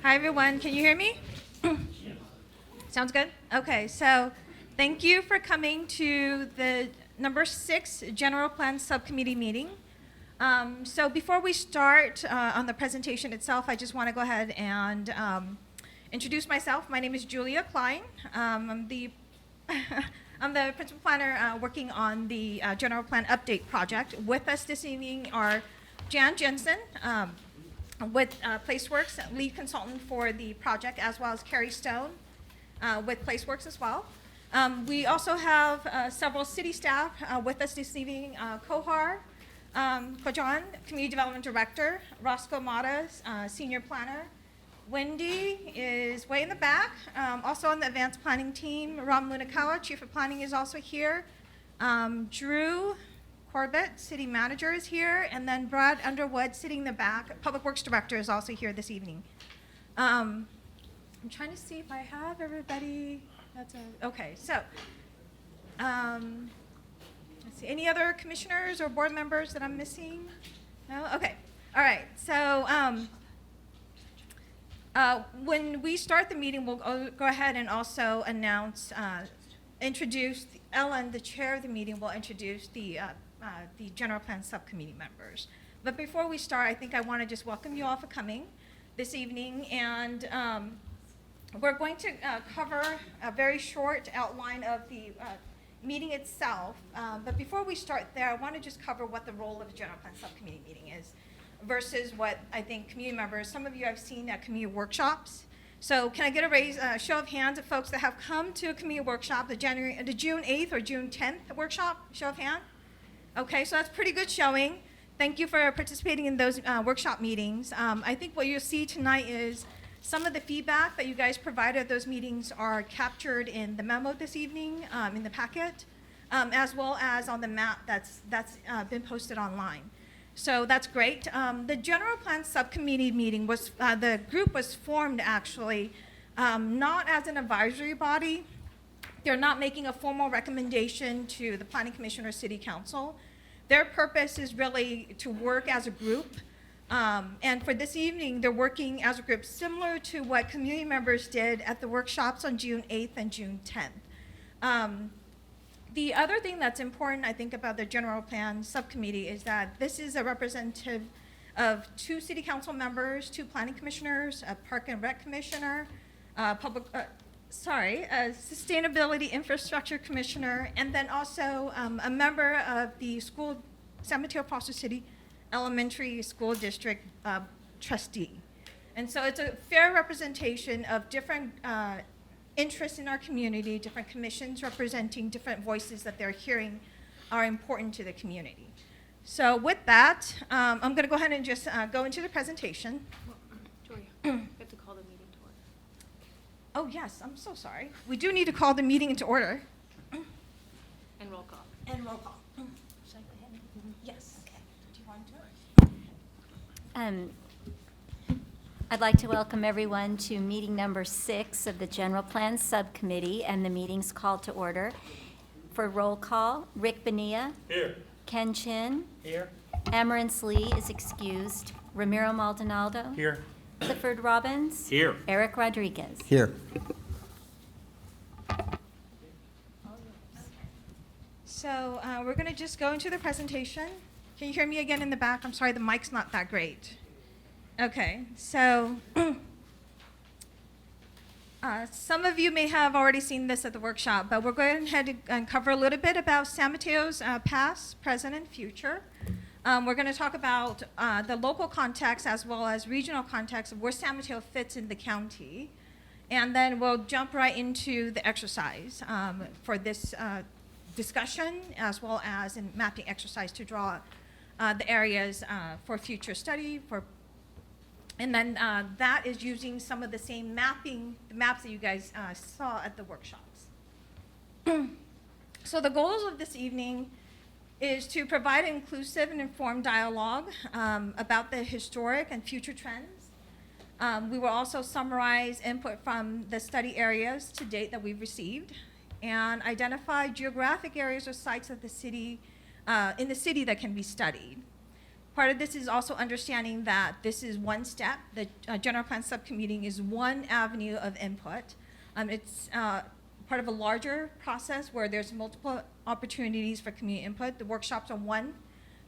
Hi, everyone. Can you hear me? Sounds good? Okay, so thank you for coming to the number 6 General Plan Subcommittee meeting. So before we start on the presentation itself, I just want to go ahead and introduce myself. My name is Julia Klein. I'm the I'm the principal planner working on the General Plan Update project. With us this evening are Jan Jensen, with PlaceWorks, lead consultant for the project, as well as Carrie Stone with PlaceWorks as well. We also have several city staff with us this evening. Kohar Kojan, Community Development Director, Roscoe Matas, Senior Planner. Wendy is way in the back, also on the advanced planning team. Ram Lunakawa, Chief of Planning, is also here. Drew Corbett, City Manager, is here, and then Brad Underwood, sitting in the back, Public Works Director, is also here this evening. I'm trying to see if I have everybody. Okay, so let's see. Any other commissioners or board members that I'm missing? No? Okay. All right. So when we start the meeting, we'll go ahead and also announce, introduce Ellen, the chair of the meeting, will introduce the General Plan Subcommittee members. But before we start, I think I want to just welcome you all for coming this evening. And we're going to cover a very short outline of the meeting itself. But before we start there, I want to just cover what the role of a General Plan Subcommittee meeting is versus what I think community members, some of you I've seen at community workshops. So can I get a show of hands of folks that have come to a community workshop, the June 8th or June 10th workshop? Show of hands. Okay, so that's pretty good showing. Thank you for participating in those workshop meetings. I think what you'll see tonight is some of the feedback that you guys provided at those meetings are captured in the memo this evening, in the packet, as well as on the map that's been posted online. So that's great. The General Plan Subcommittee meeting was, the group was formed actually not as an advisory body. They're not making a formal recommendation to the Planning Commission or City Council. Their purpose is really to work as a group. And for this evening, they're working as a group similar to what community members did at the workshops on June 8th and June 10th. The other thing that's important, I think, about the General Plan Subcommittee is that this is a representative of 2 City Council members, 2 Planning Commissioners, a Park and Rec Commissioner, a Sustainability Infrastructure Commissioner, and then also a member of the San Mateo Foster City Elementary School District trustee. And so it's a fair representation of different interests in our community, different commissions representing different voices that they're hearing are important to the community. So with that, I'm going to go ahead and just go into the presentation. Victoria, we have to call the meeting to order. Oh, yes, I'm so sorry. We do need to call the meeting into order. And roll call. And roll call. Should I go ahead? Yes. Okay. Do you want to? I'd like to welcome everyone to meeting number 6 of the General Plan Subcommittee, and the meeting's called to order. For roll call, Rick Bonilla. Here. Ken Chin. Here. Amarance Lee is excused. Ramiro Maldonado. Here. Clifford Robbins. Here. Eric Rodriguez. Here. So we're going to just go into the presentation. Can you hear me again in the back? I'm sorry, the mic's not that great. Okay, so some of you may have already seen this at the workshop, but we're going ahead and cover a little bit about San Mateo's past, present, and future. We're going to talk about the local context as well as regional context of where San Mateo fits in the county. And then we'll jump right into the exercise for this discussion, as well as in mapping exercise to draw the areas for future study. And then that is using some of the same maps that you guys saw at the workshops. So the goals of this evening is to provide an inclusive and informed dialogue about the historic and future trends. We will also summarize input from the study areas to date that we've received and identify geographic areas or sites of the city, in the city that can be studied. Part of this is also understanding that this is one step. The General Plan Subcommittee is one avenue of input. It's part of a larger process where there's multiple opportunities for community input. The workshops are one.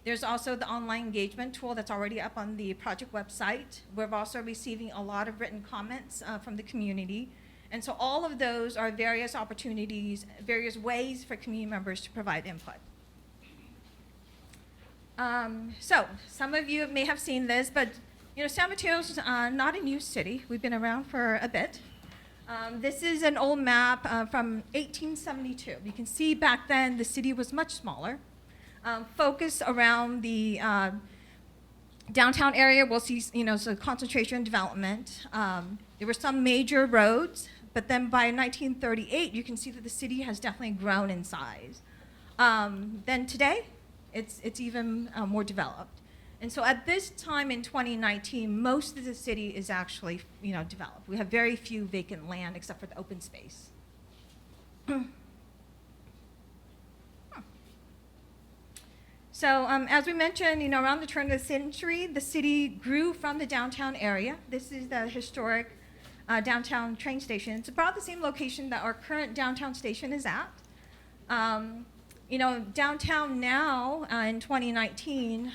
There's also the online engagement tool that's already up on the project website. We're also receiving a lot of written comments from the community. And so all of those are various opportunities, various ways for community members to provide input. So some of you may have seen this, but San Mateo's not a new city. We've been around for a bit. This is an old map from 1872. You can see back then the city was much smaller. Focus around the downtown area, we'll see so concentration development. There were some major roads, but then by 1938, you can see that the city has definitely grown in size. Then today, it's even more developed. And so at this time in 2019, most of the city is actually developed. We have very few vacant land except for the open space. So as we mentioned, around the turn of the century, the city grew from the downtown area. This is the historic downtown train station. It's about the same location that our current downtown station is at. Downtown now in 2019,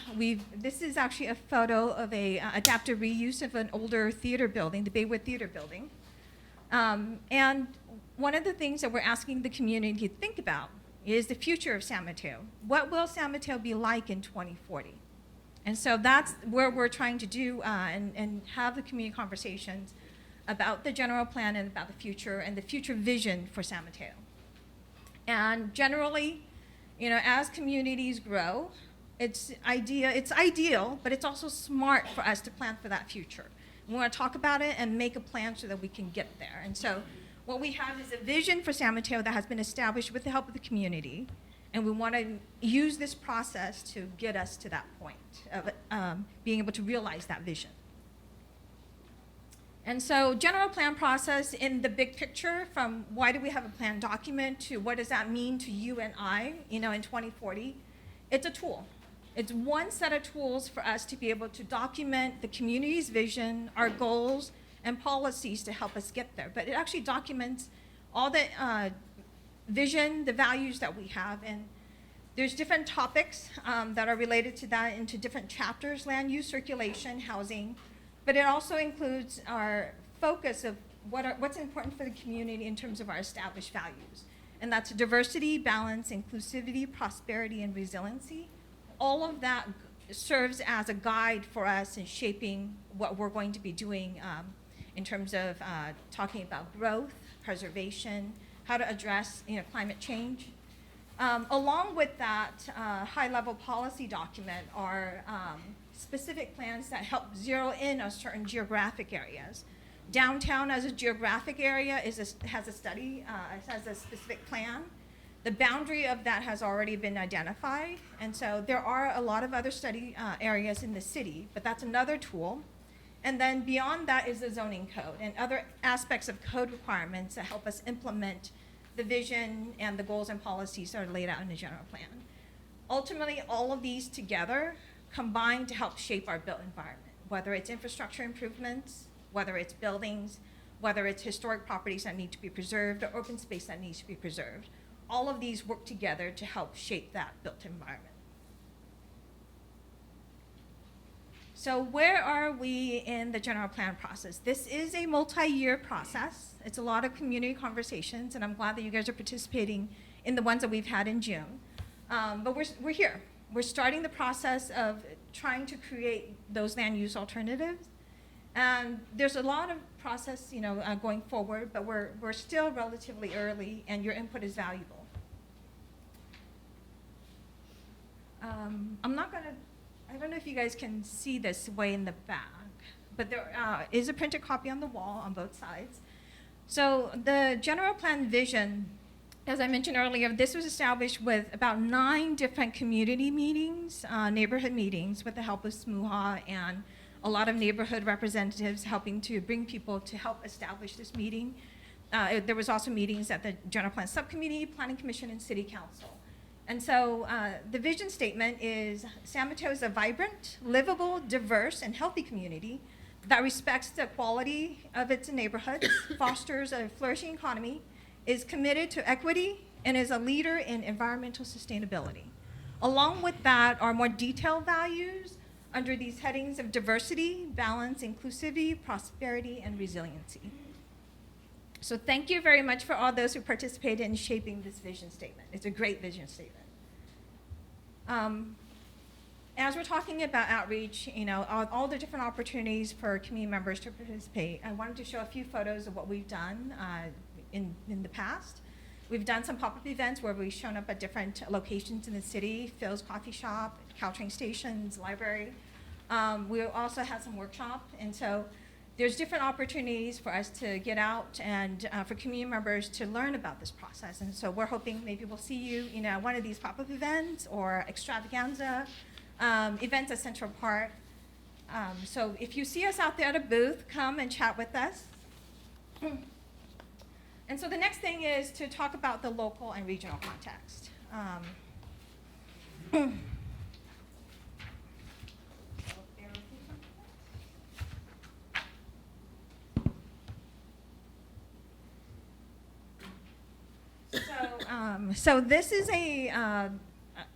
this is actually a photo of a adaptive reuse of an older theater building, the Baywood Theater Building. And one of the things that we're asking the community to think about is the future of San Mateo. What will San Mateo be like in 2040? And so that's where we're trying to do and have the community conversations about the general plan and about the future and the future vision for San Mateo. And generally, as communities grow, it's ideal, but it's also smart for us to plan for that future. We want to talk about it and make a plan so that we can get there. And so what we have is a vision for San Mateo that has been established with the help of the community, and we want to use this process to get us to that point of being able to realize that vision. And so general plan process in the big picture, from why do we have a plan document to what does that mean to you and I, in 2040, it's a tool. It's one set of tools for us to be able to document the community's vision, our goals, and policies to help us get there. But it actually documents all the vision, the values that we have, and there's different topics that are related to that into different chapters: land use, circulation, housing. But it also includes our focus of what's important for the community in terms of our established values. And that's diversity, balance, inclusivity, prosperity, and resiliency. All of that serves as a guide for us in shaping what we're going to be doing in terms of talking about growth, preservation, how to address climate change. Along with that high-level policy document are specific plans that help zero in on certain geographic areas. Downtown as a geographic area has a study, has a specific plan. The boundary of that has already been identified, and so there are a lot of other study areas in the city, but that's another tool. And then beyond that is the zoning code and other aspects of code requirements that help us implement the vision and the goals and policies that are laid out in the general plan. Ultimately, all of these together combine to help shape our built environment, whether it's infrastructure improvements, whether it's buildings, whether it's historic properties that need to be preserved or open space that needs to be preserved. All of these work together to help shape that built environment. So where are we in the general plan process? This is a multi-year process. It's a lot of community conversations, and I'm glad that you guys are participating in the ones that we've had in June. But we're here. We're starting the process of trying to create those land use alternatives. And there's a lot of process, going forward, but we're still relatively early, and your input is valuable. I don't know if you guys can see this way in the back, but there is a printed copy on the wall on both sides. So the general plan vision, as I mentioned earlier, this was established with about 9 different community meetings, neighborhood meetings, with the help of SMUHA and a lot of neighborhood representatives helping to bring people to help establish this meeting. There was also meetings at the General Plan Subcommittee, Planning Commission, and City Council. And so the vision statement is San Mateo is a vibrant, livable, diverse, and healthy community that respects the quality of its neighborhoods, fosters a flourishing economy, is committed to equity, and is a leader in environmental sustainability. Along with that are more detailed values under these headings of diversity, balance, inclusivity, prosperity, and resiliency. So thank you very much for all those who participated in shaping this vision statement. It's a great vision statement. As we're talking about outreach, all the different opportunities for community members to participate, I wanted to show a few photos of what we've done in the past. We've done some pop-up events where we've shown up at different locations in the city, Phil's Coffee Shop, Caltrain stations, library. We also had some workshop, and so there's different opportunities for us to get out and for community members to learn about this process. And so we're hoping maybe we'll see you, one of these pop-up events or extravaganza events at Central Park. So if you see us out there at a booth, come and chat with us. And so the next thing is to talk about the local and regional context. So this is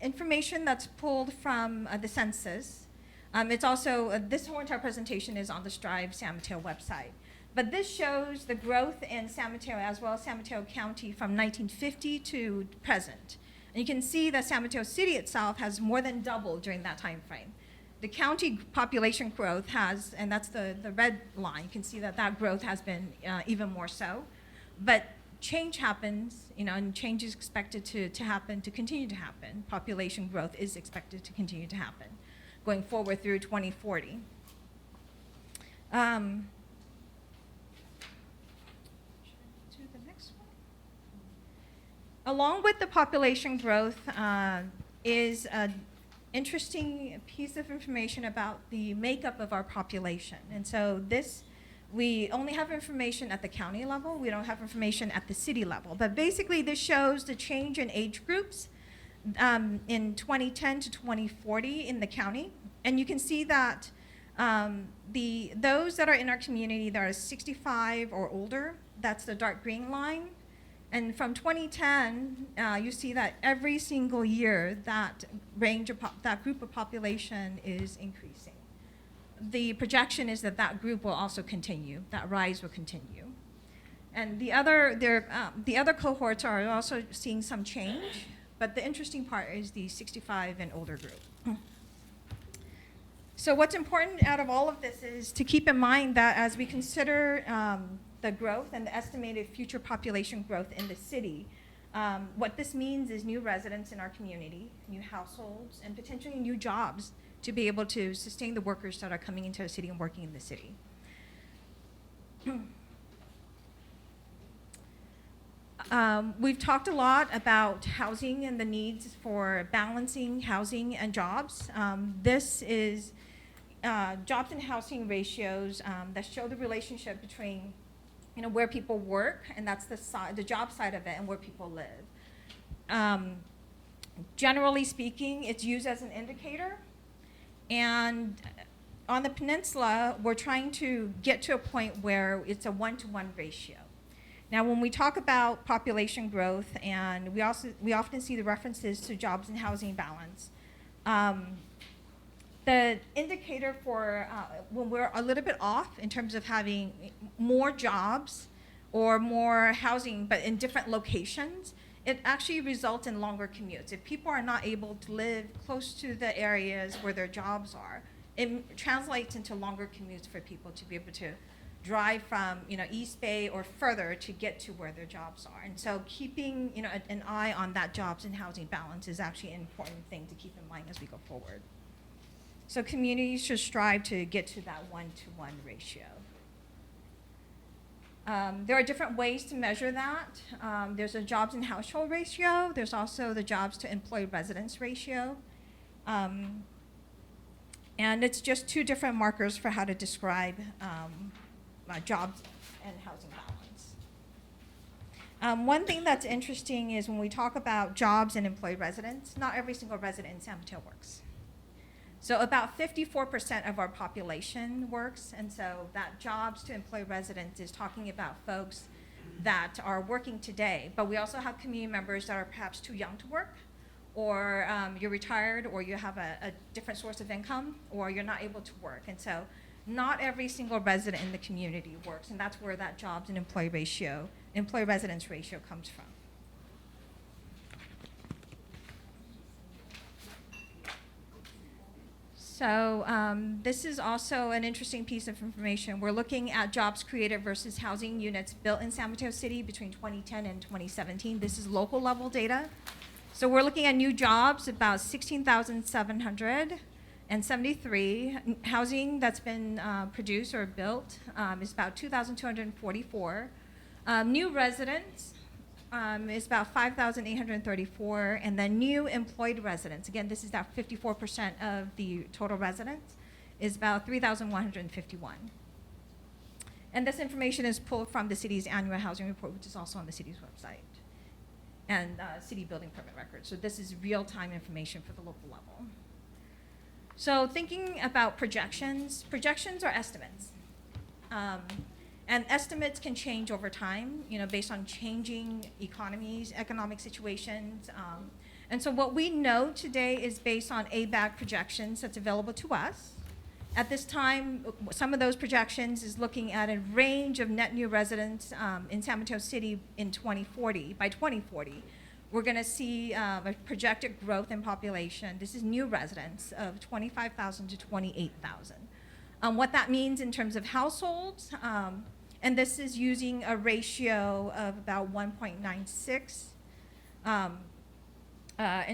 information that's pulled from the census. It's also, this whole entire presentation is on the Strive San Mateo website. But this shows the growth in San Mateo as well as San Mateo County from 1950 to present. And you can see that San Mateo City itself has more than doubled during that time frame. The county population growth has, and that's the red line, you can see that growth has been even more so. But change happens, and change is expected to happen, to continue to happen. Population growth is expected to continue to happen going forward through 2040. Along with the population growth is an interesting piece of information about the makeup of our population. And so we only have information at the county level. We don't have information at the city level. But basically, this shows the change in age groups in 2010 to 2040 in the county. And you can see that those that are in our community that are 65 or older, that's the dark green line. And from 2010, you see that every single year that that group of population is increasing. The projection is that group will also continue, that rise will continue. And the other cohorts are also seeing some change, but the interesting part is the 65 and older group. So what's important out of all of this is to keep in mind that as we consider the growth and the estimated future population growth in the city, what this means is new residents in our community, new households, and potentially new jobs to be able to sustain the workers that are coming into the city and working in the city. We've talked a lot about housing and the needs for balancing housing and jobs. This is jobs and housing ratios that show the relationship between where people work, and that's the job side of it, and where people live. Generally speaking, it's used as an indicator. And on the peninsula, we're trying to get to a point where it's a 1-to-1 ratio. Now, when we talk about population growth, and we often see the references to jobs and housing balance, the indicator for when we're a little bit off in terms of having more jobs or more housing, but in different locations, it actually results in longer commutes. If people are not able to live close to the areas where their jobs are, it translates into longer commutes for people to be able to drive from East Bay or further to get to where their jobs are. And so keeping an eye on that jobs and housing balance is actually an important thing to keep in mind as we go forward. So communities should strive to get to that 1-to-1 ratio. There are different ways to measure that. There's a jobs and household ratio. There's also the jobs to employed residents ratio. And it's just two different markers for how to describe jobs and housing balance. One thing that's interesting is when we talk about jobs and employed residents, not every single resident in San Mateo works. So about 54% of our population works, and so that jobs to employed residents is talking about folks that are working today. But we also have community members that are perhaps too young to work, or you're retired, or you have a different source of income, or you're not able to work. And so not every single resident in the community works, and that's where that jobs and employee residence ratio comes from. So this is also an interesting piece of information. We're looking at jobs created versus housing units built in San Mateo City between 2010 and 2017. This is local level data. So we're looking at new jobs, about 16,773. Housing that's been produced or built is about 2,244. New residents is about 5,834, and then new employed residents, again, this is about 54% of the total residents, is about 3,151. And this information is pulled from the city's annual housing report, which is also on the city's website, and city building permit records. So this is real-time information for the local level. So thinking about projections are estimates. And estimates can change over time, based on changing economies, economic situations. And so what we know today is based on ABAG projections that's available to us. At this time, some of those projections is looking at a range of net new residents in San Mateo City in 2040. By 2040, we're going to see a projected growth in population. This is new residents of 25,000 to 28,000. What that means in terms of households, and this is using a ratio of about 1.96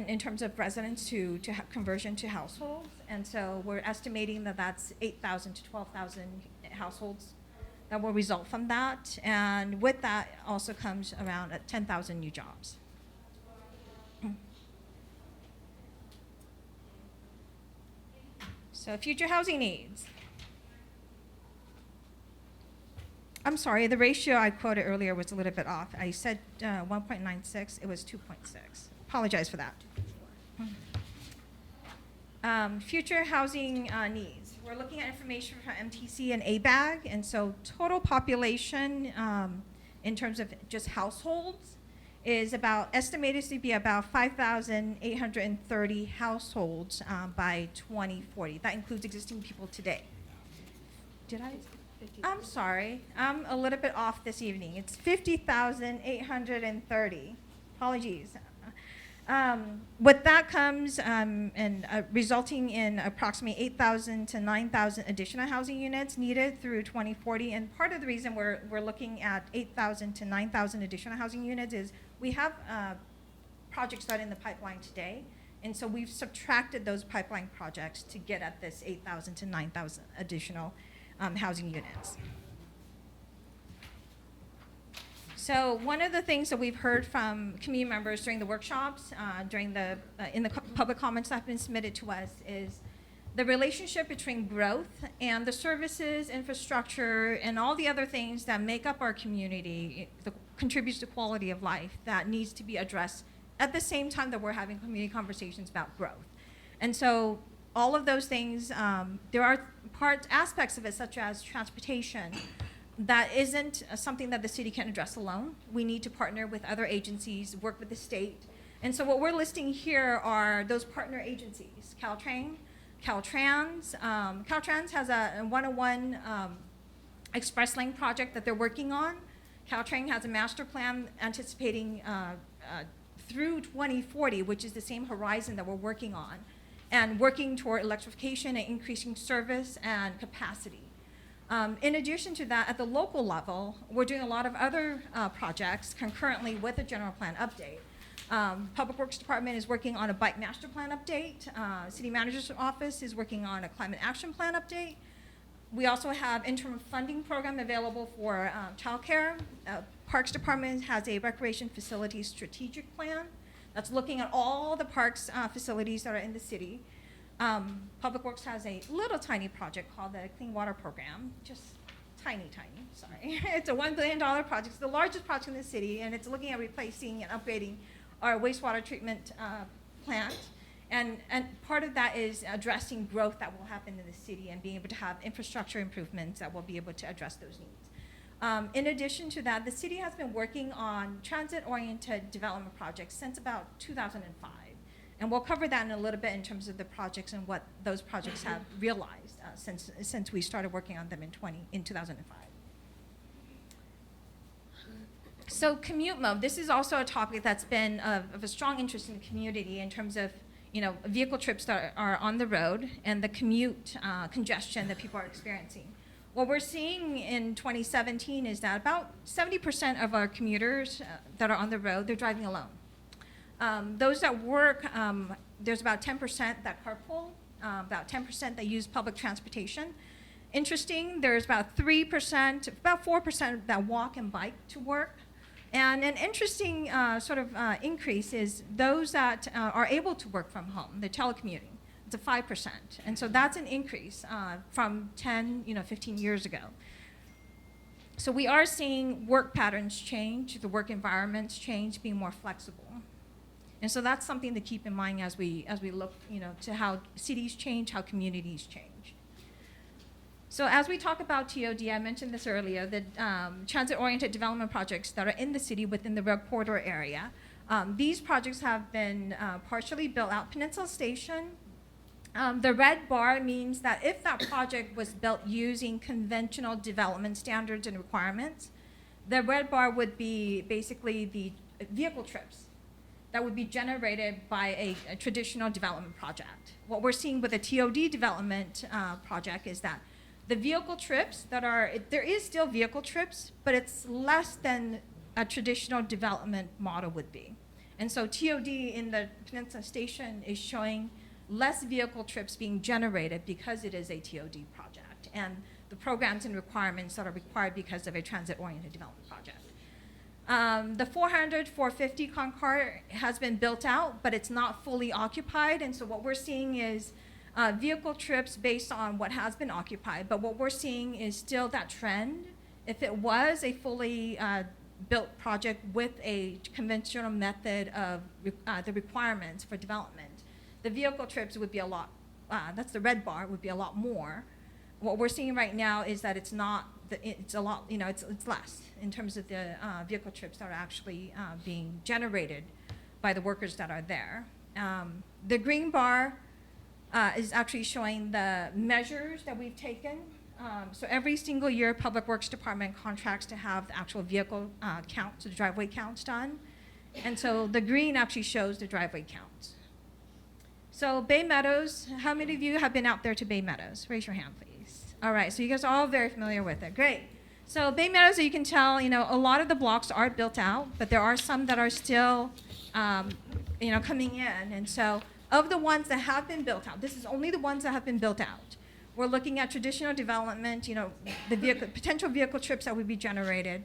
in terms of residents to conversion to households. And so we're estimating that that's 8,000 to 12,000 households that will result from that. And with that also comes around 10,000 new jobs. So future housing needs. I'm sorry, the ratio I quoted earlier was a little bit off. I said 1.96, it was 2.6. Apologize for that. Future housing needs. We're looking at information from MTC and ABAG, and so total population in terms of just households is estimated to be about 5,830 households by 2040. That includes existing people today. Did I? I'm sorry, I'm a little bit off this evening. It's 50,830. Apologies. With that comes resulting in approximately 8,000 to 9,000 additional housing units needed through 2040. And part of the reason we're looking at 8,000 to 9,000 additional housing units is we have projects that are in the pipeline today. And so we've subtracted those pipeline projects to get at this 8,000 to 9,000 additional housing units. So one of the things that we've heard from community members during the workshops, in the public comments that have been submitted to us, is the relationship between growth and the services, infrastructure, and all the other things that make up our community, that contributes to quality of life, that needs to be addressed at the same time that we're having community conversations about growth. And so all of those things, there are aspects of it, such as transportation, that isn't something that the city can address alone. We need to partner with other agencies, work with the state. And so what we're listing here are those partner agencies: Caltrain, Caltrans. Caltrans has a 101 express lane project that they're working on. Caltrain has a master plan anticipating through 2040, which is the same horizon that we're working on, and working toward electrification and increasing service and capacity. In addition to that, at the local level, we're doing a lot of other projects concurrently with the general plan update. Public Works Department is working on a bike master plan update. City Manager's Office is working on a climate action plan update. We also have interim funding program available for childcare. Parks Department has a recreation facilities strategic plan that's looking at all the parks facilities that are in the city. Public Works has a little tiny project called the Clean Water Program, just tiny, sorry. It's a $1 billion project. It's the largest project in the city, and it's looking at replacing and upgrading our wastewater treatment plant. And part of that is addressing growth that will happen in the city and being able to have infrastructure improvements that will be able to address those needs. In addition to that, the city has been working on transit-oriented development projects since about 2005. And we'll cover that in a little bit in terms of the projects and what those projects have realized since we started working on them in 2005. So commute mode, this is also a topic that's been of a strong interest in the community in terms of vehicle trips that are on the road and the commute congestion that people are experiencing. What we're seeing in 2017 is that about 70% of our commuters that are on the road, they're driving alone. Those that work, there's about 10% that carpool, about 10% that use public transportation. Interesting, there's about 3%, about 4% that walk and bike to work. And an interesting increase is those that are able to work from home, the telecommuting. It's a 5%. And so that's an increase from 10, 15 years ago. So we are seeing work patterns change, the work environments change, being more flexible. And so that's something to keep in mind as we look, to how cities change, how communities change. So as we talk about TOD, I mentioned this earlier, the transit-oriented development projects that are in the city within the rail corridor area. These projects have been partially built out. Peninsula Station, the red bar means that if that project was built using conventional development standards and requirements, the red bar would be basically the vehicle trips that would be generated by a traditional development project. What we're seeing with a TOD development project is that the vehicle trips there is still vehicle trips, but it's less than a traditional development model would be. And so TOD in the Peninsula Station is showing less vehicle trips being generated because it is a TOD project and the programs and requirements that are required because of a transit-oriented development project. The 450 Concord has been built out, but it's not fully occupied. And so what we're seeing is vehicle trips based on what has been occupied. But what we're seeing is still that trend. If it was a fully built project with a conventional method of the requirements for development, the vehicle trips would be a lot, that's the red bar, would be a lot more. What we're seeing right now is that it's not, it's a lot, it's less in terms of the vehicle trips that are actually being generated by the workers that are there. The green bar is actually showing the measures that we've taken. So every single year, Public Works Department contracts to have the actual vehicle counts, the driveway counts done. And so the green actually shows the driveway counts. So Bay Meadows, how many of you have been out there to Bay Meadows? Raise your hand, please. All right, so you guys are all very familiar with it. Great. So Bay Meadows, you can tell, a lot of the blocks are built out, but there are some that are still, coming in. And so of the ones that have been built out, this is only the ones that have been built out. We're looking at traditional development, the potential vehicle trips that would be generated,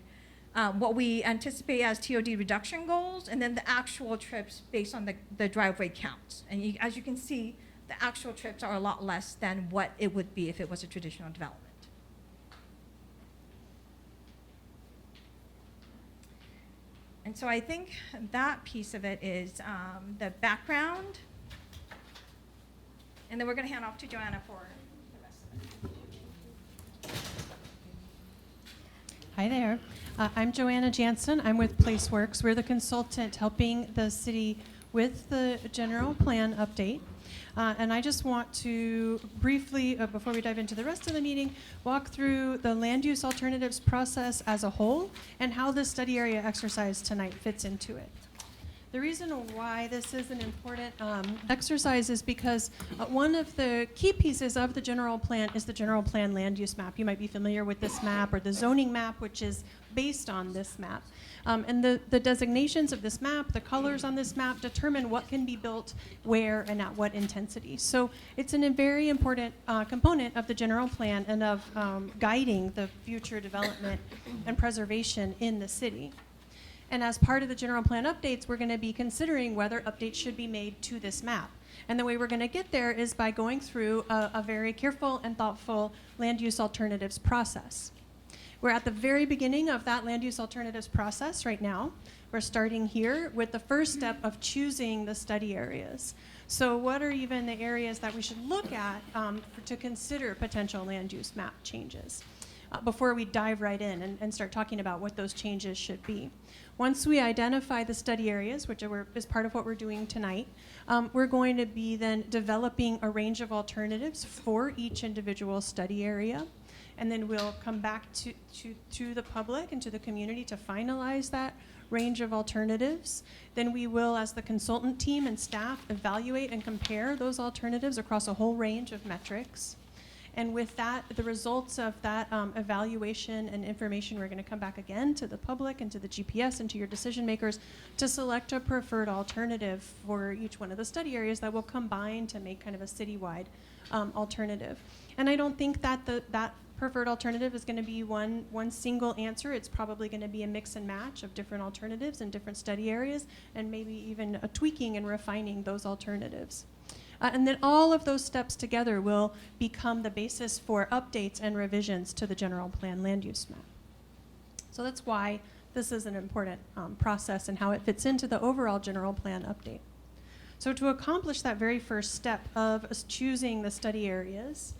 what we anticipate as TOD reduction goals, and then the actual trips based on the driveway counts. And as you can see, the actual trips are a lot less than what it would be if it was a traditional development. And so I think that piece of it is the background. And then we're going to hand off to Joanna for the rest of it. Hi there. I'm Joanna Jansen. I'm with PlaceWorks. We're the consultant helping the city with the general plan update. And I just want to briefly, before we dive into the rest of the meeting, walk through the land use alternatives process as a whole and how the study area exercise tonight fits into it. The reason why this is an important exercise is because one of the key pieces of the general plan is the general plan land use map. You might be familiar with this map, or the zoning map, which is based on this map. And the designations of this map, the colors on this map, determine what can be built where and at what intensity. So it's a very important component of the general plan and of guiding the future development and preservation in the city. And as part of the general plan updates, we're going to be considering whether updates should be made to this map. And the way we're going to get there is by going through a very careful and thoughtful land use alternatives process. We're at the very beginning of that land use alternatives process right now. We're starting here with the first step of choosing the study areas. So what are even the areas that we should look at to consider potential land use map changes before we dive right in and start talking about what those changes should be. Once we identify the study areas, which is part of what we're doing tonight, we're going to be then developing a range of alternatives for each individual study area. And then we'll come back to the public and to the community to finalize that range of alternatives. Then we will, as the consultant team and staff, evaluate and compare those alternatives across a whole range of metrics. And with that, the results of that evaluation and information, we're going to come back again to the public and to the GPS and to your decision makers to select a preferred alternative for each one of the study areas that will combine to make kind of a citywide alternative. And I don't think that that preferred alternative is going to be one single answer. It's probably going to be a mix and match of different alternatives in different study areas, and maybe even a tweaking and refining those alternatives. And then all of those steps together will become the basis for updates and revisions to the general plan land use map. So that's why this is an important process and how it fits into the overall general plan update. So to accomplish that very first step of choosing the study areas,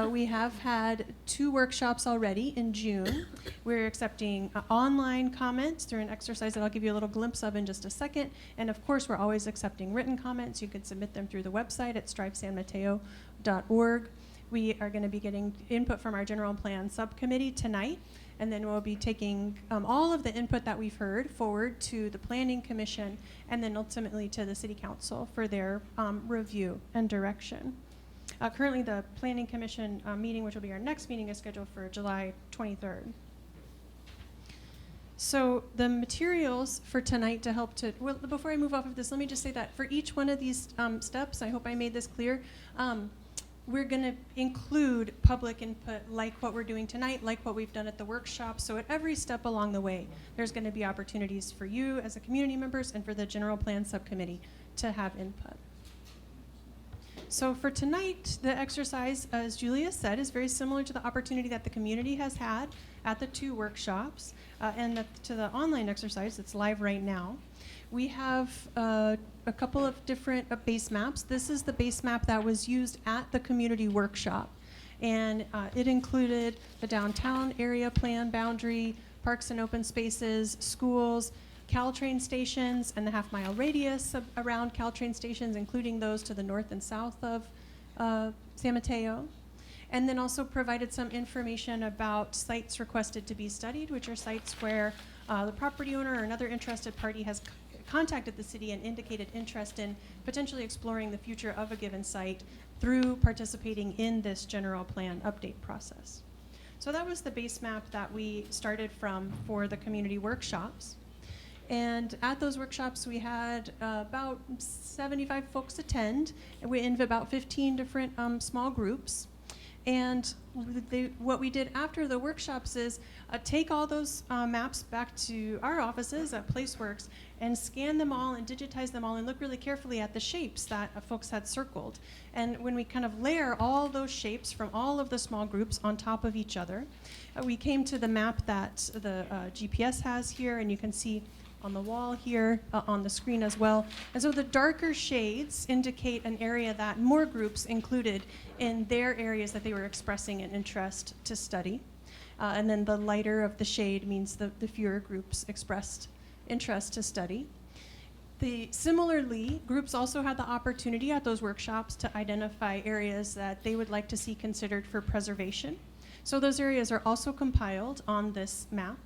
we have had 2 workshops already in June. We're accepting online comments through an exercise that I'll give you a little glimpse of in just a second. And of course, we're always accepting written comments. You can submit them through the website at strivesanmateo.org. We are going to be getting input from our General Plan Subcommittee tonight. And then we'll be taking all of the input that we've heard forward to the Planning Commission and then ultimately to the City Council for their review and direction. Currently, the Planning Commission meeting, which will be our next meeting, is scheduled for July 23rd. So the materials for tonight to help to, well, before I move off of this, let me just say that for each one of these steps, I hope I made this clear, we're going to include public input like what we're doing tonight, like what we've done at the workshop. So at every step along the way, there's going to be opportunities for you as a community members and for the General Plan Subcommittee to have input. So for tonight, the exercise, as Julia said, is very similar to the opportunity that the community has had at the 2 workshops and to the online exercise that's live right now. We have a couple of different base maps. This is the base map that was used at the community workshop. And it included the downtown area plan boundary, parks and open spaces, schools, Caltrain stations, and the half-mile radius around Caltrain stations, including those to the north and south of San Mateo. And then also provided some information about sites requested to be studied, which are sites where the property owner or another interested party has contacted the city and indicated interest in potentially exploring the future of a given site through participating in this general plan update process. So that was the base map that we started from for the community workshops. And at those workshops, we had about 75 folks attend, and we in about 15 different small groups. And what we did after the workshops is take all those maps back to our offices at PlaceWorks and scan them all and digitize them all and look really carefully at the shapes that folks had circled. And when we kind of layer all those shapes from all of the small groups on top of each other, we came to the map that the GPS has here, and you can see on the wall here, on the screen as well. And so the darker shades indicate an area that more groups included in their areas that they were expressing an interest to study. And then the lighter of the shade means the fewer groups expressed interest to study. Similarly, groups also had the opportunity at those workshops to identify areas that they would like to see considered for preservation. So those areas are also compiled on this map,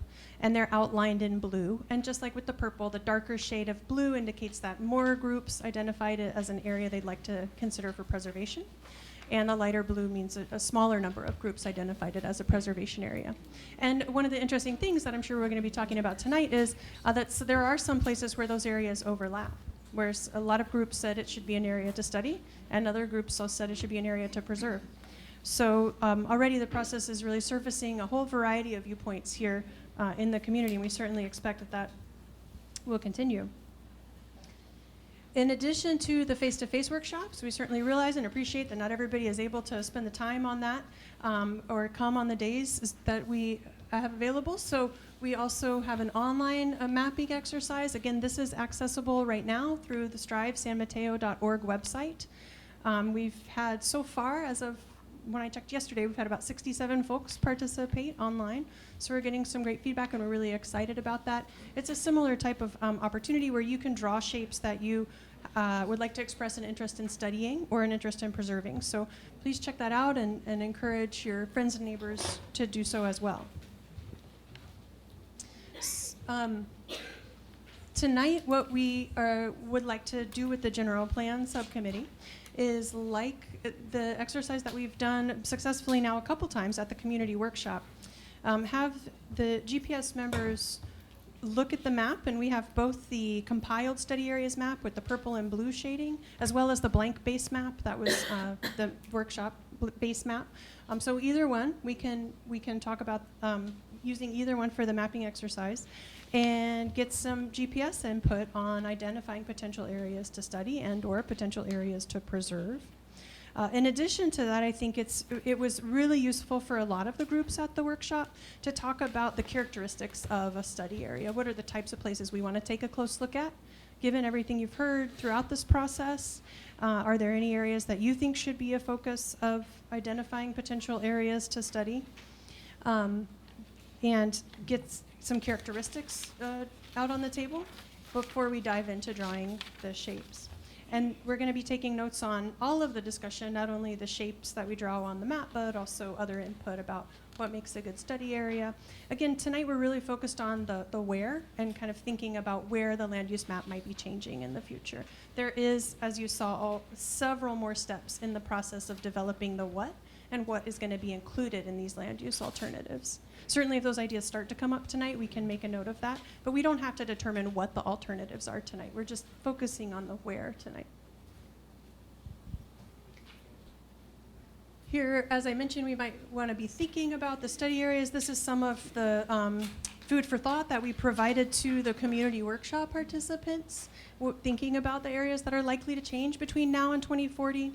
and they're outlined in blue. And just like with the purple, the darker shade of blue indicates that more groups identified it as an area they'd like to consider for preservation. And the lighter blue means a smaller number of groups identified it as a preservation area. And one of the interesting things that I'm sure we're going to be talking about tonight is that there are some places where those areas overlap, where a lot of groups said it should be an area to study, and other groups said it should be an area to preserve. So already the process is really surfacing a whole variety of viewpoints here in the community, and we certainly expect that will continue. In addition to the face-to-face workshops, we certainly realize and appreciate that not everybody is able to spend the time on that or come on the days that we have available. So we also have an online mapping exercise. Again, this is accessible right now through the strivesanmateo.org website. We've had so far, as of when I checked yesterday, we've had about 67 folks participate online. So we're getting some great feedback, and we're really excited about that. It's a similar type of opportunity where you can draw shapes that you would like to express an interest in studying or an interest in preserving. So please check that out and encourage your friends and neighbors to do so as well. Tonight, what we would like to do with the General Plan Subcommittee is like the exercise that we've done successfully now a couple times at the community workshop. Have the GPS members look at the map, and we have both the compiled study areas map with the purple and blue shading, as well as the blank base map that was the workshop base map. So either one, we can talk about using either one for the mapping exercise and get some GPS input on identifying potential areas to study and or potential areas to preserve. In addition to that, I think it was really useful for a lot of the groups at the workshop to talk about the characteristics of a study area. What are the types of places we want to take a close look at? Given everything you've heard throughout this process, are there any areas that you think should be a focus of identifying potential areas to study? And get some characteristics out on the table before we dive into drawing the shapes. And we're going to be taking notes on all of the discussion, not only the shapes that we draw on the map, but also other input about what makes a good study area. Again, tonight we're really focused on the where and kind of thinking about where the land use map might be changing in the future. There is, as you saw, several more steps in the process of developing the what and what is going to be included in these land use alternatives. Certainly if those ideas start to come up tonight, we can make a note of that, but we don't have to determine what the alternatives are tonight. We're just focusing on the where tonight. Here, as I mentioned, we might want to be thinking about the study areas. This is some of the food for thought that we provided to the community workshop participants, thinking about the areas that are likely to change between now and 2040,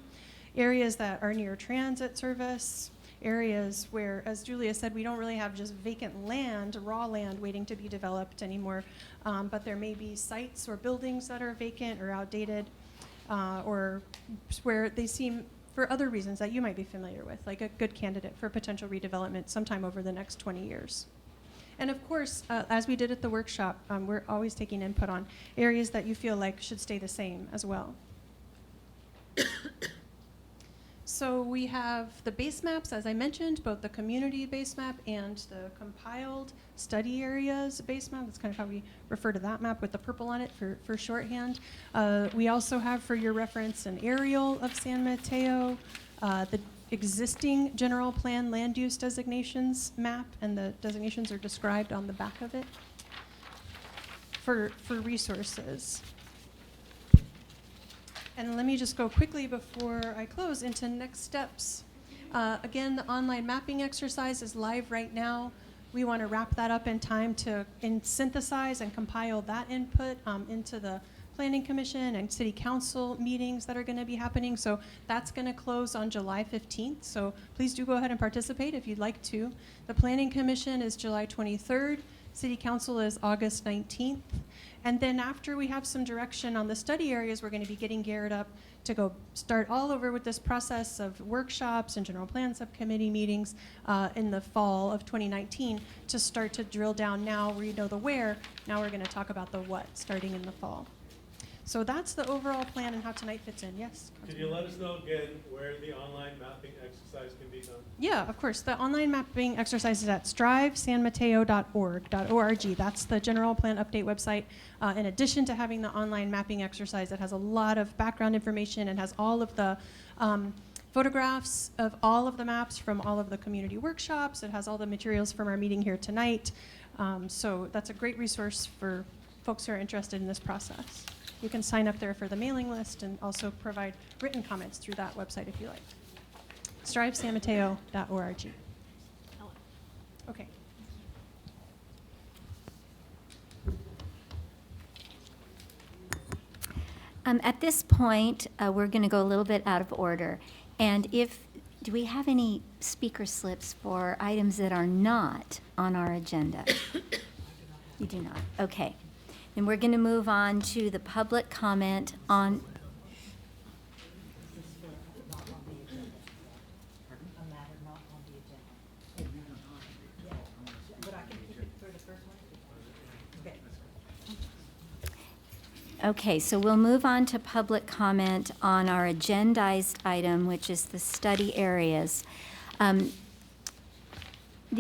areas that are near transit service, areas where, as Julia said, we don't really have just vacant land, raw land waiting to be developed anymore, but there may be sites or buildings that are vacant or outdated, or where they seem, for other reasons that you might be familiar with, like a good candidate for potential redevelopment sometime over the next 20 years. And of course, as we did at the workshop, we're always taking input on areas that you feel like should stay the same as well. So we have the base maps, as I mentioned, both the community base map and the compiled study areas base map. That's kind of how we refer to that map with the purple on it for shorthand. We also have, for your reference, an aerial of San Mateo, the existing general plan land use designations map, and the designations are described on the back of it for resources. And let me just go quickly before I close into next steps. Again, the online mapping exercise is live right now. We want to wrap that up in time to synthesize and compile that input into the Planning Commission and City Council meetings that are going to be happening. So that's going to close on July 15th. So please do go ahead and participate if you'd like to. The Planning Commission is July 23rd. City Council is August 19th. And then after we have some direction on the study areas, we're going to be getting geared up to go start all over with this process of workshops and general plan subcommittee meetings in the fall of 2019 to start to drill down. Now we know the where, now we're going to talk about the what starting in the fall. So that's the overall plan and how tonight fits in. Yes? Could you let us know again where the online mapping exercise can be done? Yeah, of course. The online mapping exercise is at strivesanmateo.org. That's the general plan update website. In addition to having the online mapping exercise, it has a lot of background information and has all of the photographs of all of the maps from all of the community workshops. It has all the materials from our meeting here tonight. So that's a great resource for folks who are interested in this process. You can sign up there for the mailing list and also provide written comments through that website if you like. strivesanmateo.org. Okay. At this point, we're going to go a little bit out of order. And if Do we have any speaker slips for items that are not on our agenda? You do not. Okay. Then we're going to move on to the public comment on. Okay, so we'll move on to public comment on our agendized item, which is the study areas. The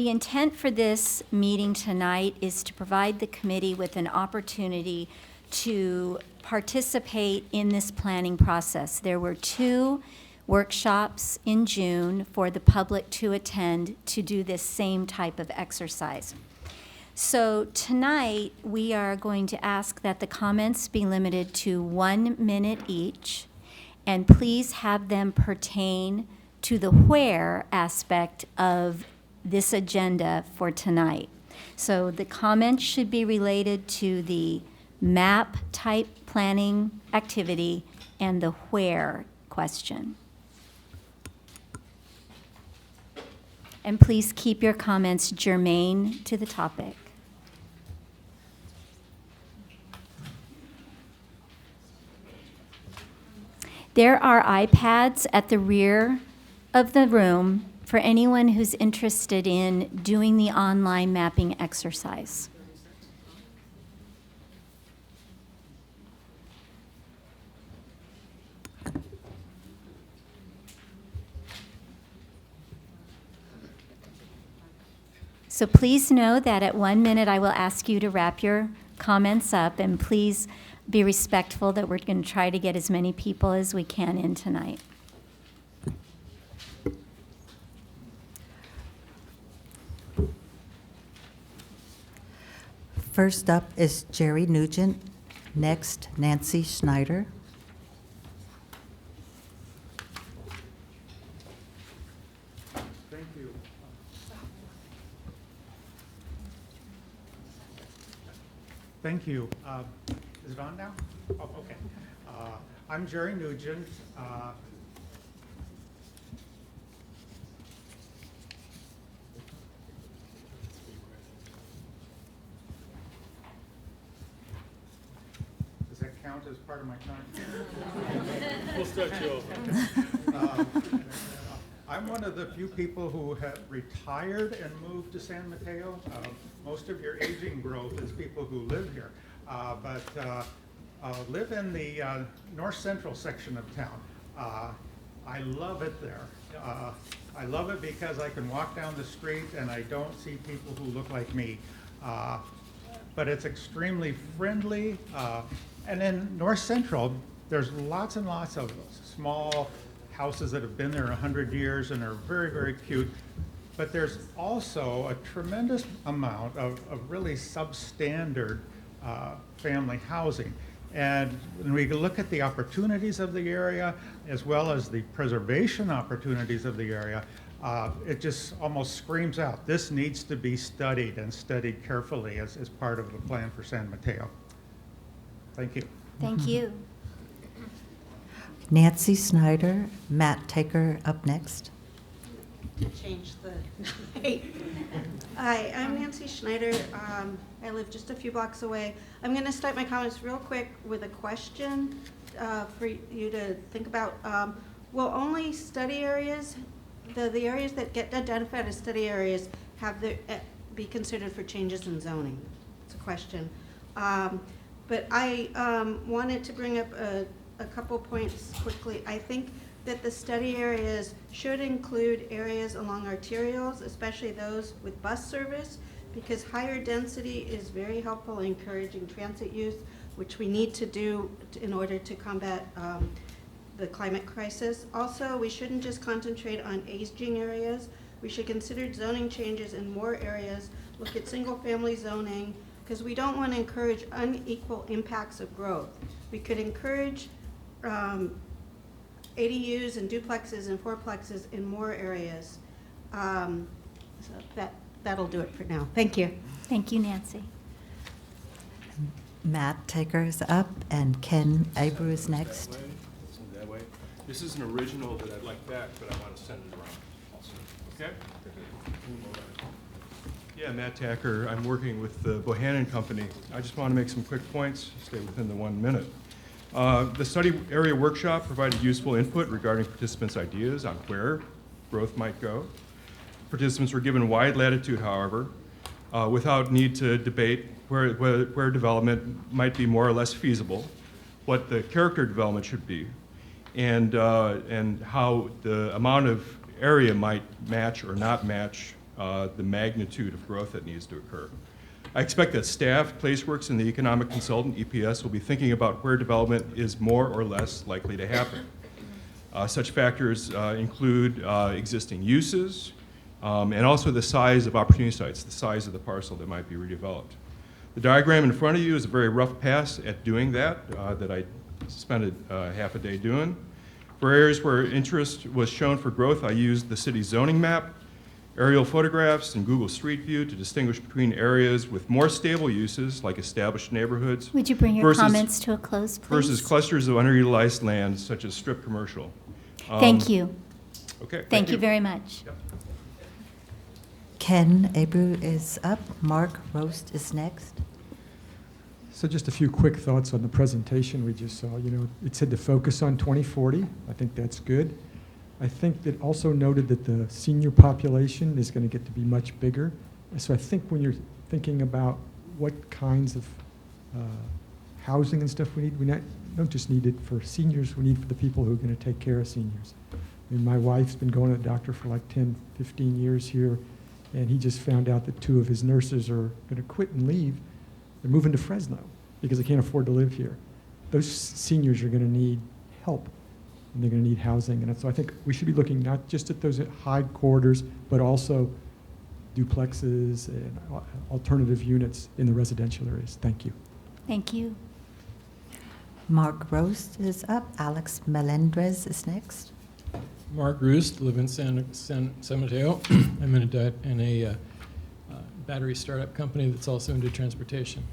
intent for this meeting tonight is to provide the committee with an opportunity to participate in this planning process. There were 2 workshops in June for the public to attend to do this same type of exercise. So tonight, we are going to ask that the comments be limited to 1 minute each, and please have them pertain to the where aspect of this agenda for tonight. So the comments should be related to the map type planning activity and the where question. And please keep your comments germane to the topic. There are iPads at the rear of the room for anyone who's interested in doing the online mapping exercise. So please know that at 1 minute I will ask you to wrap your comments up, and please be respectful that we're going to try to get as many people as we can in tonight. First up is Jerry Nugent. Next, Nancy Schneider. Thank you. Thank you. Is it on now? Oh, okay. I'm Jerry Nugent. Does that count as part of my time? We'll start you over. I'm one of the few people who have retired and moved to San Mateo. Most of your aging growth is people who live here, but live in the north central section of town. I love it there. I love it because I can walk down the street and I don't see people who look like me. But it's extremely friendly. And in north central, there's lots and lots of small houses that have been there 100 years and are very, very cute. But there's also a tremendous amount of really substandard family housing. And when we look at the opportunities of the area, as well as the preservation opportunities of the area, it just almost screams out, this needs to be studied and studied carefully as part of the plan for San Mateo. Thank you. Thank you. Nancy Snyder, Matt Taker up next. Change the Hi, I'm Nancy Schneider. I live just a few blocks away. I'm going to start my comments real quick with a question for you to think about. Will only study areas, the areas that get identified as study areas, be considered for changes in zoning? It's a question. But I wanted to bring up a couple points quickly. I think that the study areas should include areas along arterials, especially those with bus service, because higher density is very helpful in encouraging transit use, which we need to do in order to combat the climate crisis. Also, we shouldn't just concentrate on aging areas. We should consider zoning changes in more areas, look at single-family zoning, because we don't want to encourage unequal impacts of growth. We could encourage ADUs and duplexes and fourplexes in more areas. So that'll do it for now. Thank you. Thank you, Nancy. Matt Taker is up, and Ken Abreu is next. That way. This is an original that I'd like back, but I want to send it around also. Okay? Yeah, Matt Tacker. I'm working with the Bohannon Company. I just want to make some quick points, stay within the 1 minute. The study area workshop provided useful input regarding participants' ideas on where growth might go. Participants were given wide latitude, however, without need to debate where development might be more or less feasible, what the character development should be, and how the amount of area might match or not match the magnitude of growth that needs to occur. I expect that staff, Placeworks, and the economic consultant, EPS, will be thinking about where development is more or less likely to happen. Such factors include existing uses, and also the size of opportunity sites, the size of the parcel that might be redeveloped. The diagram in front of you is a very rough pass at doing that I spent half a day doing. For areas where interest was shown for growth, I used the city's zoning map, aerial photographs, and Google Street View to distinguish between areas with more stable uses, like established neighborhoods, Would you bring your comments to a close, please? versus clusters of underutilized land, such as strip commercial. Thank you. Okay. Thank you very much. Yep. Ken Abreu is up. Mark Roast is next. So just a few quick thoughts on the presentation we just saw. You know, it said to focus on 2040. I think that's good. I think it also noted that the senior population is going to get to be much bigger. So I think when you're thinking about what kinds of housing and stuff we need, don't just need it for seniors, we need for the people who are going to take care of seniors. I mean, my wife's been going to the doctor for like 10, 15 years here, and he just found out that 2 of his nurses are going to quit and leave. They're moving to Fresno because they can't afford to live here. Those seniors are going to need help, and they're going to need housing. And so I think we should be looking not just at those high corridors, but also duplexes and alternative units in the residential areas. Thank you. Thank you. Mark Roast is up. Alex Melendrez is next. Mark Roost, live in San Mateo. I'm in a battery startup company that's also into transportation.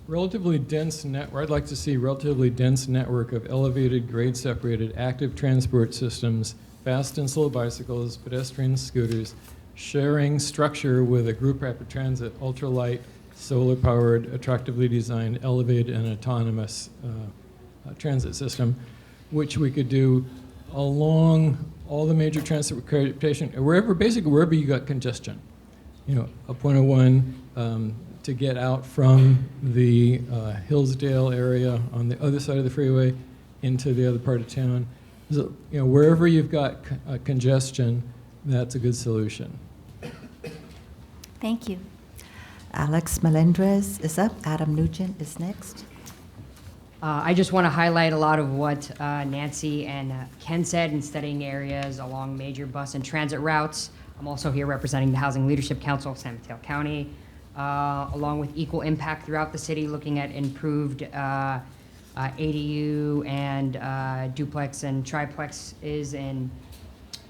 Relatively dense network. I'd like to see relatively dense network of elevated, grade-separated, active transport systems, fast and slow bicycles, pedestrians, scooters, sharing structure with a group rapid transit, ultralight, solar-powered, attractively designed, elevated, and autonomous transit system, which we could do along all the major transportation, basically wherever you got congestion. You know, up 101 to get out from the Hillsdale area on the other side of the freeway into the other part of town. So, you know, wherever you've got congestion, that's a good solution. Thank you. Alex Melendrez is up. Adam Nugent is next. I just want to highlight a lot of what Nancy and Ken said in studying areas along major bus and transit routes. I'm also here representing the Housing Leadership Council of San Mateo County, along with equal impact throughout the city, looking at improved ADU and duplex and triplexes in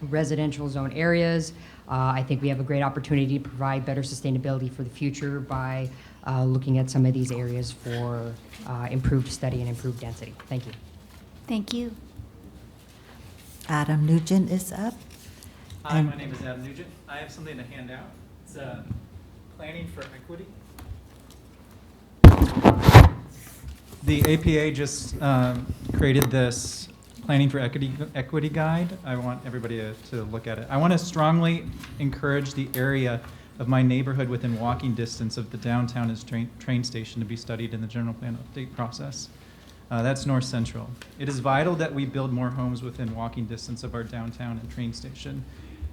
residential zone areas. I think we have a great opportunity to provide better sustainability for the future by looking at some of these areas for improved study and improved density. Thank you. Thank you. Adam Nugent is up. Hi, my name is Adam Nugent. I have something to hand out. It's Planning for Equity. The APA just created this Planning for Equity guide. I want everybody to look at it. I want to strongly encourage the area of my neighborhood within walking distance of the downtown train station to be studied in the general plan update process. That's North Central. It is vital that we build more homes within walking distance of our downtown and train station.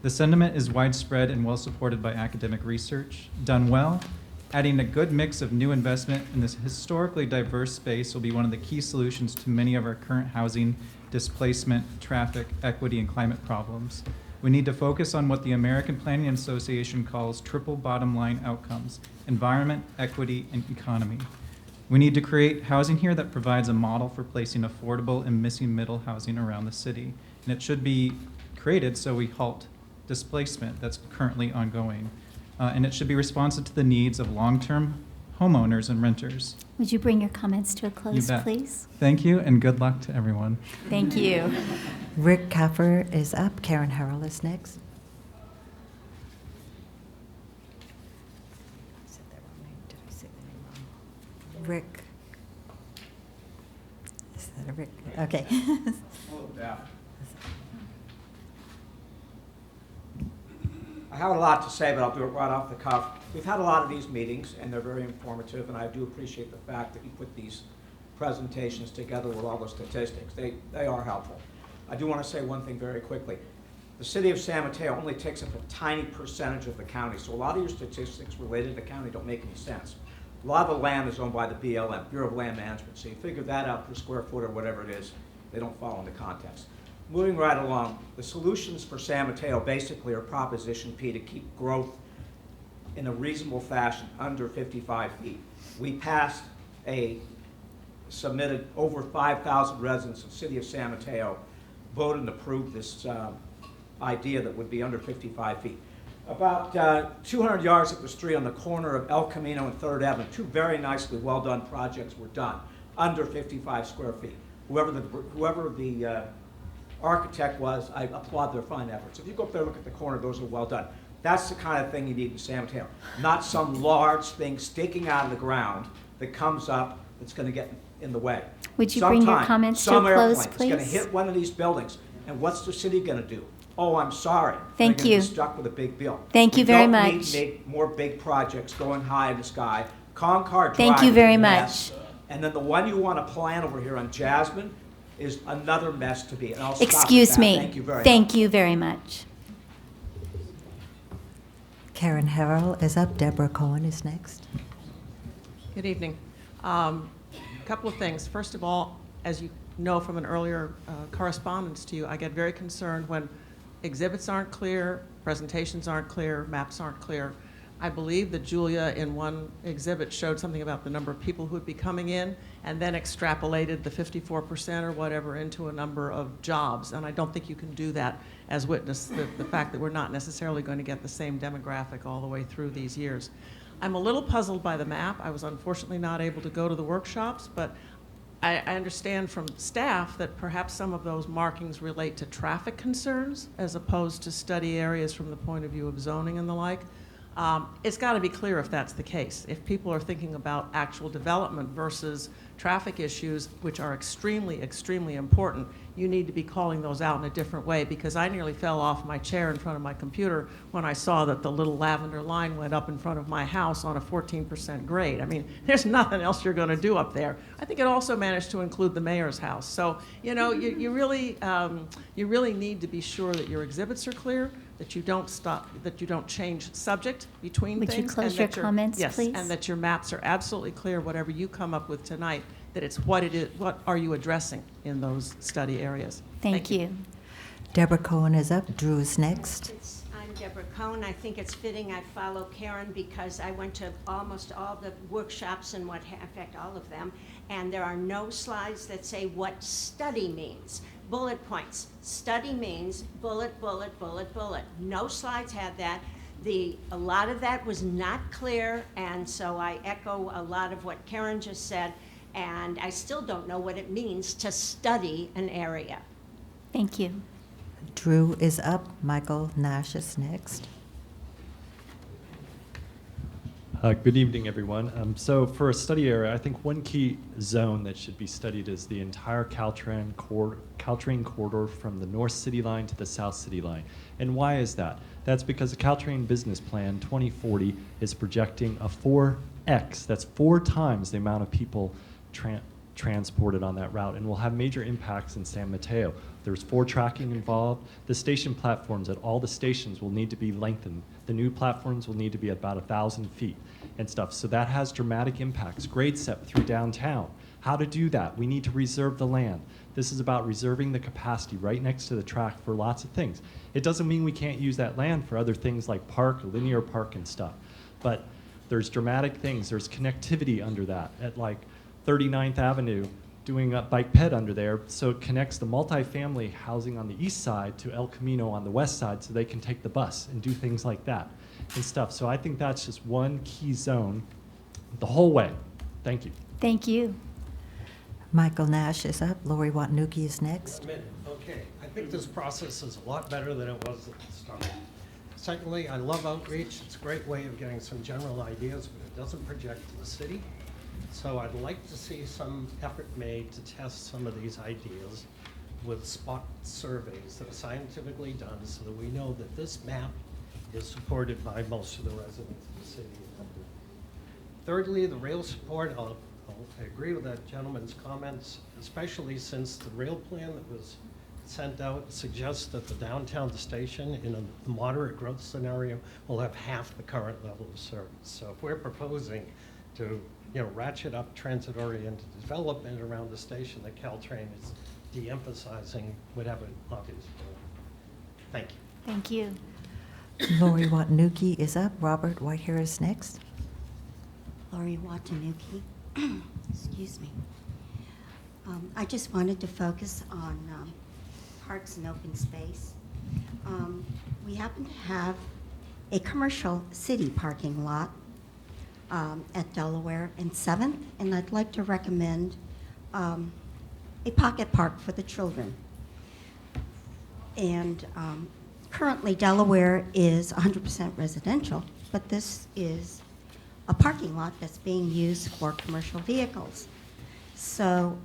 The sentiment is widespread and well supported by academic research. Done well, adding a good mix of new investment in this historically diverse space will be one of the key solutions to many of our current housing, displacement, traffic, equity, and climate problems. We need to focus on what the American Planning Association calls triple bottom line outcomes: environment, equity, and economy. We need to create housing here that provides a model for placing affordable and missing middle housing around the city. And it should be created so we halt displacement that's currently ongoing. And it should be responsive to the needs of long-term homeowners and renters. Would you bring your comments to a You close, bet. please? Thank you, and good luck to everyone. Thank you. Rick Kaffer is up. Karen Harrell is next. Rick. Is that a Rick? Okay. I have a lot to say, but I'll do it right off the cuff. We've had a lot of these meetings, and they're very informative, and I do appreciate the fact that you put these presentations together with all the statistics. They are helpful. I do want to say one thing very quickly. The city of San Mateo only takes up a tiny percentage of the county, so a lot of your statistics related to the county don't make any sense. A lot of the land is owned by the BLM, Bureau of Land Management, so you figure that out per square foot or whatever it is. They don't fall into context. Moving right along, the solutions for San Mateo basically are Proposition P to keep growth in a reasonable fashion under 55 feet. We passed submitted over 5,000 residents of the city of San Mateo voted and approved this idea that would be under 55 feet. About 200 yards up the street on the corner of El Camino and 3rd Avenue, two very nicely well done projects were done under 55 square feet. Whoever the architect was, I applaud their fine efforts. If you go up there and look at the corner, those are well done. That's the kind of thing you need in San Mateo, not some large thing sticking out of the ground that comes up that's going to get in the way. Would you bring your Sometime, comments to some a close, airplane is going to please? hit one of these buildings, and what's the city going to do? Oh, I'm sorry. Thank They're gonna you. be stuck with a big bill. Thank you very We don't need much. to make more big projects going high in the sky. Concord Drive. Thank you is a very mess. much. And then the one you want to plan over here on Jasmine is another mess to be. And I'll stop at Excuse that. me. Thank you very much. Thank you very much. Karen Harrell is up. Deborah Cohen is next. Good evening. A couple of things. First of all, as you know from an earlier correspondence to you, I get very concerned when exhibits aren't clear, presentations aren't clear, maps aren't clear. I believe that Julia in one exhibit showed something about the number of people who would be coming in and then extrapolated the 54% or whatever into a number of jobs. And I don't think you can do that as witness the fact that we're not necessarily going to get the same demographic all the way through these years. I'm a little puzzled by the map. I was unfortunately not able to go to the workshops, but I understand from staff that perhaps some of those markings relate to traffic concerns as opposed to study areas from the point of view of zoning and the like. It's got to be clear if that's the case. If people are thinking about actual development versus traffic issues, which are extremely, extremely important, you need to be calling those out in a different way, because I nearly fell off my chair in front of my computer when I saw that the little lavender line went up in front of my house on a 14% grade. I mean, there's nothing else you're going to do up there. I think it also managed to include the mayor's house. So, you know, you really need to be sure that your exhibits are clear, that you don't change subject between Would things. you close and that your comments, yes, please? and that your maps are absolutely clear, whatever you come up with tonight, that it's what it is, what are you addressing in those study areas. Thank you. Deborah Cohen is up. Drew is next. I'm Deborah Cohn. I think it's fitting I follow Karen because I went to almost all the workshops and in fact, all of them, and there are no slides that say what study means. Bullet points. Study means bullet, bullet, bullet, bullet. No slides had that. A lot of that was not clear, and so I echo a lot of what Karen just said, and I still don't know what it means to study an area. Thank you. Drew is up. Michael Nash is next. Good evening, everyone. So for a study area, I think one key zone that should be studied is the entire Caltrain corridor from the North City Line to the South City Line. And why is that? That's because the Caltrain Business Plan 2040 is projecting a 4x, that's 4 times the amount of people transported on that route, and will have major impacts in San Mateo. There's 4 tracking involved. The station platforms at all the stations will need to be lengthened. The new platforms will need to be about 1,000 feet and stuff. So that has dramatic impacts. Grade set through downtown. How to do that? We need to reserve the land. This is about reserving the capacity right next to the track for lots of things. It doesn't mean we can't use that land for other things like park, linear park and stuff. But there's dramatic things. There's connectivity under that at like 39th Avenue, doing a bike ped under there, so it connects the multifamily housing on the east side to El Camino on the west side, so they can take the bus and do things like that and stuff. So I think that's just one key zone the whole way. Thank you. Thank you. Michael Nash is up. Lori Watnuki is next. Okay, I think this process is a lot better than it was at the start. Secondly, I love outreach. It's a great way of getting some general ideas, but it doesn't project to the city. So I'd like to see some effort made to test some of these ideas with spot surveys that are scientifically done so that we know that this map is supported by most of the residents of the city. Thirdly, the rail support, I agree with that gentleman's comments, especially since the rail plan that was sent out suggests that the downtown station in a moderate growth scenario will have half the current level of service. So if we're proposing to ratchet up transit-oriented development around the station that Caltrain is de-emphasizing, would have an obvious role. Thank you. Thank you. Lori Watnuki is up. Robert Whitehair is next. Lori Watanuki. Excuse me. I just wanted to focus on parks and open space. We happen to have a commercial city parking lot at Delaware and 7th, and I'd like to recommend a pocket park for the children. And currently Delaware is 100% residential, but this is a parking lot that's being used for commercial vehicles. So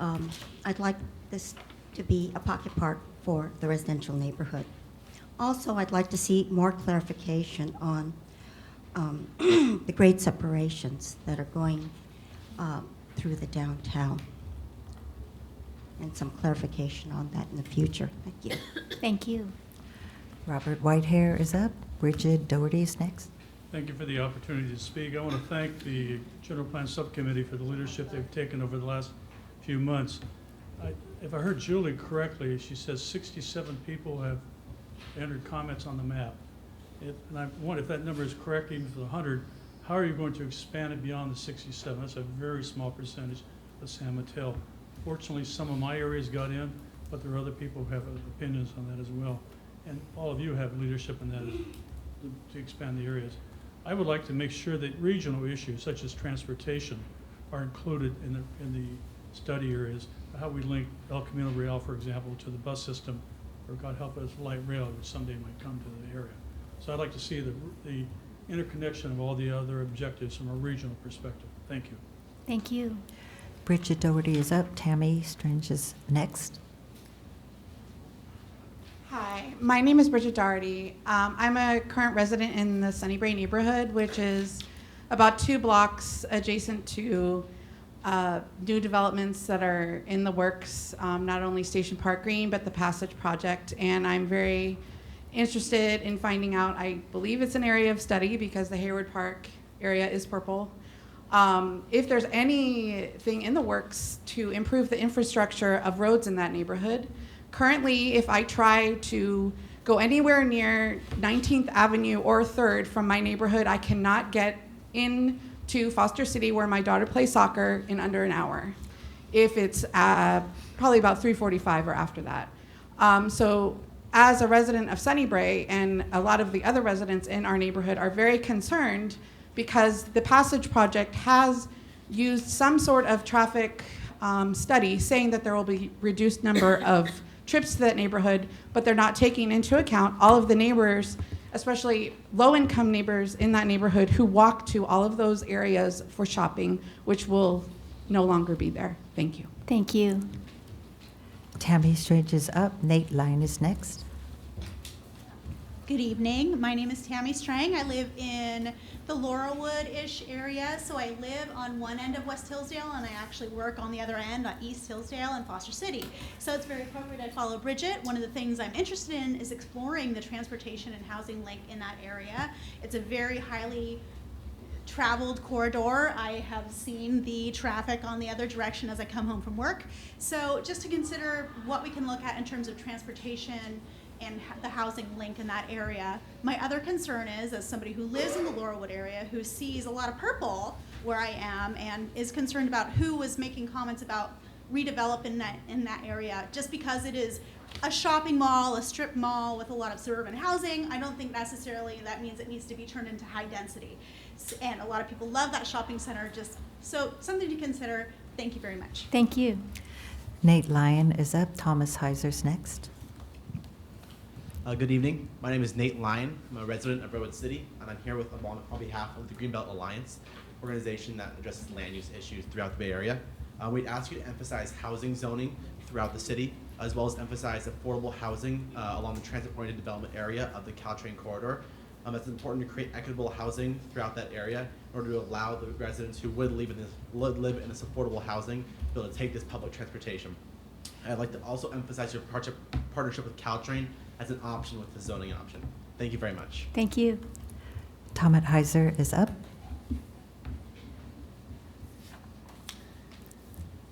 I'd like this to be a pocket park for the residential neighborhood. Also, I'd like to see more clarification on the grade separations that are going through the downtown, and some clarification on that in the future. Thank you. Thank you. Robert Whitehair is up. Bridget Doherty is next. Thank you for the opportunity to speak. I want to thank the General Plan Subcommittee for the leadership they've taken over the last few months. If I heard Julie correctly, she says 67 people have entered comments on the map. And I wonder if that number is correct, even for the 100, how are you going to expand it beyond the 67? That's a very small percentage of San Mateo. Fortunately, some of my areas got in, but there are other people who have opinions on that as well. And all of you have leadership in that to expand the areas. I would like to make sure that regional issues such as transportation are included in the study areas. How we link El Camino Real, for example, to the bus system, or God help us, light rail, which someday might come to the area. So I'd like to see the interconnection of all the other objectives from a regional perspective. Thank you. Thank you. Bridget Doherty is up. Tammy Strange is next. Hi, my name is Bridget Doherty. I'm a current resident in the Sunnybrae neighborhood, which is about 2 blocks adjacent to new developments that are in the works, not only Station Park Green, but the Passage Project. And I'm very interested in finding out, I believe it's an area of study because the Hayward Park area is purple. If there's anything in the works to improve the infrastructure of roads in that neighborhood. Currently, if I try to go anywhere near 19th Avenue or 3rd from my neighborhood, I cannot get into Foster City where my daughter plays soccer in under an hour. If it's probably about 3:45 or after that. So as a resident of Sunnybrae, and a lot of the other residents in our neighborhood are very concerned because the Passage Project has used some sort of traffic study saying that there will be reduced number of trips to that neighborhood, but they're not taking into account all of the neighbors, especially low-income neighbors in that neighborhood who walk to all of those areas for shopping, which will no longer be there. Thank you. Thank you. Tammy Strange is up. Nate Lyon is next. Good evening. My name is Tammy Strang. I live in the Laurelwood-ish area. So I live on one end of West Hillsdale, and I actually work on the other end, on East Hillsdale and Foster City. So it's very appropriate I follow Bridget. One of the things I'm interested in is exploring the transportation and housing link in that area. It's a very highly traveled corridor. I have seen the traffic on the other direction as I come home from work. So just to consider what we can look at in terms of transportation and the housing link in that area. My other concern is, as somebody who lives in the Laurelwood area, who sees a lot of purple where I am, and is concerned about who was making comments about redeveloping in that area, just because it is a shopping mall, a strip mall with a lot of suburban housing, I don't think necessarily that means it needs to be turned into high density. And a lot of people love that shopping center, just so something to consider. Thank you very much. Thank you. Nate Lyon is up. Thomas Heiser's next. Good evening. My name is Nate Lyon. I'm a resident of Redwood City, and I'm here on behalf of the Greenbelt Alliance, organization that addresses land use issues throughout the Bay Area. We'd ask you to emphasize housing zoning throughout the city, as well as emphasize affordable housing along the transit-oriented development area of the Caltrain corridor. It's important to create equitable housing throughout that area in order to allow the residents who would live in this affordable housing to be able to take this public transportation. I'd like to also emphasize your partnership with Caltrain as an option with the zoning option. Thank you very much. Thank you. Thomas Heiser is up.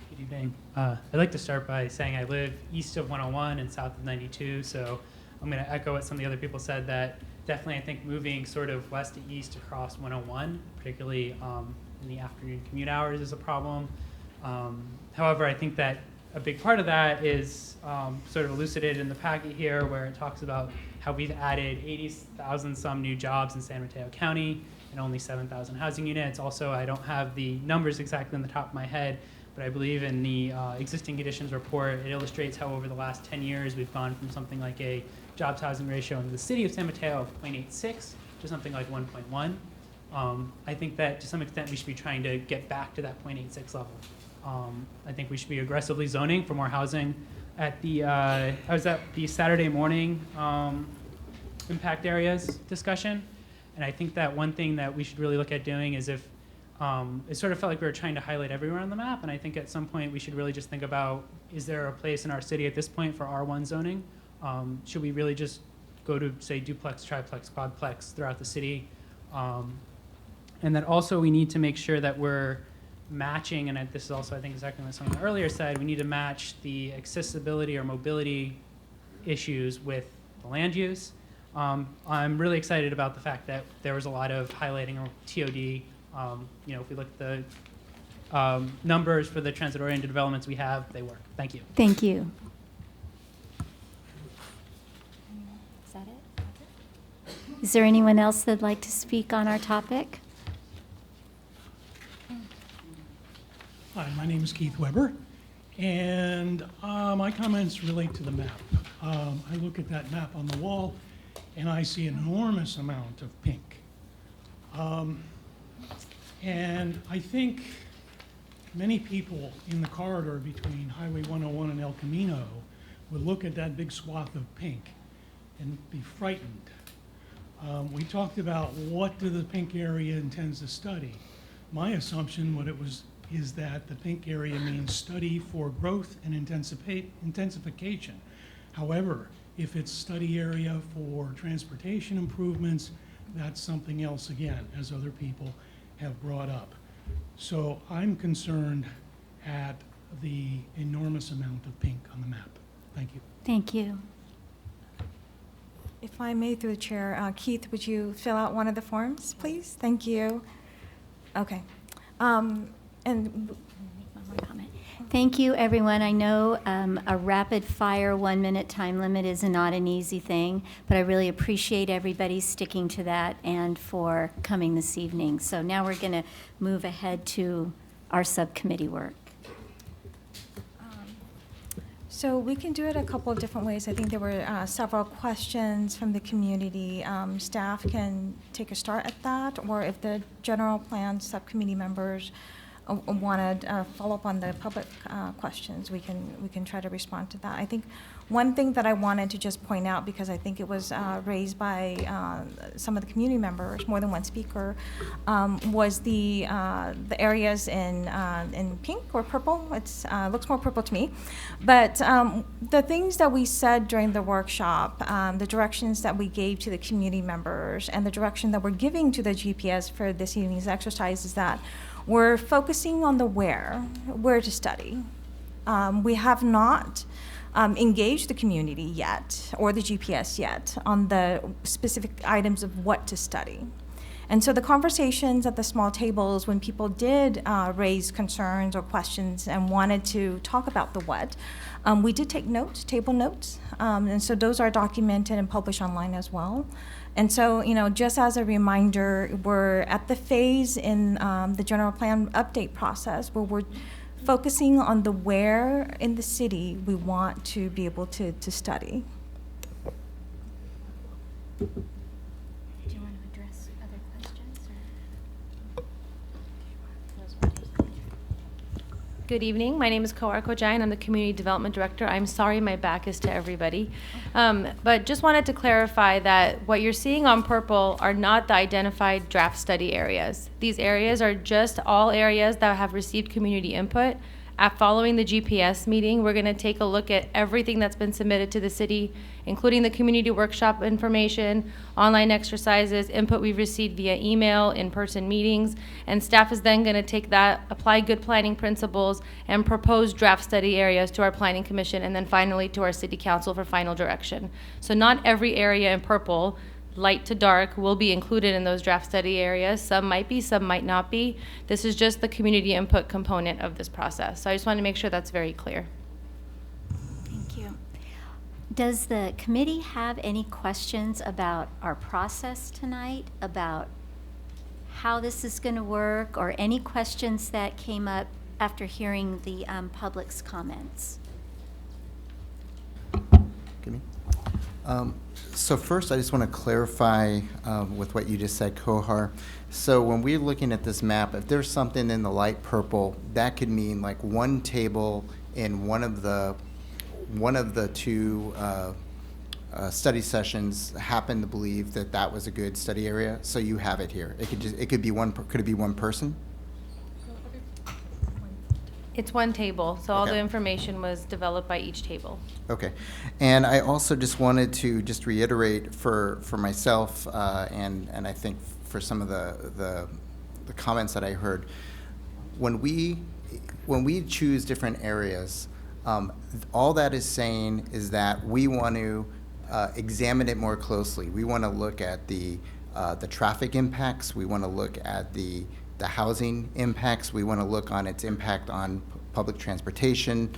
Good evening. I'd like to start by saying I live east of 101 and south of 92, so I'm going to echo what some of the other people said, that definitely I think moving sort of west to east across 101, particularly in the afternoon commute hours, is a problem. However, I think that a big part of that is sort of elucidated in the packet here, where it talks about how we've added 80,000 some new jobs in San Mateo County and only 7,000 housing units. Also, I don't have the numbers exactly on the top of my head, but I believe in the existing conditions report, it illustrates how over the last 10 years we've gone from something like a jobs housing ratio in the city of San Mateo of 0.86 to something like 1.1. I think that to some extent we should be trying to get back to that 0.86 level. I think we should be aggressively zoning for more housing. At the I was at the Saturday morning impact areas discussion, and I think that one thing that we should really look at doing is if it sort of felt like we were trying to highlight everywhere on the map, and I think at some point we should really just think about, is there a place in our city at this point for R1 zoning? Should we really just go to, say, duplex, triplex, quadplex throughout the city? And then also we need to make sure that we're matching, and this is also I think exactly what someone earlier said, we need to match the accessibility or mobility issues with the land use. I'm really excited about the fact that there was a lot of highlighting of TOD. If we look at the numbers for the transit-oriented developments we have, they work. Thank you. Thank you. Is that it? Is there anyone else that'd like to speak on our topic? Hi, my name is Keith Weber, and my comments relate to the map. I look at that map on the wall, and I see an enormous amount of pink. And I think many people in the corridor between Highway 101 and El Camino would look at that big swath of pink and be frightened. We talked about what the pink area intends to study. My assumption is that the pink area means study for growth and intensification. However, if it's study area for transportation improvements, that's something else again, as other people have brought up. So I'm concerned at the enormous amount of pink on the map. Thank you. Thank you. If I may, through the chair, Keith, would you fill out one of the forms, please? Thank you. Okay. And one more comment. Thank you, everyone. I know a rapid-fire 1-minute time limit is not an easy thing, but I really appreciate everybody sticking to that and for coming this evening. So now we're going to move ahead to our subcommittee work. So we can do it a couple of different ways. I think there were several questions from the community. Staff can take a start at that, or if the General Plan Subcommittee members want to follow up on the public questions, we can try to respond to that. I think one thing that I wanted to just point out, because I think it was raised by some of the community members, more than one speaker, was the areas in pink or purple. It's looks more purple to me, but the things that we said during the workshop, the directions that we gave to the community members, and the direction that we're giving to the GPS for this evening's exercise is that we're focusing on the where to study. We have not engaged the community yet, or the GPS yet, on the specific items of what to study. And so the conversations at the small tables, when people did raise concerns or questions and wanted to talk about the what, we did take notes, table notes, and so those are documented and published online as well. And so, just as a reminder, we're at the phase in the general plan update process where we're focusing on the where in the city we want to be able to study. Do you want to address other questions? Good evening. My name is Kawar Kojai, and I'm the Community Development Director. I'm sorry my back is to everybody. But just wanted to clarify that what you're seeing on purple are not the identified draft study areas. These areas are just all areas that have received community input. Following the GPS meeting, we're going to take a look at everything that's been submitted to the city, including the community workshop information, online exercises, input we've received via email, in-person meetings, and staff is then going to take that, apply good planning principles, and propose draft study areas to our planning commission, and then finally to our city council for final direction. So not every area in purple, light to dark, will be included in those draft study areas. Some might be, some might not be. This is just the community input component of this process. So I just want to make sure that's very clear. Thank you. Does the committee have any questions about our process tonight, about how this is going to work, or any questions that came up after hearing the public's comments? Give me. So first, I just want to clarify with what you just said, Kohar. So when we're looking at this map, if there's something in the light purple, that could mean like one table in one of the two study sessions happened to believe that that was a good study area. So you have it here. It could be one. Could it be one person? It's one table, so all Okay. the information was developed by each table. Okay, and I also just wanted to just reiterate for myself and I think for some of the comments that I heard, when we choose different areas, all that is saying is that we want to examine it more closely. We want to look at the traffic impacts. We want to look at the housing impacts. We want to look on its impact on public transportation,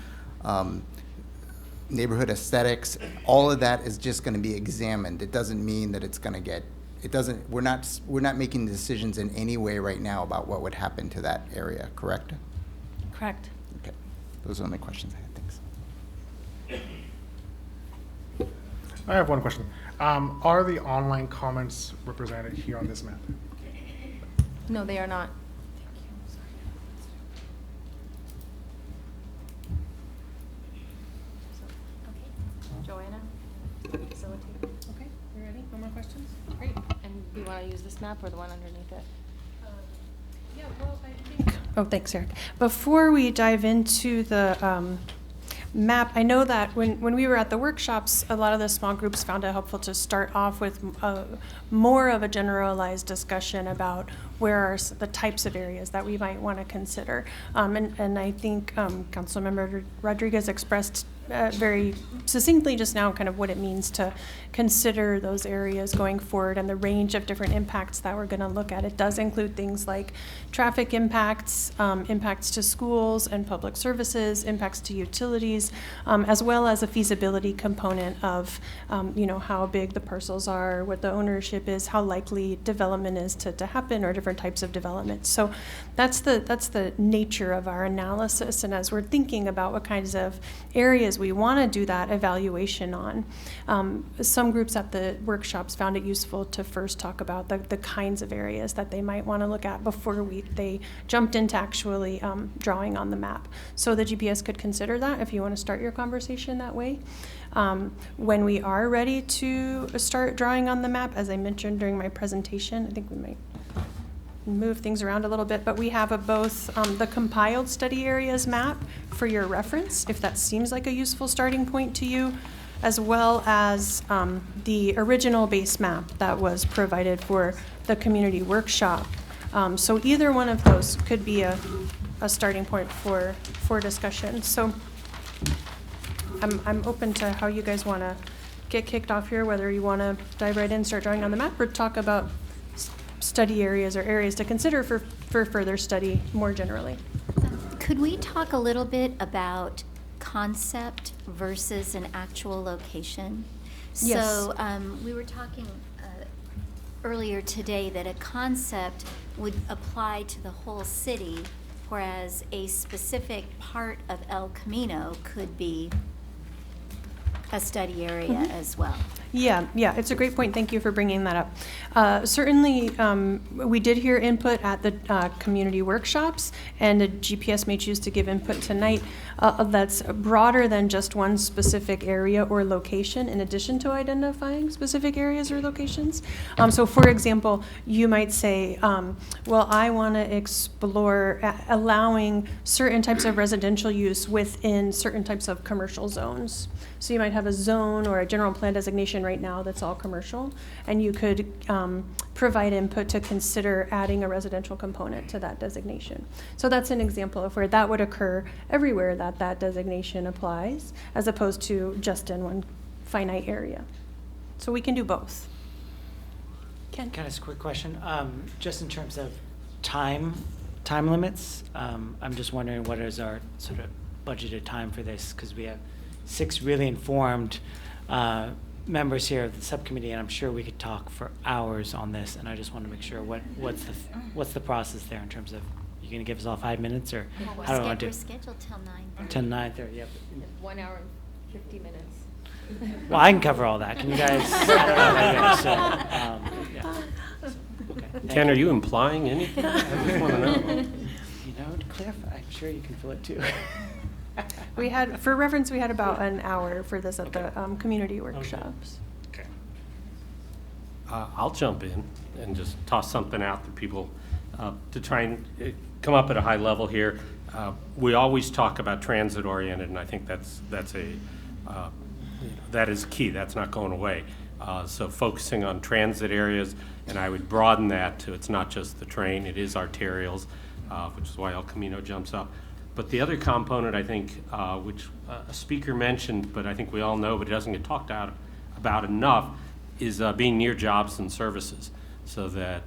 neighborhood aesthetics. All of that is just going to be examined. It doesn't mean that it's going to get. It doesn't. We're not making decisions in any way right now about what would happen to that area. Correct? Correct. Okay. Those are my questions I had. Thanks. I have one question. Are the online comments represented here on this map? No, they are not. Joanna, facilitator. Okay, you ready? No more questions? Great. And we want to use this map or the one underneath it? Yeah, well, I think. Oh, thanks, Eric. Before we dive into the map, I know that when we were at the workshops, a lot of the small groups found it helpful to start off with more of a generalized discussion about where are the types of areas that we might want to consider. And I think Councilmember Rodriguez expressed very succinctly just now kind of what it means to consider those areas going forward and the range of different impacts that we're going to look at. It does include things like traffic impacts, impacts to schools and public services, impacts to utilities, as well as a feasibility component of how big the parcels are, what the ownership is, how likely development is to happen, or different types of development. So that's the nature of our analysis. And as we're thinking about what kinds of areas we want to do that evaluation on, some groups at the workshops found it useful to first talk about the kinds of areas that they might want to look at before they jumped into actually drawing on the map. So the GPS could consider that if you want to start your conversation that way. When we are ready to start drawing on the map, as I mentioned during my presentation, I think we might move things around a little bit, but we have both the compiled study areas map for your reference, if that seems like a useful starting point to you, as well as the original base map that was provided for the community workshop. So either one of those could be a starting point for discussion. So I'm open to how you guys want to get kicked off here, whether you want to dive right in, start drawing on the map, or talk about study areas or areas to consider for further study more generally. Could we talk a little bit about concept versus an actual location? Yes. So we were talking earlier today that a concept would apply to the whole city, whereas a specific part of El Camino could be a study area as well. Yeah, it's a great point. Thank you for bringing that up. Certainly, we did hear input at the community workshops, and the GPS may choose to give input tonight that's broader than just one specific area or location, in addition to identifying specific areas or locations. So, for example, you might say, well, I want to explore allowing certain types of residential use within certain types of commercial zones. So you might have a zone or a general plan designation right now that's all commercial, and you could provide input to consider adding a residential component to that designation. So that's an example of where that would occur everywhere that designation applies, as opposed to just in one finite area. So we can do both. Ken? Kind of a quick question. Just in terms of time limits, I'm just wondering what is our sort of budgeted time for this, because we have 6 really informed members here of the subcommittee, and I'm sure we could talk for hours on this. And I just want to make sure what's the process there in terms of, you going to give us all 5 minutes, or how do I want to do? We're scheduled till 9:30. Till 9:30. Yep. 1 hour and 50 minutes. Well, I can cover all that. Can you guys? Okay. Ken, are you implying anything? I just want to know. You know, to clarify, I'm sure you can fill it too. We had, for reference, we had about an hour for this at the community workshops. Okay. I'll jump in and just toss something out to people to try and come up at a high level here. We always talk about transit oriented, and I think that is key. That's not going away. So focusing on transit areas, and I would broaden that to, it's not just the train, it is arterials, which is why El Camino jumps up. But the other component, I think, which a speaker mentioned, but I think we all know, but it doesn't get talked about enough, is being near jobs and services, so that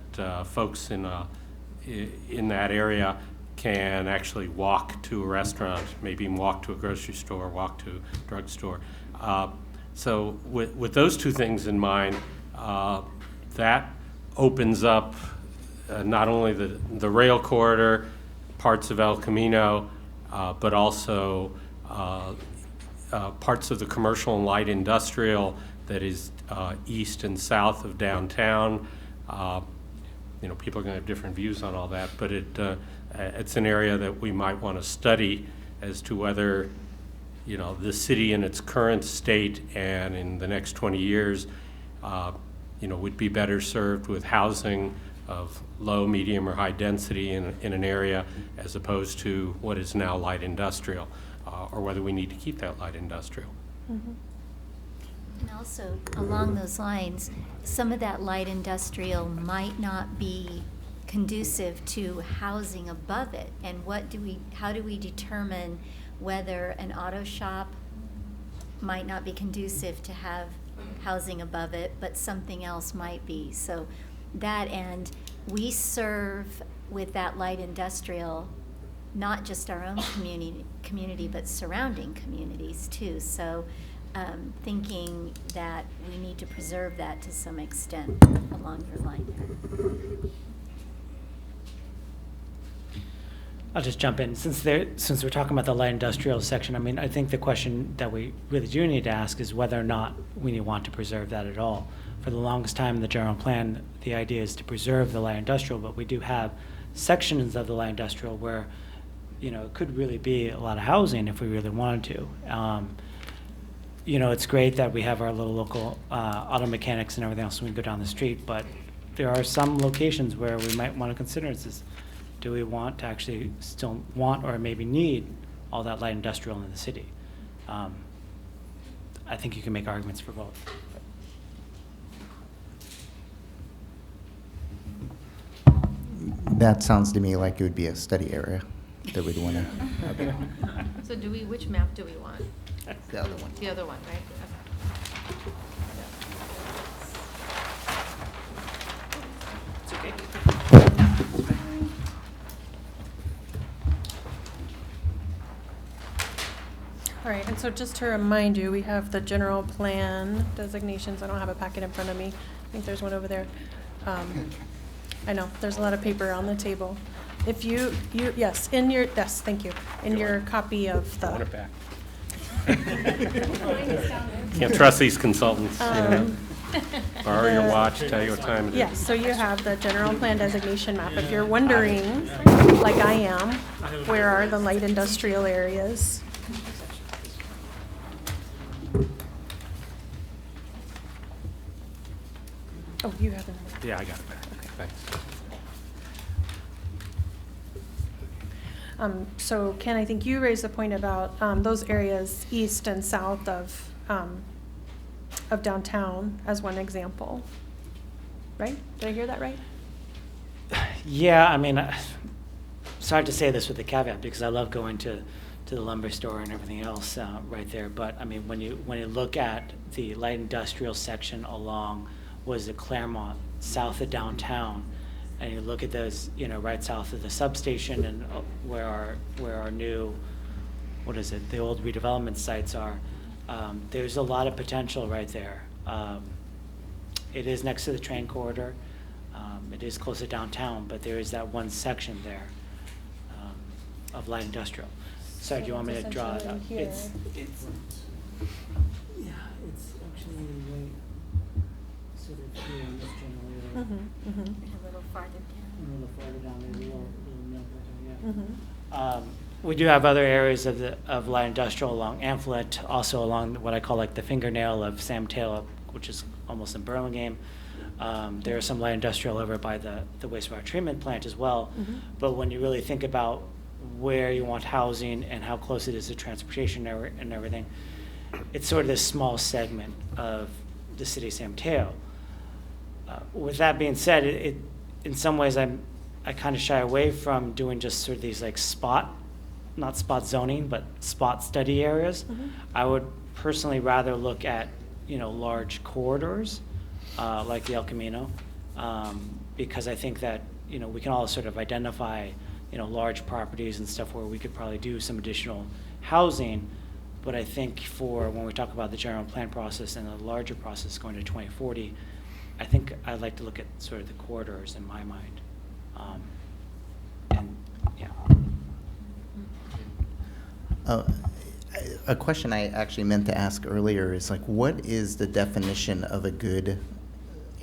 folks in that area can actually walk to a restaurant, maybe even walk to a grocery store, walk to a drugstore. So with those two things in mind, that opens up not only the rail corridor, parts of El Camino, but also parts of the commercial and light industrial that is east and south of downtown. You know, people are going to have different views on all that, but it's an area that we might want to study as to whether, you know, the city in its current state and in the next 20 years, you know, would be better served with housing of low, medium, or high density in an area, as opposed to what is now light industrial, or whether we need to keep that light industrial. Mm-hmm. And also, along those lines, some of that light industrial might not be conducive to housing above it. And how do we determine whether an auto shop might not be conducive to have housing above it, but something else might be? So that end, we serve with that light industrial, not just our own community, but surrounding communities too. So thinking that we need to preserve that to some extent along your line there. I'll just jump in. Since we're talking about the light industrial section, I mean, I think the question that we really do need to ask is whether or not we want to preserve that at all. For the longest time in the general plan, the idea is to preserve the light industrial, but we do have sections of the light industrial where, you know, it could really be a lot of housing if we really wanted to. You know, it's great that we have our little local auto mechanics and everything else when we go down the street, but there are some locations where we might want to consider this. Do we want to actually still want or maybe need all that light industrial in the city? I think you can make arguments for both. That sounds to me like it would be a study area that we'd want to. So which map do we want? The other one. The other one, right? Okay. It's okay. All right, and so just to remind you, we have the general plan designations. I don't have a packet in front of me. I think there's one over there. I know, there's a lot of paper on the table. If you, yes, yes, thank you. In your copy of the. Want it back. Can't trust these consultants. Borrow your watch, tell you what time it is. Yes, so you have the general plan designation map. If you're wondering, like I am, where are the light industrial areas? Oh, you have it. Yeah, I got it back. Thanks. So Ken, I think you raised the point about those areas east and south of downtown as one example, right? Did I hear that right? Yeah, I mean, it's hard to say this with a caveat because I love going to the lumber store and everything else right there. But I mean, when you look at the light industrial section along, was it Claremont, south of downtown, and you look at those, right south of the substation and where our new, the old redevelopment sites are, there's a lot of potential right there. It is next to the train corridor. It is close to downtown, but there is that one section there of light industrial. So do you want me to draw it up? It's actually right sort of here in this general area. A little farther down. A little farther down, there's a little mill building, yeah. We do have other areas of light industrial along Amphlett, also along what I call like the fingernail of Sam Taylor, which is almost in Burlingame. There are some light industrial over by the wastewater treatment plant as well. But when you really think about where you want housing and how close it is to transportation and everything, it's sort of this small segment of the city of San Mateo. With that being said, it in some ways I kind of shy away from doing just sort of these like not spot zoning, but spot study areas. I would personally rather look at large corridors like the El Camino, because I think that we can all sort of identify large properties and stuff where we could probably do some additional housing. But I think for when we talk about the general plan process and the larger process going to 2040, I think I'd like to look at sort of the corridors in my mind. And yeah. A question I actually meant to ask earlier is like, what is the definition of a good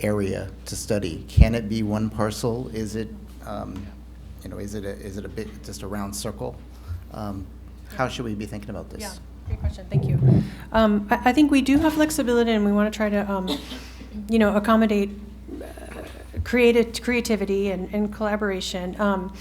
area to study? Can it be one parcel? Is it, is it a big, just a round circle? How should we be thinking about this? Yeah, great question. Thank you. I think we do have flexibility, and we want to try to, accommodate creativity and collaboration.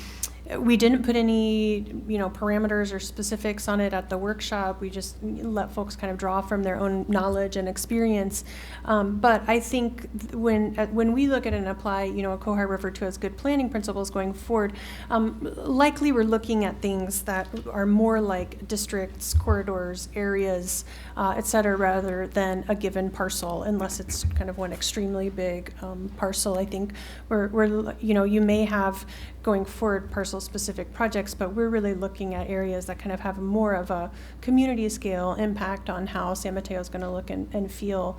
We didn't put any, parameters or specifics on it at the workshop. We just let folks kind of draw from their own knowledge and experience. But I think when we look at it and apply, Kohar referred to as good planning principles going forward, likely we're looking at things that are more like districts, corridors, areas, et cetera, rather than a given parcel, unless it's kind of one extremely big parcel. I think we're you may have going forward parcel-specific projects, but we're really looking at areas that kind of have more of a community scale impact on how San Mateo is going to look and feel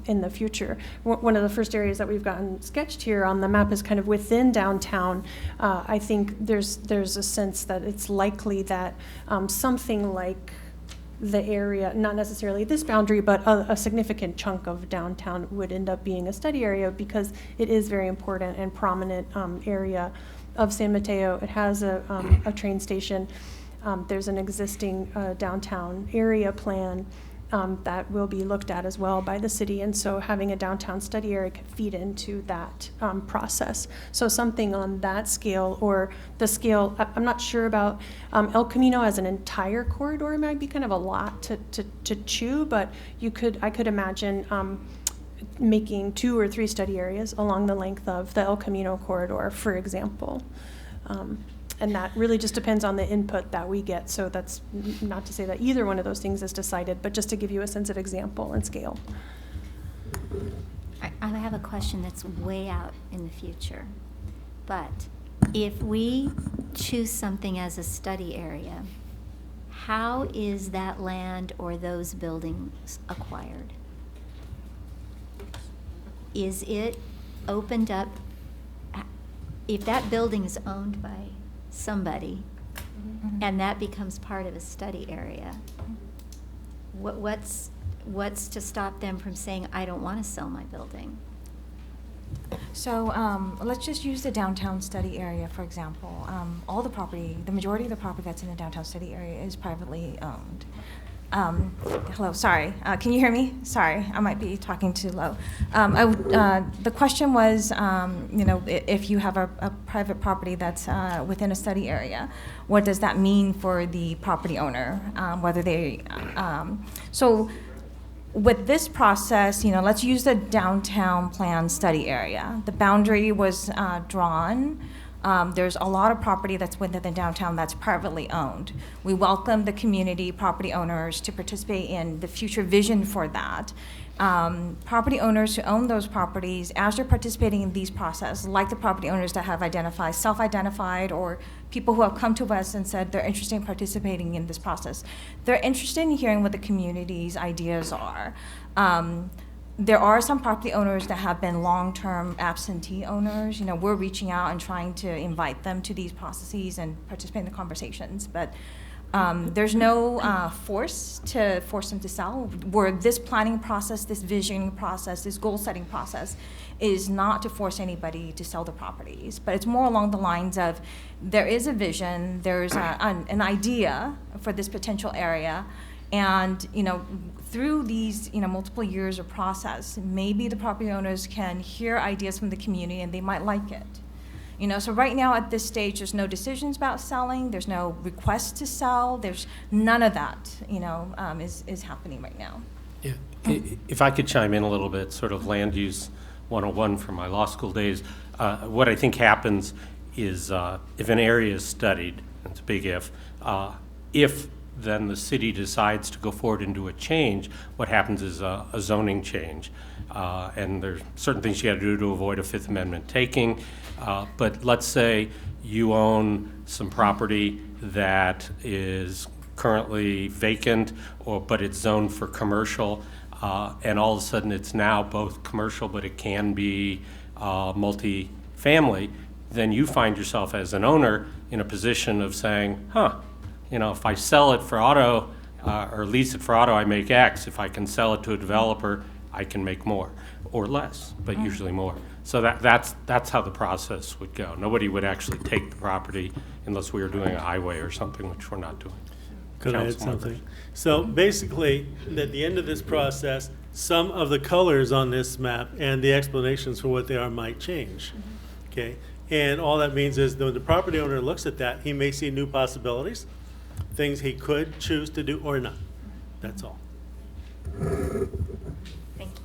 in the future. One of the first areas that we've gotten sketched here on the map is kind of within downtown. I think there's a sense that it's likely that something like the area, not necessarily this boundary, but a significant chunk of downtown would end up being a study area because it is very important and prominent area of San Mateo. It has a train station. There's an existing downtown area plan that will be looked at as well by the city, and so having a downtown study area could feed into that process. So something on that scale, or the scale, I'm not sure about El Camino as an entire corridor might be kind of a lot to chew, but I could imagine making 2 or 3 study areas along the length of the El Camino corridor, for example. And that really just depends on the input that we get. So that's not to say that either one of those things is decided, but just to give you a sense of example and scale. I have a question that's way out in the future. But if we choose something as a study area, how is that land or those buildings acquired? Is it opened up? If that building is owned by somebody and that becomes part of a study area, what's to stop them from saying, I don't want to sell my building? So let's just use the downtown study area, for example. All the property, the majority of the property that's in the downtown study area is privately owned. Hello, sorry. Can you hear me? Sorry, I might be talking too low. The question was, if you have a private property that's within a study area, what does that mean for the property owner? So with this process, let's use the downtown plan study area. The boundary was drawn. There's a lot of property that's within the downtown that's privately owned. We welcome the community property owners to participate in the future vision for that. Property owners who own those properties, as they're participating in these processes, like the property owners that have self-identified, or people who have come to us and said they're interested in participating in this process, they're interested in hearing what the community's ideas are. There are some property owners that have been long-term absentee owners. We're reaching out and trying to invite them to these processes and participate in the conversations, but there's no force them to sell. Where this planning process, this vision process, this goal-setting process is not to force anybody to sell the properties, but it's more along the lines of there is a vision, there's an idea for this potential area, and through these multiple years of process, maybe the property owners can hear ideas from the community and they might like it. So right now at this stage, there's no decisions about selling, there's no request to sell, there's none of that is happening right now. Yeah. If I could chime in a little bit, sort of land use 101 from my law school days, what I think happens is if an area is studied, it's a big if then the city decides to go forward and do a change, what happens is a zoning change. And there's certain things you got to do to avoid a Fifth Amendment taking. But let's say you own some property that is currently vacant, but it's zoned for commercial, and all of a sudden it's now both commercial, but it can be multi-family, then you find yourself as an owner in a position of saying, if I sell it for auto or lease it for auto, I make X. If I can sell it to a developer, I can make more or less, but usually more. So that's how the process would go. Nobody would actually take the property unless we were doing a highway or something, which we're not doing. Could I add something? So basically, at the end of this process, some of the colors on this map and the explanations for what they are might change. Okay, and all that means is when the property owner looks at that, he may see new possibilities, things he could choose to do or not. That's all. Thank you.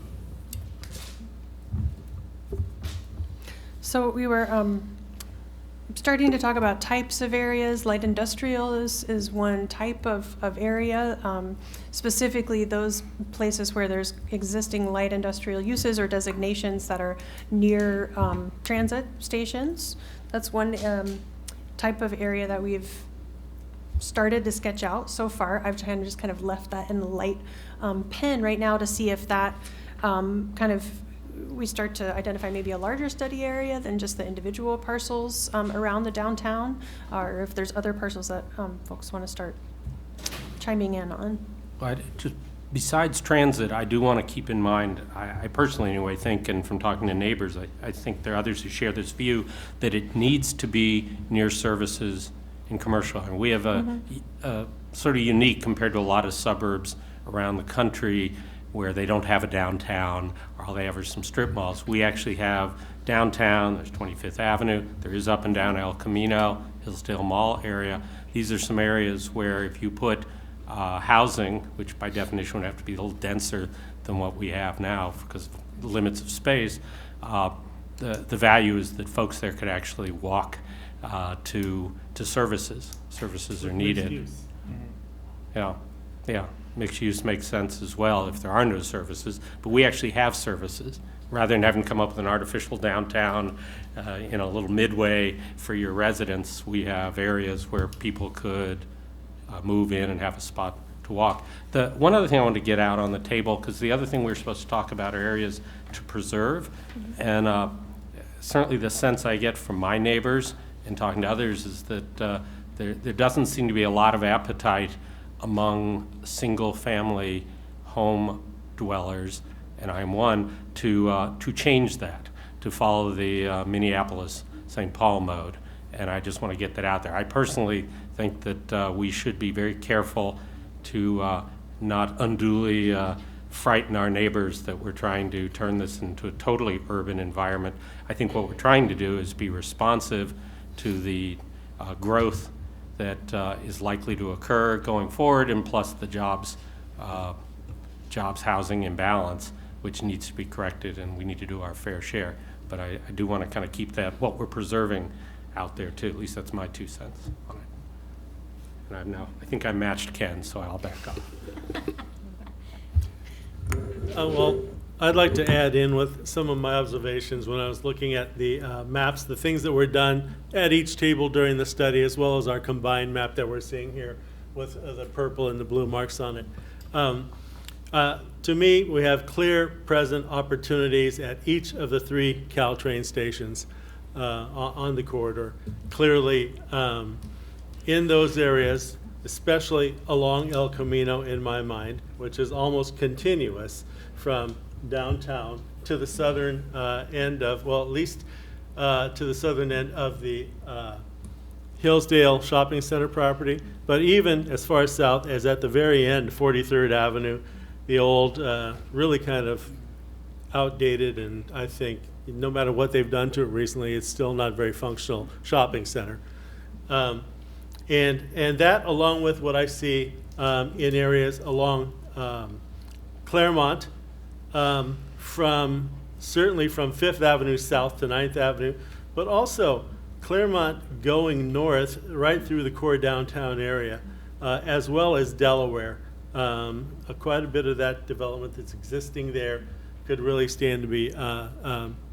So we were starting to talk about types of areas. Light industrial is one type of area, specifically those places where there's existing light industrial uses or designations that are near transit stations. That's one type of area that we've started to sketch out so far. I've just kind of left that in the light pen right now to see if that we start to identify maybe a larger study area than just the individual parcels around the downtown, or if there's other parcels that folks want to start chiming in on. But just besides transit, I do want to keep in mind, I personally anyway think, and from talking to neighbors, I think there are others who share this view, that it needs to be near services in commercial. And we have a sort of unique compared to a lot of suburbs around the country where they don't have a downtown, or all they have are some strip malls. We actually have downtown, there's 25th Avenue, there is up and down El Camino, Hillsdale Mall area. These are some areas where if you put housing, which by definition would have to be a little denser than what we have now because of the limits of space, the value is that folks there could actually walk to services. Services are needed. Yeah. Mixed use makes sense as well if there are no services, but we actually have services. Rather than having to come up with an artificial downtown, a little midway for your residents, we have areas where people could move in and have a spot to walk. The one other thing I wanted to get out on the table, because the other thing we were supposed to talk about are areas to preserve, and certainly the sense I get from my neighbors and talking to others is that there doesn't seem to be a lot of appetite among single-family home dwellers, and I'm one, to change that, to follow the Minneapolis-St. Paul mode. And I just want to get that out there. I personally think that we should be very careful to not unduly frighten our neighbors that we're trying to turn this into a totally urban environment. I think what we're trying to do is be responsive to the growth that is likely to occur going forward, and plus the jobs housing imbalance, which needs to be corrected, and we need to do our fair share. But I do want to kind of keep that, what we're preserving, out there too. At least that's my 2 cents on it. And I think I matched Ken, so I'll back up. Well, I'd like to add in with some of my observations when I was looking at the maps, the things that were done at each table during the study, as well as our combined map that we're seeing here with the purple and the blue marks on it. To me, we have clear present opportunities at each of the 3 Caltrain stations on the corridor. Clearly, in those areas, especially along El Camino in my mind, which is almost continuous from downtown to the southern end of, well, at least to the southern end of the Hillsdale Shopping Center property, but even as far south as at the very end, 43rd Avenue, the old, really kind of outdated, and I think no matter what they've done to it recently, it's still not very functional shopping center. And that, along with what I see in areas along Claremont, certainly from 5th Avenue south to 9th Avenue, but also Claremont going north right through the core downtown area, as well as Delaware. Quite a bit of that development that's existing there could really stand to be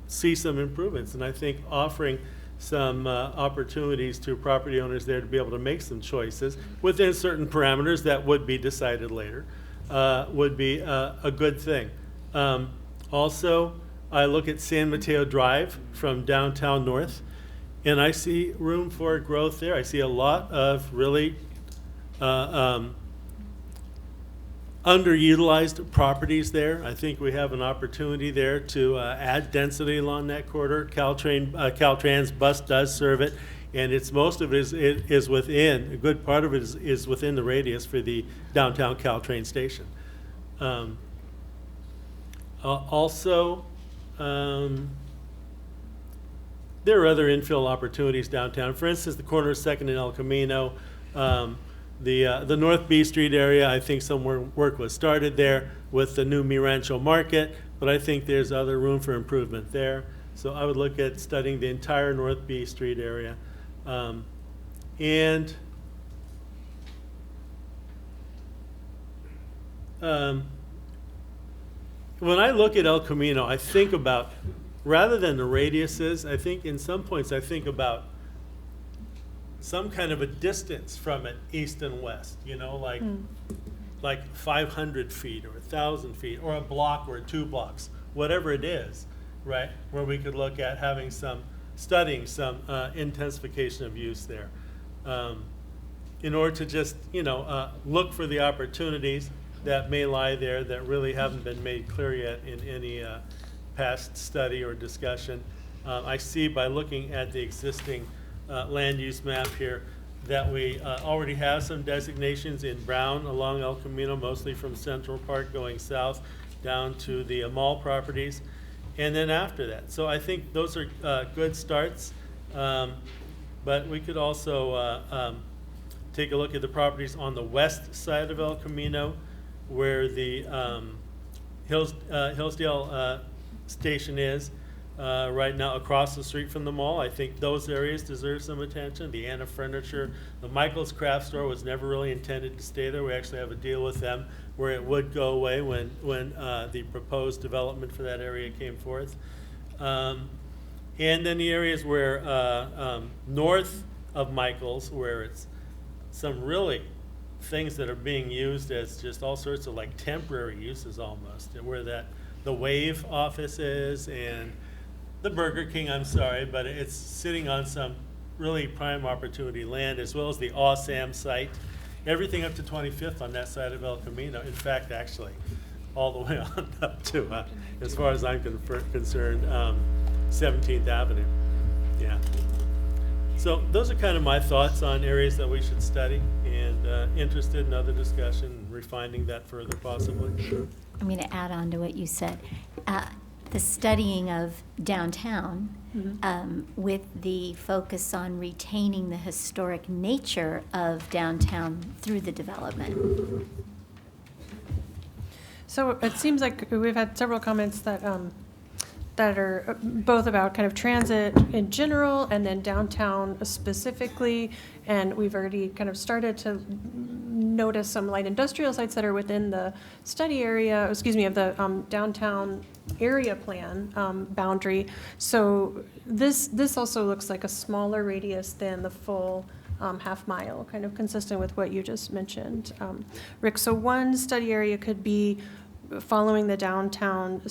see some improvements. And I think offering some opportunities to property owners there to be able to make some choices within certain parameters that would be decided later would be a good thing. Also, I look at San Mateo Drive from downtown north, and I see room for growth there. I see a lot of really underutilized properties there. I think we have an opportunity there to add density along that corridor. Caltrans bus does serve it, and most of it is within, a good part of it is within the radius for the downtown Caltrain station. Also, there are other infill opportunities downtown. For instance, the corner of 2nd and El Camino, the North B Street area, I think some work was started there with the new Mi Rancho Market, but I think there's other room for improvement there. So I would look at studying the entire North B Street area. And when I look at El Camino, I think about, rather than the radiuses, I think in some points I think about some kind of a distance from it, east and west, like 500 feet or 1,000 feet or a block or 2 blocks, whatever it is, right, where we could look at having studying some intensification of use there in order to just, look for the opportunities that may lie there that really haven't been made clear yet in any past study or discussion. I see by looking at the existing land use map here that we already have some designations in brown along El Camino, mostly from Central Park going south down to the mall properties, and then after that. So I think those are good starts, but we could also take a look at the properties on the west side of El Camino where the Hillsdale station is. Right now across the street from the mall. I think those areas deserve some attention. The Anna Furniture, the Michael's Craft Store was never really intended to stay there. We actually have a deal with them where it would go away when the proposed development for that area came forth. And then the areas where north of Michael's, where it's some really things that are being used as just all sorts of like temporary uses almost, where that the Wave office is and the Burger King, I'm sorry, but it's sitting on some really prime opportunity land, as well as the Awesam site, everything up to 25th on that side of El Camino. In fact, actually, all the way on up to, as far as I'm concerned, 17th Avenue. Yeah. So those are kind of my thoughts on areas that we should study, and interested in other discussion, refining that further possibly. I'm going to add on to what you said. The studying of downtown with the focus on retaining the historic nature of downtown through the development. So it seems like we've had several comments that that are both about kind of transit in general and then downtown specifically. And we've already kind of started to notice some light industrial sites that are within the study area, excuse me, of the downtown area plan boundary. So this also looks like a smaller radius than the full half mile, kind of consistent with what you just mentioned, Rick. So one study area could be following the downtown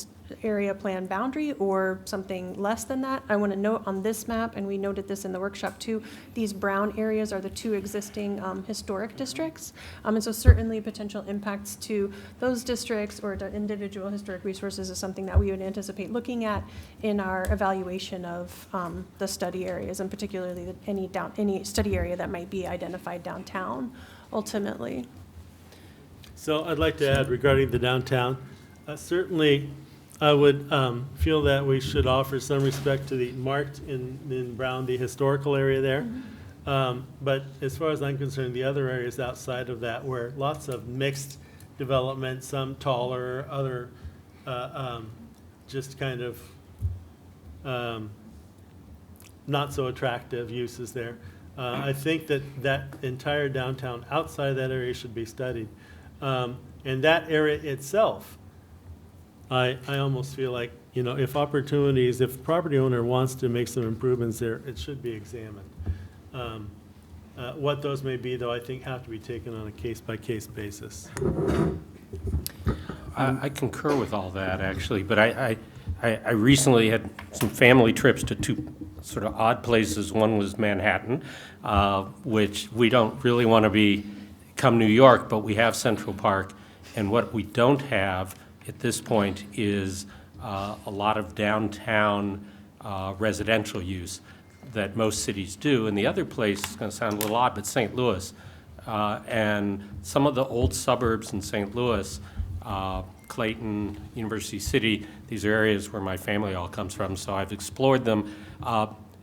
area plan boundary or something less than that. I want to note on this map, and we noted this in the workshop too, these brown areas are the two existing historic districts. And so certainly potential impacts to those districts or to individual historic resources is something that we would anticipate looking at in our evaluation of the study areas, and particularly any study area that might be identified downtown ultimately. So I'd like to add regarding the downtown, certainly I would feel that we should offer some respect to the marked in brown, the historical area there. But as far as I'm concerned, the other areas outside of that where lots of mixed development, some taller, other just kind of not so attractive uses there. I think that entire downtown outside of that area should be studied. And that area itself, I almost feel like, if if property owner wants to make some improvements there, it should be examined. What those may be, though, I think have to be taken on a case-by-case basis. I concur with all that, actually, but I recently had some family trips to two sort of odd places. One was Manhattan, which we don't really want to become New York, but we have Central Park, and what we don't have at this point is a lot of downtown residential use that most cities do. And the other place is going to sound a little odd, but St. Louis. And some of the old suburbs in St. Louis, Clayton, University City, these are areas where my family all comes from, so I've explored them,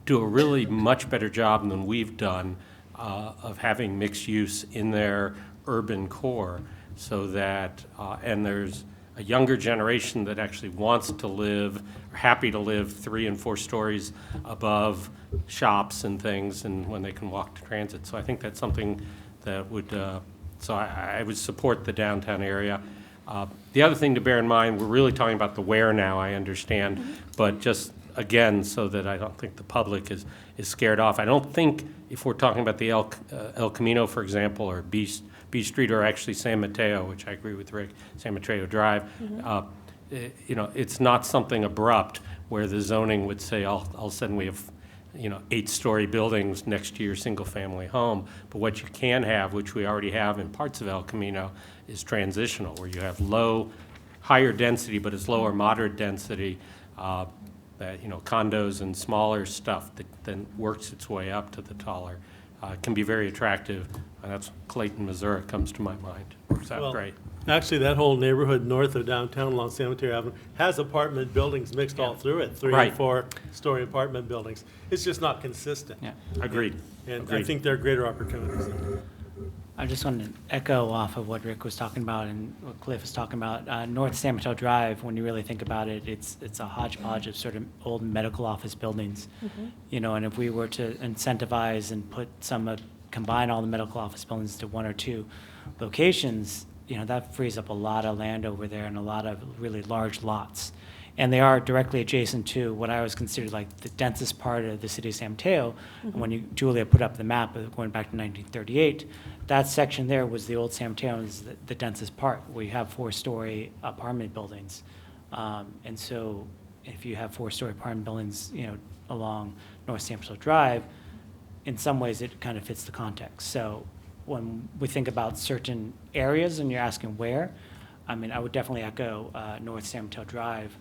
do a really much better job than we've done of having mixed use in their urban core, so that, and there's a younger generation that actually wants to live, or happy to live 3 and 4 stories above shops and things, and when they can walk to transit. So I think that's something that would, so I would support the downtown area. The other thing to bear in mind, we're really talking about the where now, I understand, but just again, so that I don't think the public is scared off. I don't think if we're talking about the El Camino, for example, or B Street, or actually San Mateo, which I agree with Rick, San Mateo Drive, it's not something abrupt where the zoning would say all of a sudden we have 8-story buildings next to your single-family home. But what you can have, which we already have in parts of El Camino, is transitional, where you have higher density, but it's lower moderate density, that condos and smaller stuff that then works its way up to the taller. Can be very attractive. And that's Clayton, Missouri comes to my mind. Works out great. Actually, that whole neighborhood north of downtown along San Mateo Avenue has apartment buildings mixed all through it, 3 and 4-story apartment buildings. It's just not consistent. Yeah, agreed. And I think there are greater opportunities. I just wanted to echo off of what Rick was talking about and what Cliff was talking about. North San Mateo Drive, when you really think about it, it's a hodgepodge of sort of old medical office buildings. And if we were to incentivize and combine all the medical office buildings to 1 or 2 locations, that frees up a lot of land over there and a lot of really large lots. And they are directly adjacent to what I always considered like the densest part of the city of San Mateo. And when Julia put up the map going back to 1938, that section there was the old San Mateo, is the densest part, where you have 4-story apartment buildings. And so if you have 4-story apartment buildings, along North San Francisco Drive, in some ways it kind of fits the context. So when we think about certain areas and you're asking where, I mean, I would definitely echo North San Mateo Drive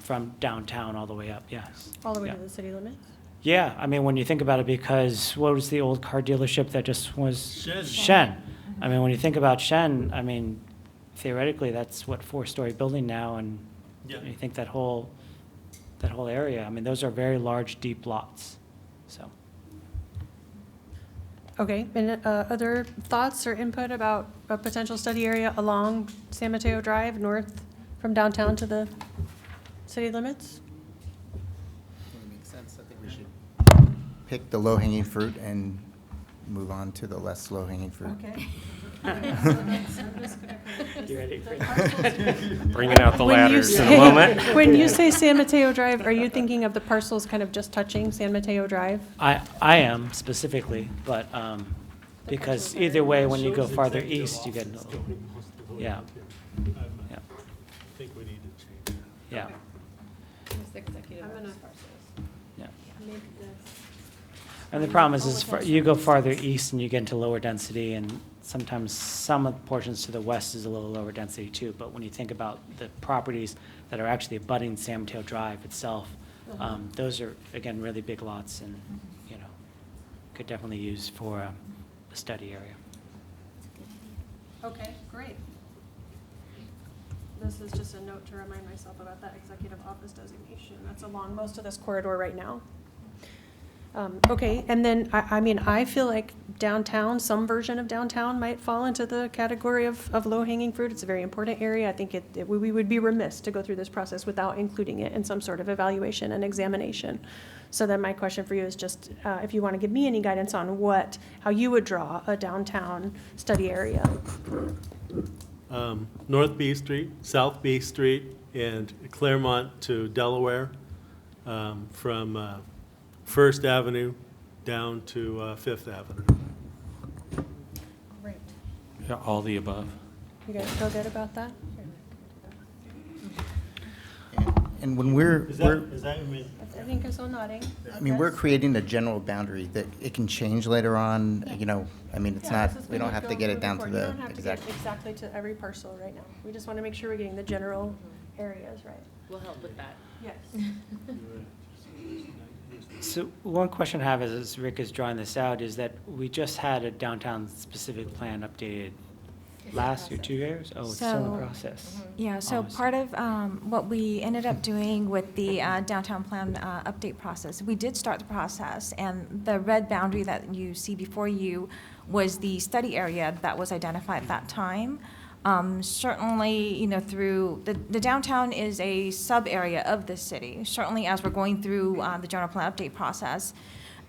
from downtown all the way up, yes. All the way Yeah. to the city limits? Yeah, I mean, when you think about it, because what was the old car dealership that just was? Shen. Shen. I mean, when you think about Shen, I mean, theoretically, that's what 4-story building now, and Yeah. you think that whole area, I mean, those are very large, deep lots, so. Okay, and other thoughts or input about a potential study area along San Mateo Drive, north from downtown to the city limits? Makes sense. I think we should pick the low-hanging fruit and move on to the less low-hanging fruit. Okay. You ready for Bringing out the When you ladders in a say- moment. When you say San Mateo Drive, are you thinking of the parcels kind of just touching San Mateo Drive? I am specifically, but, because either way, when you go farther east, you get, yeah, yeah, I think we need to change that. yeah. I'm gonna Yeah. make this. And the problem is you go farther east and you get into lower density, and sometimes some of the portions to the west is a little lower density too. But when you think about the properties that are actually abutting San Mateo Drive itself, those are, again, really big lots and, could definitely use for a study area. Okay, great. This is just a note to remind myself about that executive office designation. That's along most of this corridor right now. Okay, and then, I mean, I feel like downtown, some version of downtown might fall into the category of low-hanging fruit. It's a very important area. I think we would be remiss to go through this process without including it in some sort of evaluation and examination. So then my question for you is just, if you want to give me any guidance on how you would draw a downtown study area. North B Street, South B Street, and Claremont to Delaware, from First Avenue down to Fifth Avenue. Great. Yeah, all the above. You guys feel good about that? And when we're, Is that, I mean, I think so nodding. I mean, we're creating a general boundary that it can change later on, I mean, it's not, we don't have to get it down to the exact. You don't have to get exactly to every parcel right now. We just want to make sure we're getting the general areas right. We'll help with that. Yes. So one question I have as Rick is drawing this out is that we just had a downtown specific plan updated last year, 2 years? Oh, it's still in the process. Yeah, so Oh, I see. part of what we ended up doing with the downtown plan update process, we did start the process, and the red boundary that you see before you was the study area that was identified at that time. Certainly, through, the downtown is a sub-area of the city. Certainly, as we're going through the general plan update process,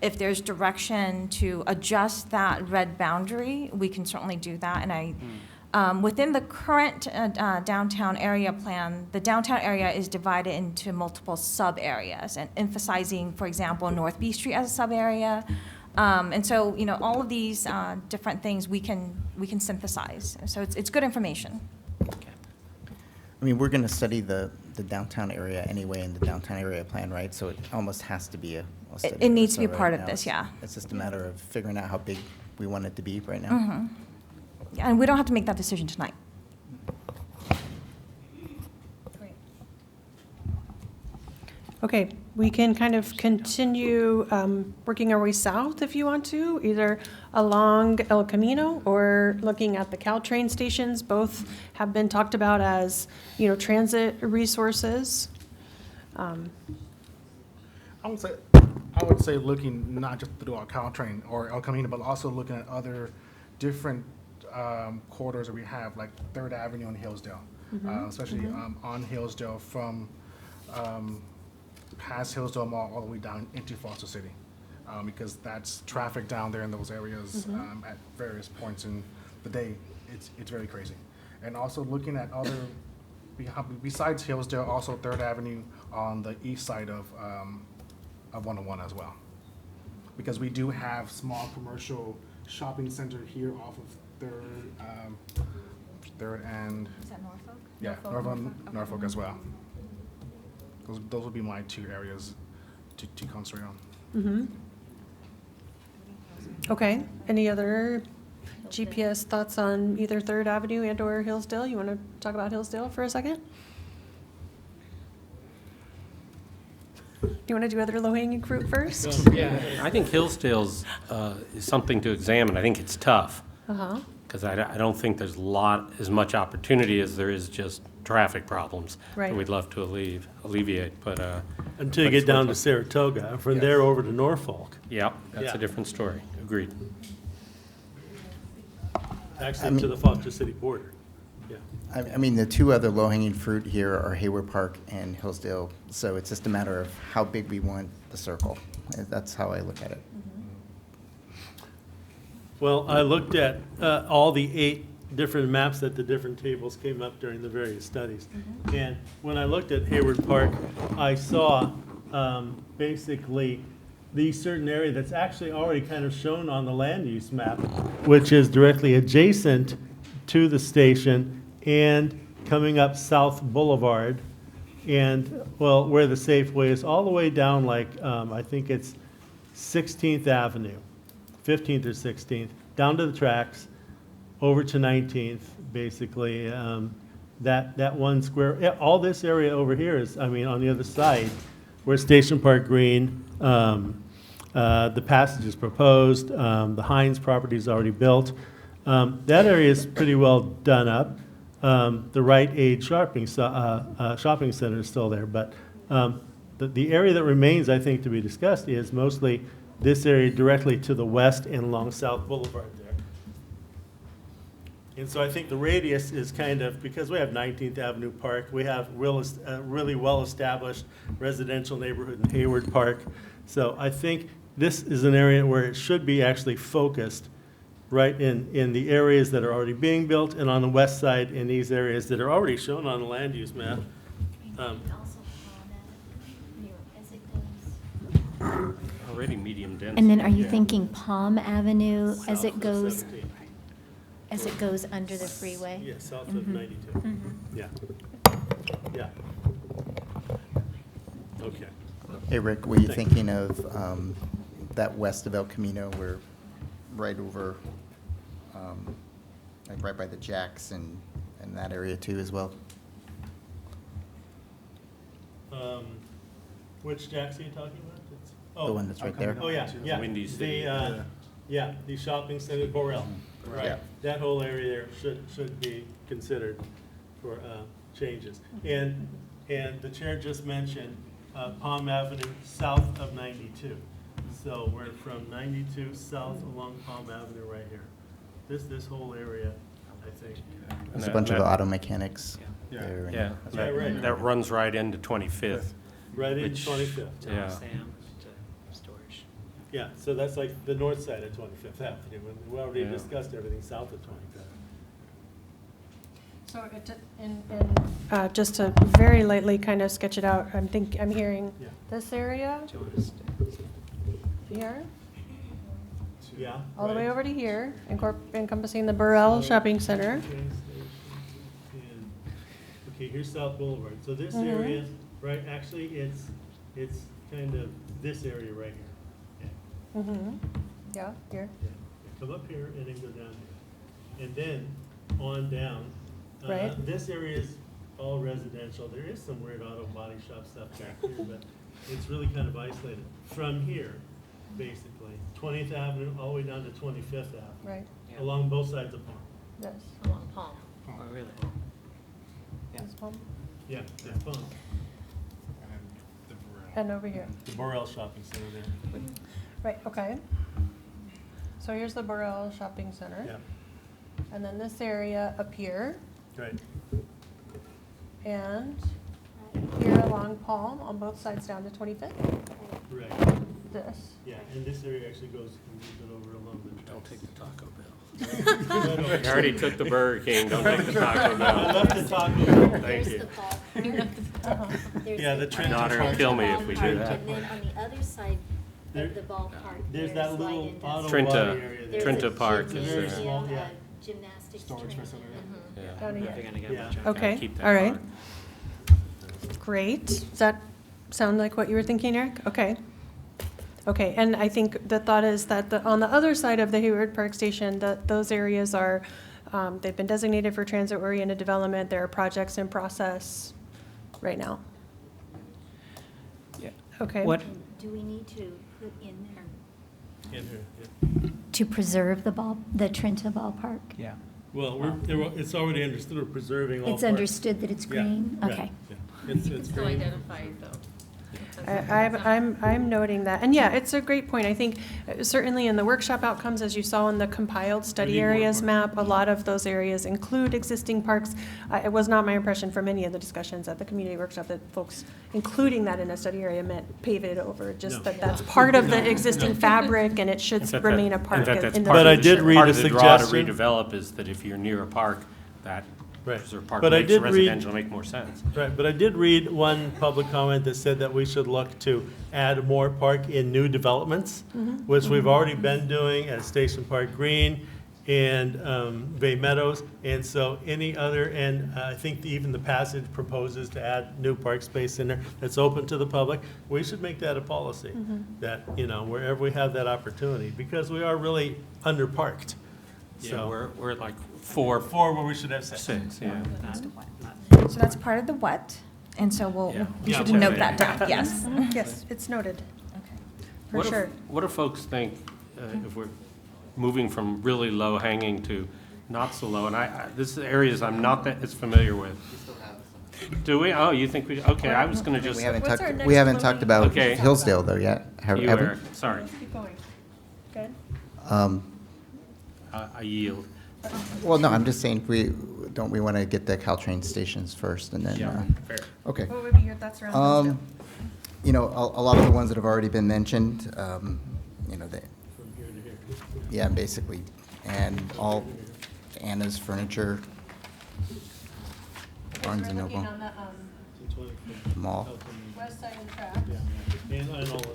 if there's direction to adjust that red boundary, we can certainly do that. And within the current downtown area plan, the downtown area is divided into multiple sub-areas, and emphasizing, for example, North B Street as a sub-area. And so, all of these different things we can synthesize. So it's good information. I mean, we're going to study the downtown area anyway in the downtown area plan, right? So it almost has to be a study. It needs to be So a part right of now, this, yeah. It's just a matter of figuring out how big we want it to be right now. Mhm. Yeah, and we don't have to make that decision tonight. Okay, we can kind of continue working our way south if you want to, either along El Camino or looking at the Caltrain stations. Both have been talked about as, transit resources. I would say looking not just through our Caltrain or El Camino, but also looking at other different corridors that we have, like Third Avenue and Hillsdale, especially on Hillsdale from past Hillsdale Mall all the way down into Foster City, because that's traffic down there in those areas at various points in the day. It's very crazy. And also looking at other besides Hillsdale, also Third Avenue on the east side of 101 as well. Because we do have small commercial shopping center here off of Third and. Is that Norfolk? Yeah, Norfolk as well. Those would be my two areas to concentrate on. Mm-hmm. Okay, any other GPS thoughts on either Third Avenue and or Hillsdale? You want to talk about Hillsdale for a second? You want to do other low-hanging fruit first? I think Hillsdale's is something to examine. I think it's tough. Uh-huh. Because I don't think there's as much opportunity as there is just traffic problems Right. that we'd love to alleviate, but. Until you get down to Saratoga, from there over to Norfolk. Yeah, that's Yeah. a different story. Agreed. Actually, to the Foster City border. Yeah. I mean, the two other low-hanging fruit here are Hayward Park and Hillsdale, so it's just a matter of how big we want the circle. That's how I look at it. Well, I looked at all the 8 different maps that the different tables came up during the various studies. And when I looked at Hayward Park, I saw basically the certain area that's actually already kind of shown on the land use map, which is directly adjacent to the station and coming up South Boulevard. And, well, where the Safeway is, all the way down like, I think it's 16th Avenue. 15th or 16th, down to the tracks, over to 19th, basically. That one square, all this area over here is, I mean, on the other side, where Station Park Green, the passage is proposed, the Heinz property is already built. That area is pretty well done up. The Rite Aid shopping center is still there, but the area that remains, I think, to be discussed is mostly this area directly to the west and along South Boulevard there. And so I think the radius is kind of, because we have 19th Avenue Park, we have really well-established residential neighborhood in Hayward Park. So I think this is an area where it should be actually focused right in the areas that are already being built and on the west side in these areas that are already shown on the land use map. Already medium density. And then are you thinking Palm Avenue as it goes under the freeway? Yeah, south of 92. Yeah. Yeah. Okay. Hey, Rick, were you Thank thinking of that west of El Camino, where right over, like right by the Jacks and that area too as well? Which Jacks are you talking about? The one that's right there. Oh, yeah, yeah. Windy City. The shopping center, Borel. Right. Yeah. That whole area there should be considered for changes. And the chair just mentioned Palm Avenue south of 92. So we're from 92 south along Palm Avenue right here. This whole area, I think. There's a bunch of auto mechanics there. and- Yeah, right. that runs right into 25th. Right in which- 25th. Yeah. Storage. Yeah, so that's like the north side of 25th Avenue, and we already Yeah. discussed everything south of 25th. So just to very lightly kind of sketch it out, I'm hearing Yeah. this area Do you want to stay? here, Yeah. all the way right. over to here, encompassing the Burrell Shopping Center. Okay, here's South Boulevard. So this Mhm. area, right, actually, it's kind of this area right here. Mm-hmm. Yeah, here. Yeah. Come up here and then go down here. And then on down. Right. This area is all residential. There is some weird auto body shop stuff back here, but it's really kind of isolated. From here, basically, 20th Avenue all the way down to 25th Avenue. Right. Yeah. Along both sides of Palm. Yes. Along Palm. Oh, really? Yeah. This one. Yeah, that's Palm. And over here. The Borel Shopping Center there. Right, okay. So here's the Burrell Shopping Center. Yeah, And then this area up here, right. and here along Palm, on both sides down to 25th. Right. this. Yeah, and this area actually goes a little bit over along the tracks. Don't take the Taco Bell. You already took the Burger King, don't take the Taco Bell. I left the Taco Bell. Thank you. Yeah, the My daughter will kill me if we do that. And then on the other side There- of the ballpark, There's that little auto Trenta- body area there. Trenta It's Park a is very there. small, yeah. Gymnastics Storage training. facility. Yeah. Down here. If you're gonna get Yeah. much of Okay, keep that all right. park. Great. Does that sound like what you were thinking, Eric? Okay. Okay, and I think the thought is that on the other side of the Hayward Park Station, those areas are, they've been designated for transit-oriented development. There are projects in process right now. Yeah. Okay. What, Do we need to put in there In here, yeah. to preserve the Trenta ballpark? yeah. Well, it's already understood we're preserving all It's parks. understood that it's Yeah, green? yeah, Okay. yeah. It's Still green. identified though. I'm noting that. And yeah, it's a great point. I think certainly in the workshop outcomes, as you saw in the compiled study need more areas parks. map, a lot of those areas include existing parks. It was not my impression from any of the discussions at the community workshop that folks including that in a study area meant pave it over, just No. that that's part of the existing fabric and it should In fact, remain a in park fact, that's in the part of But I the- did read part a of the draw to suggestion. redevelop is that if you're near a park, that Right. preserved park But I makes did read- residential make more sense. Right, but I did read one public comment that said that we should look to add more park in new developments, which we've already been doing at Station Park Green and Bay Meadows. And so any other, and I think even the passage proposes to add new park space in there that's open to the public. We should make that a policy, that, wherever we have that opportunity, because we are really underparked. Yeah, So we're at like four, four where we should have six. yeah. So that's part of the what, and so Yeah. we Yeah, should okay. note that down, yes. Yes, it's noted. For What do- sure. What do folks think if we're moving from really low hanging to not so low? And this is areas I'm not that as familiar with. Do we? Oh, you think we, okay, I was gonna just. We haven't What's our talked, next we haven't talked about Okay. Hillsdale though yet, have You have we? were, sorry, Keep going. Good. I yield. Well, no, I'm just saying, don't we want to get the Caltrain stations first and then? Yeah, fair. Okay. What would be your thoughts around Hillsdale? A lot of the ones that have already been mentioned, they, yeah, basically, and all Anna's Furniture, Barnes and Noble, Mall. West side of the tracks. And all of that.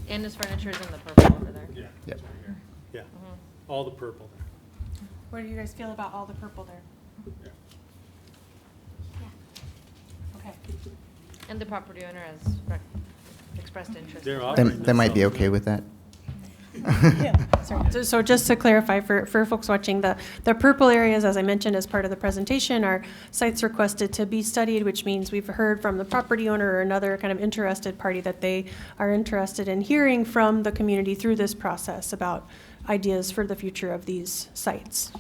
And his furniture's in the purple over there. Yeah. Yep. Yeah, all the purple there. What do you guys feel about all the purple there? Okay. And the property owner has expressed interest. They're as well. offering They might be themselves. okay with that. Sorry. So just to clarify for folks watching, the purple areas, as I mentioned as part of the presentation, are sites requested to be studied, which means we've heard from the property owner or another kind of interested party that they are interested in hearing from the community through this process about ideas for the future of these sites.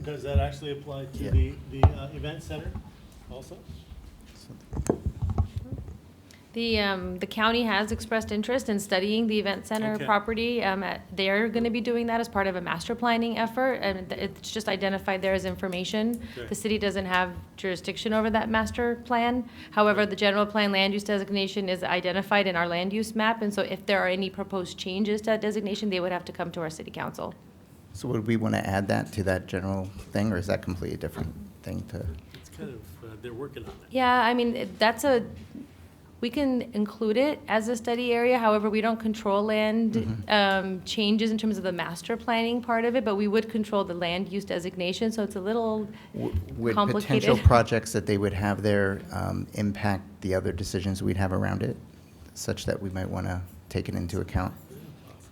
Does that actually apply to Yeah. the event center also? The county has expressed interest in studying the event center Okay. property. They're going to be doing that as part of a master planning effort, and it's just identified there as information. Right. The city doesn't have jurisdiction over that master plan. However, the general plan land use designation is identified in our land use map, and so if there are any proposed changes to that designation, they would have to come to our city council. So would we want to add that to that general thing, or is that completely different thing to? It's kind of, they're working on it. Yeah, I mean, we can include it as a study area, however, we don't control land changes in terms of the master planning part of it, but we would control the land use designation, so it's a little Would complicated. potential projects that they would have there impact the other decisions we'd have around it, such that we might want to take it into account?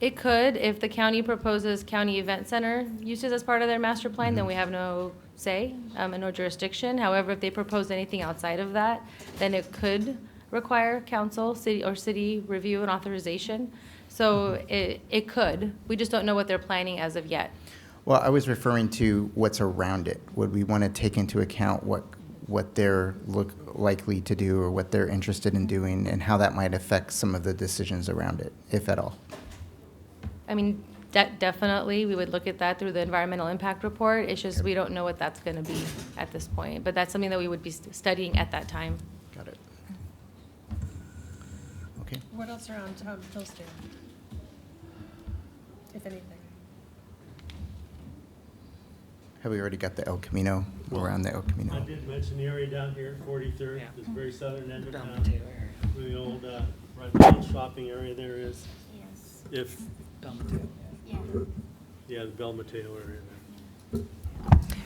It could, if the county proposes county event center uses as part of their master plan, then we have no say and no jurisdiction. However, if they propose anything outside of that, then it could require council, city review and authorization. So it could. We just don't know what they're planning as of yet. Well, I was referring to what's around it. Would we want to take into account what they're likely to do or what they're interested in doing and how that might affect some of the decisions around it, if at all? I mean, definitely, we would look at that through the environmental impact report. It's just we don't know what that's going to be at this point. But that's something that we would be studying at that time. Got it. Okay. What else around Hillsdale, if anything? Have we already got the El Camino, around the El Camino? I did mention the area down here, 43rd, Yeah. this very southern end of Down town, Mateo area. where the old, right shopping area there is. Yes. If, Bel Mateo. Yeah. yeah, the Bel Mateo area there.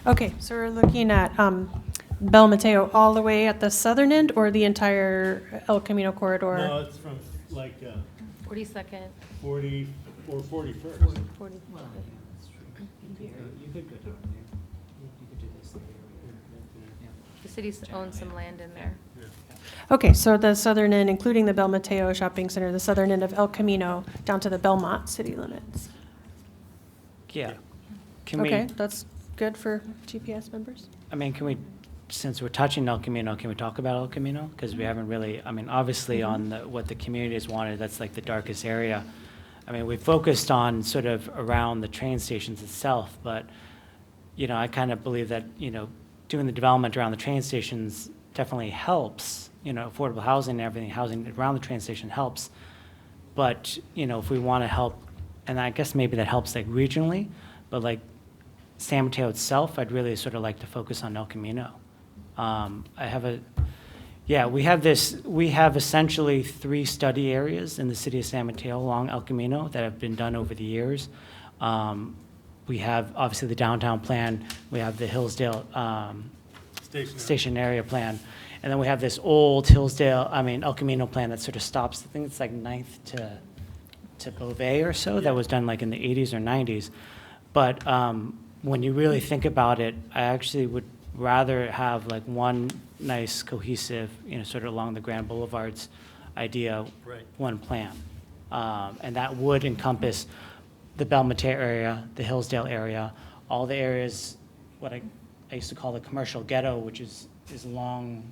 Okay, so we're looking at Bel Mateo all the way at the southern end, or the entire El Camino corridor? No, it's from like 42nd, 40 or 41st. 40. You could go down there. You could do this. The city owns some land in there. Okay, so the southern end, including the Bel Mateo Shopping Center, the southern end of El Camino, down to the Belmont city limits. Yeah. Can we? Okay, that's good for GPS members? I mean, can we, since we're touching El Camino, can we talk about El Camino? Because we haven't really, I mean, obviously on what the community has wanted, that's like the darkest area. I mean, we focused on sort of around the train stations itself, but, you know, I kind of believe that, you know, doing the development around the train stations definitely helps, you know, affordable housing and everything, housing around the train station helps. But, you know, if we want to help, and I guess maybe that helps like regionally, but like San Mateo itself, I'd really sort of like to focus on El Camino. We have essentially 3 study areas in the city of San Mateo along El Camino that have been done over the years. We have obviously the downtown plan, we have the Hillsdale station area plan, and then we have this old El Camino plan that sort of stops, I think it's like 9th to Beauvais or so, that was done like in the 80s or 90s. But when you really think about it, I actually would rather have like one nice cohesive, you know, sort of along the Grand Boulevards idea, Right. one plan. And that would encompass the Bel Mateo area, the Hillsdale area, all the areas, what I used to call the commercial ghetto, which is along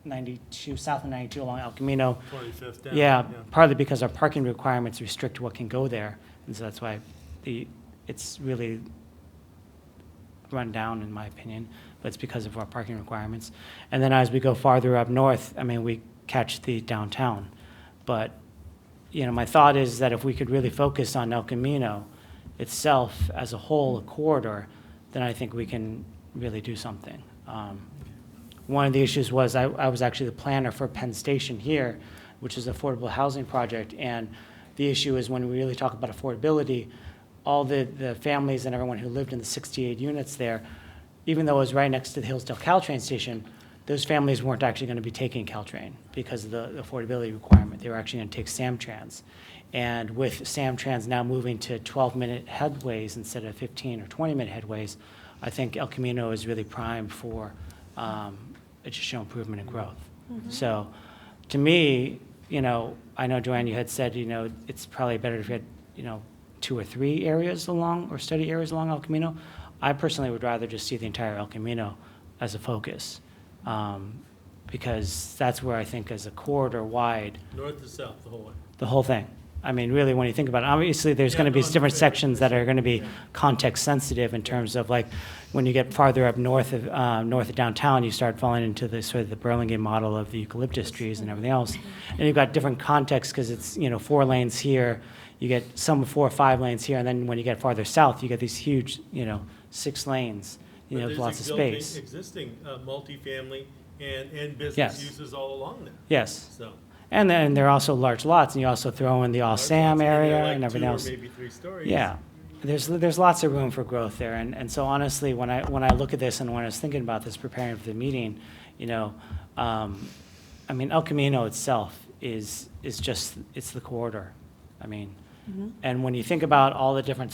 92, south of 92 along El Camino. 25th down. Yeah, partly because our parking requirements restrict what can go there. And so that's why it's really run down, in my opinion, but it's because of our parking requirements. And then as we go farther up north, I mean, we catch the downtown. But, you know, my thought is that if we could really focus on El Camino itself as a whole, a corridor, then I think we can really do something. One of the issues was I was actually the planner for Penn Station here, which is an affordable housing project. And the issue is when we really talk about affordability, all the families and everyone who lived in the 68 units there, even though it was right next to the Hillsdale Caltrain station, those families weren't actually going to be taking Caltrain because of the affordability requirement. They were actually going to take Samtrans. And with Samtrans now moving to 12-minute headways instead of 15 or 20-minute headways, I think El Camino is really primed for additional improvement and growth. So to me, you know, I know, Joanne, you had said, you know, it's probably better if you had, you know, 2 or 3 areas along, or study areas along El Camino. I personally would rather just see the entire El Camino as a focus, because that's where I think as a corridor wide. North to south, the whole way. The whole thing. I mean, really, when you think about it, obviously there's going to be different sections that are going to be context sensitive in terms of like when you get farther up north of downtown, you start falling into the sort of the Burlingame model of the eucalyptus trees and everything else, and you've got different contexts because it's, you know, 4 lanes here. You get some 4 or 5 lanes here, and then when you get farther south, you get these huge, you know, 6 lanes, you know, lots of space. Existing multifamily and business Yes. uses all along there. Yes. So. And then there are also large lots, and you also throw in the All-Sam area and everything else. 2 or maybe 3 stories. Yeah, there's lots of room for growth there, and so honestly, when I look at this and when I was thinking about this, preparing for the meeting, you know, I mean, El Camino itself is just, it's the corridor. I mean, and when you think about all the different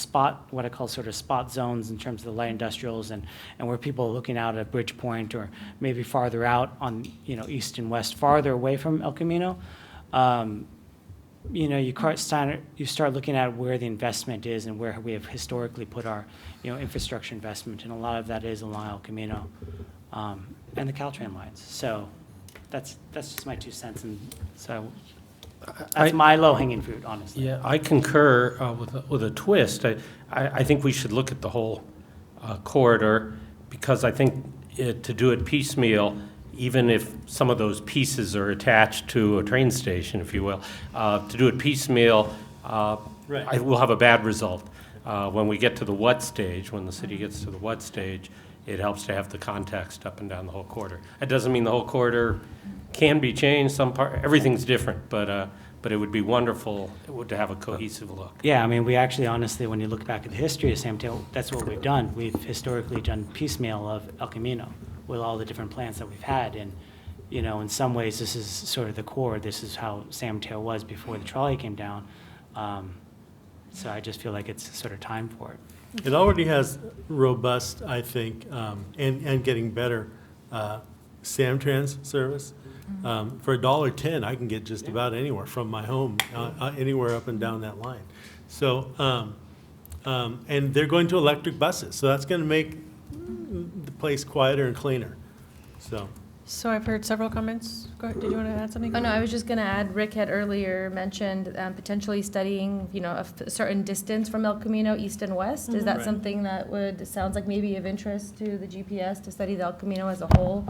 what I call sort of spot zones in terms of the light industrials and where people are looking out at Bridgepoint or maybe farther out on, you know, east and west, farther away from El Camino, you know, you start looking at where the investment is and where we have historically put our, you know, infrastructure investment, and a lot of that is along El Camino and the Caltrain lines. So that's just my 2 cents, and so. That's my low-hanging fruit, honestly. Yeah, I concur with a twist. I think we should look at the whole corridor, because I think to do it piecemeal even if some of those pieces are attached to a train station, if you will, to do it piecemeal, Right. we'll have a bad result. When we get to the what stage, when the city gets to the what stage, it helps to have the context up and down the whole corridor. It doesn't mean the whole corridor can be changed. Everything's different, but it would be wonderful to have a cohesive look. Yeah, I mean, we actually, honestly, when you look back at the history of San Mateo, that's what we've done. We've historically done piecemeal of El Camino with all the different plans that we've had. And, you know, in some ways, this is sort of the core. This is how San Mateo was before the trolley came down. So I just feel like it's sort of time for it. It already has robust, I think, and getting better Samtrans service. For $1.10, I can get just about anywhere from my home, anywhere up and down that line. So, and they're going to electric buses, so that's going to make the place quieter and cleaner. So I've heard several comments. Go ahead. Did you want to add something? Oh, no, I was just going to add, Rick had earlier mentioned potentially studying, you know, a certain distance from El Camino, east and west. Is that Right. something that sounds like maybe of interest to the GPS to study the El Camino as a whole?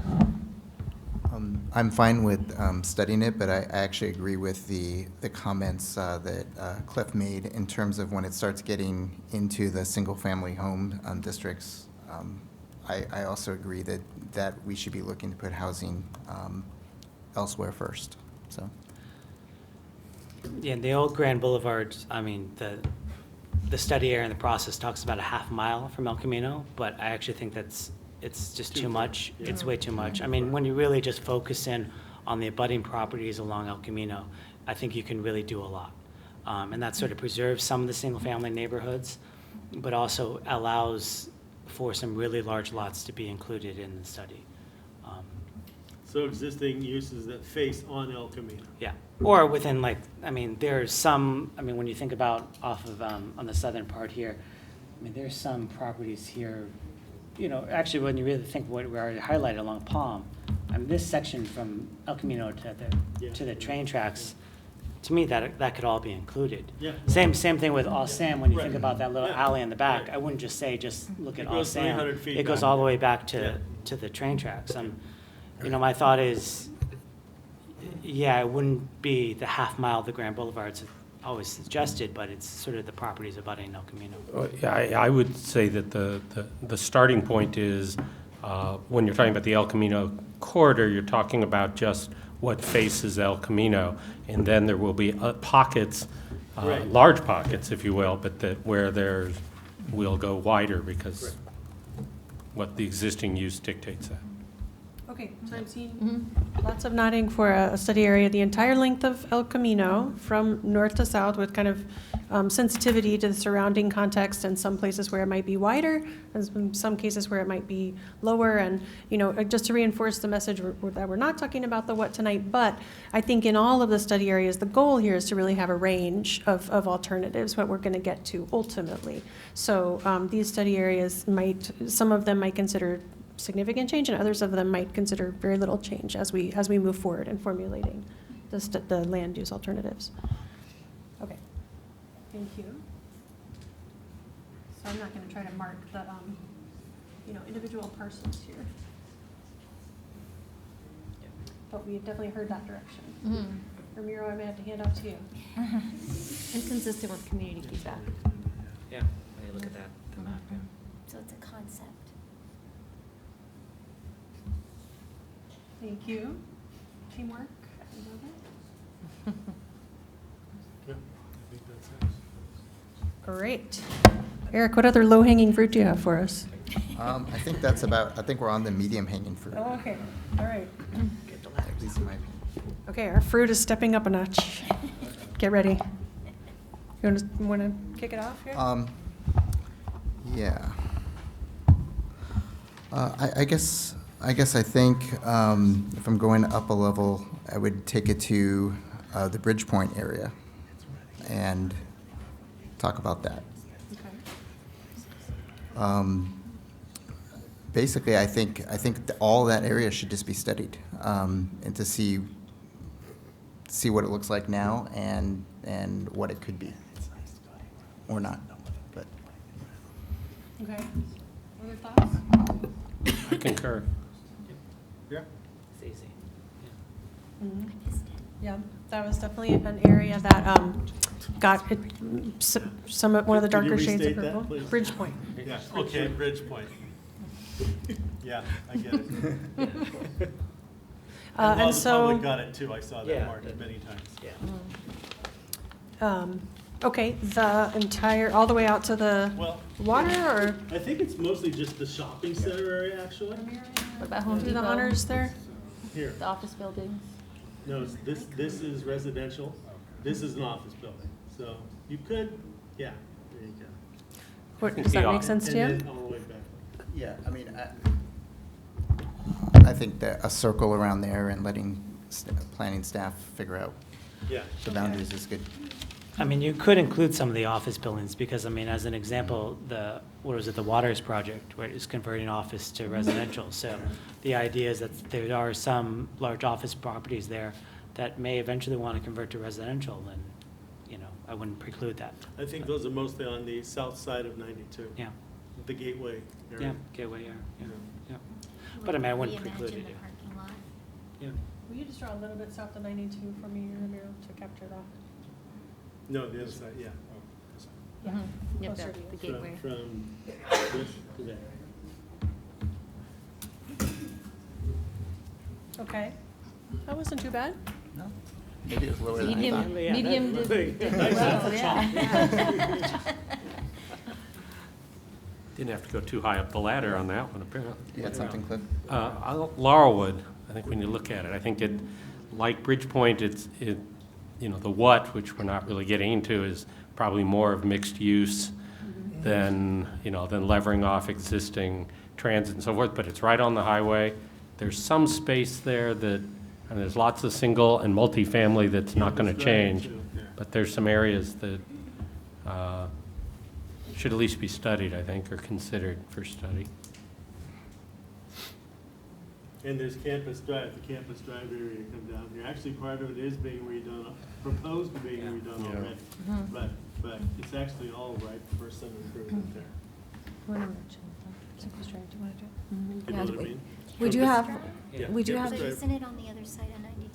I'm fine with studying it, but I actually agree with the comments that Cliff made in terms of when it starts getting into the single-family home districts. I also agree that we should be looking to put housing elsewhere first, so. Yeah, the old Grand Boulevards, I mean, the study area in the process talks about a half mile from El Camino, but I actually think it's just too much. It's way too much. I mean, when you really just focus in on the abutting properties along El Camino, I think you can really do a lot. And that sort of preserves some of the single-family neighborhoods, but also allows for some really large lots to be included in the study. So existing uses that face on El Camino. Yeah, or within like, I mean, there's some, I mean, when you think about off of, on the southern part here, I mean, there's some properties here, you know, actually, when you really think what we already highlighted along Palm, I mean, this section from El Camino to the train tracks, to me, that could all be included. Yeah. Same thing with All Sam, when you think Right. about that little Yeah. alley in the back. Right. I wouldn't just say, just look at It All goes Sam. 300 feet It goes back. all the way back to Yeah. the train tracks. You know, my thought is, yeah, it wouldn't be the half mile the Grand Boulevards have always suggested, but it's sort of the properties abutting El Camino. Yeah, I would say that the starting point is, when you're talking about the El Camino corridor, you're talking about just what faces El Camino, and then there will be pockets, Right. large pockets, if you will, but where we'll go wider because what the existing use dictates that. Okay, so I'm seeing lots of nodding for a study area, the entire length of El Camino from north to south with kind of sensitivity to the surrounding context and some places where it might be wider, and some cases where it might be lower. And, you know, just to reinforce the message that we're not talking about the what tonight, but I think in all of the study areas, the goal here is to really have a range of alternatives, what we're going to get to ultimately. So these study areas some of them might consider significant change, and others of them might consider very little change as we move forward in formulating the land use alternatives. Okay, thank you. So I'm not going to try to mark the individual parcels here, but we have definitely heard that direction. Ramiro, I may have to hand off to you. Inconsistent with community feedback. Yeah, look at that, the map, yeah. So it's a concept. Thank you. Teamwork. I love it. Great. Eric, what other low-hanging fruit do you have for us? I think we're on the medium hanging fruit. Oh, okay, all right. At least in my opinion. Okay, our fruit is stepping up a notch. Get ready. You want to kick it off here? Yeah. I think if I'm going up a level, I would take it to the Bridgepoint area and talk about that. Okay. Basically, I think all that area should just be studied and to see what it looks like now and what it could be or not. But Okay. Other thoughts? I concur. Yeah. Stacy. Yeah, that was definitely an area that got it, one of the Could you darker shades of restate that, purple. please? Bridgepoint. Yeah, okay, Bridgepoint. Yeah, I get it. And the so- public got it too, I saw that Yeah. marked many times. Okay, the entire, all the way out to the Well- water, or I think it's mostly just the shopping center area, actually. What about Home through the Depot? honors there? Here, The office buildings? no, this is residential, this is an office building, so you could, yeah, there you go. What, does that make sense to you? And then all the way back. Yeah, I mean, I think that a circle around there and letting planning staff figure out Yeah. the boundaries is good. I mean, you could include some of the office buildings, because, I mean, as an example, the Waters project, where it's converting office to residential. So the idea is that there are some large office properties there that may eventually want to convert to residential, and, you know, I wouldn't preclude that. I think those are mostly on the south side of 92. Yeah. The gateway area. Yeah, gateway, yeah. But I mean, I wouldn't preclude it, yeah. Yeah. Will you just draw a little bit south of 92 for me, Ramiro, to capture that? No, the other side, yeah. Yeah. Yep, Closer to you. the gateway. From this to there. Okay, that wasn't too bad. No, maybe it was lower than I Medium, thought. medium did Nice well, apple yeah. Didn't have to go too high up the ladder on that one, apparently. You had something, Cliff? Laurelwood, I think when you look at it, I think it, like Bridgepoint, you know, the what, which we're not really getting into, is probably more of mixed use than, you know, than levering off existing transit and so forth, but it's right on the highway. There's some space there that, and there's lots of single and multifamily that's not going to change, but there's some areas that should at least be studied, I think, or considered for study. And there's Campus Drive, the Campus Drive area come down here. Actually, part of it is being redone, proposed to being redone already. But it's actually all right for some improvement there. You know what I mean? We do have, Yeah, we do have, Campus Drive. Isn't it on the other side of 92?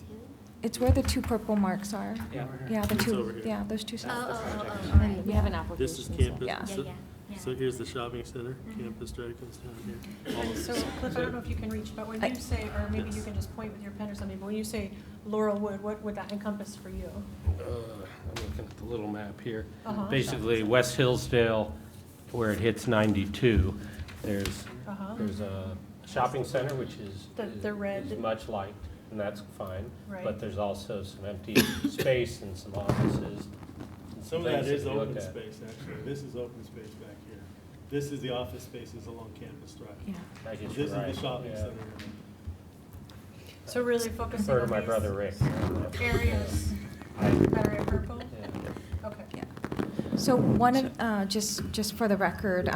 it's where the two purple marks are. Yeah. Yeah, the It's two, over here. yeah, those two. And we have an application. This is campus. Yeah. So- Yeah. So here's the shopping center. Campus Drive comes down here. All of So, this. Cliff, I don't know if you can reach, but when you say, or maybe you can just point with your pen or something, but when you say Laurelwood, what would that encompass for you? I'm looking at the little map here. Uh-huh. Basically, West Hillsdale, where it hits 92, there's a shopping center, which is The red. is much liked, and that's fine. Right. But there's also some empty space and some offices. and Some of that things is you look open at. space, actually. This is open space back here. This is the office spaces along Campus Drive. Yeah. I guess This you're is right, the shopping yeah. center. So really focusing Refer on to my these brother Rick. areas that are in purple? Okay. Yeah. So one of, just for the record,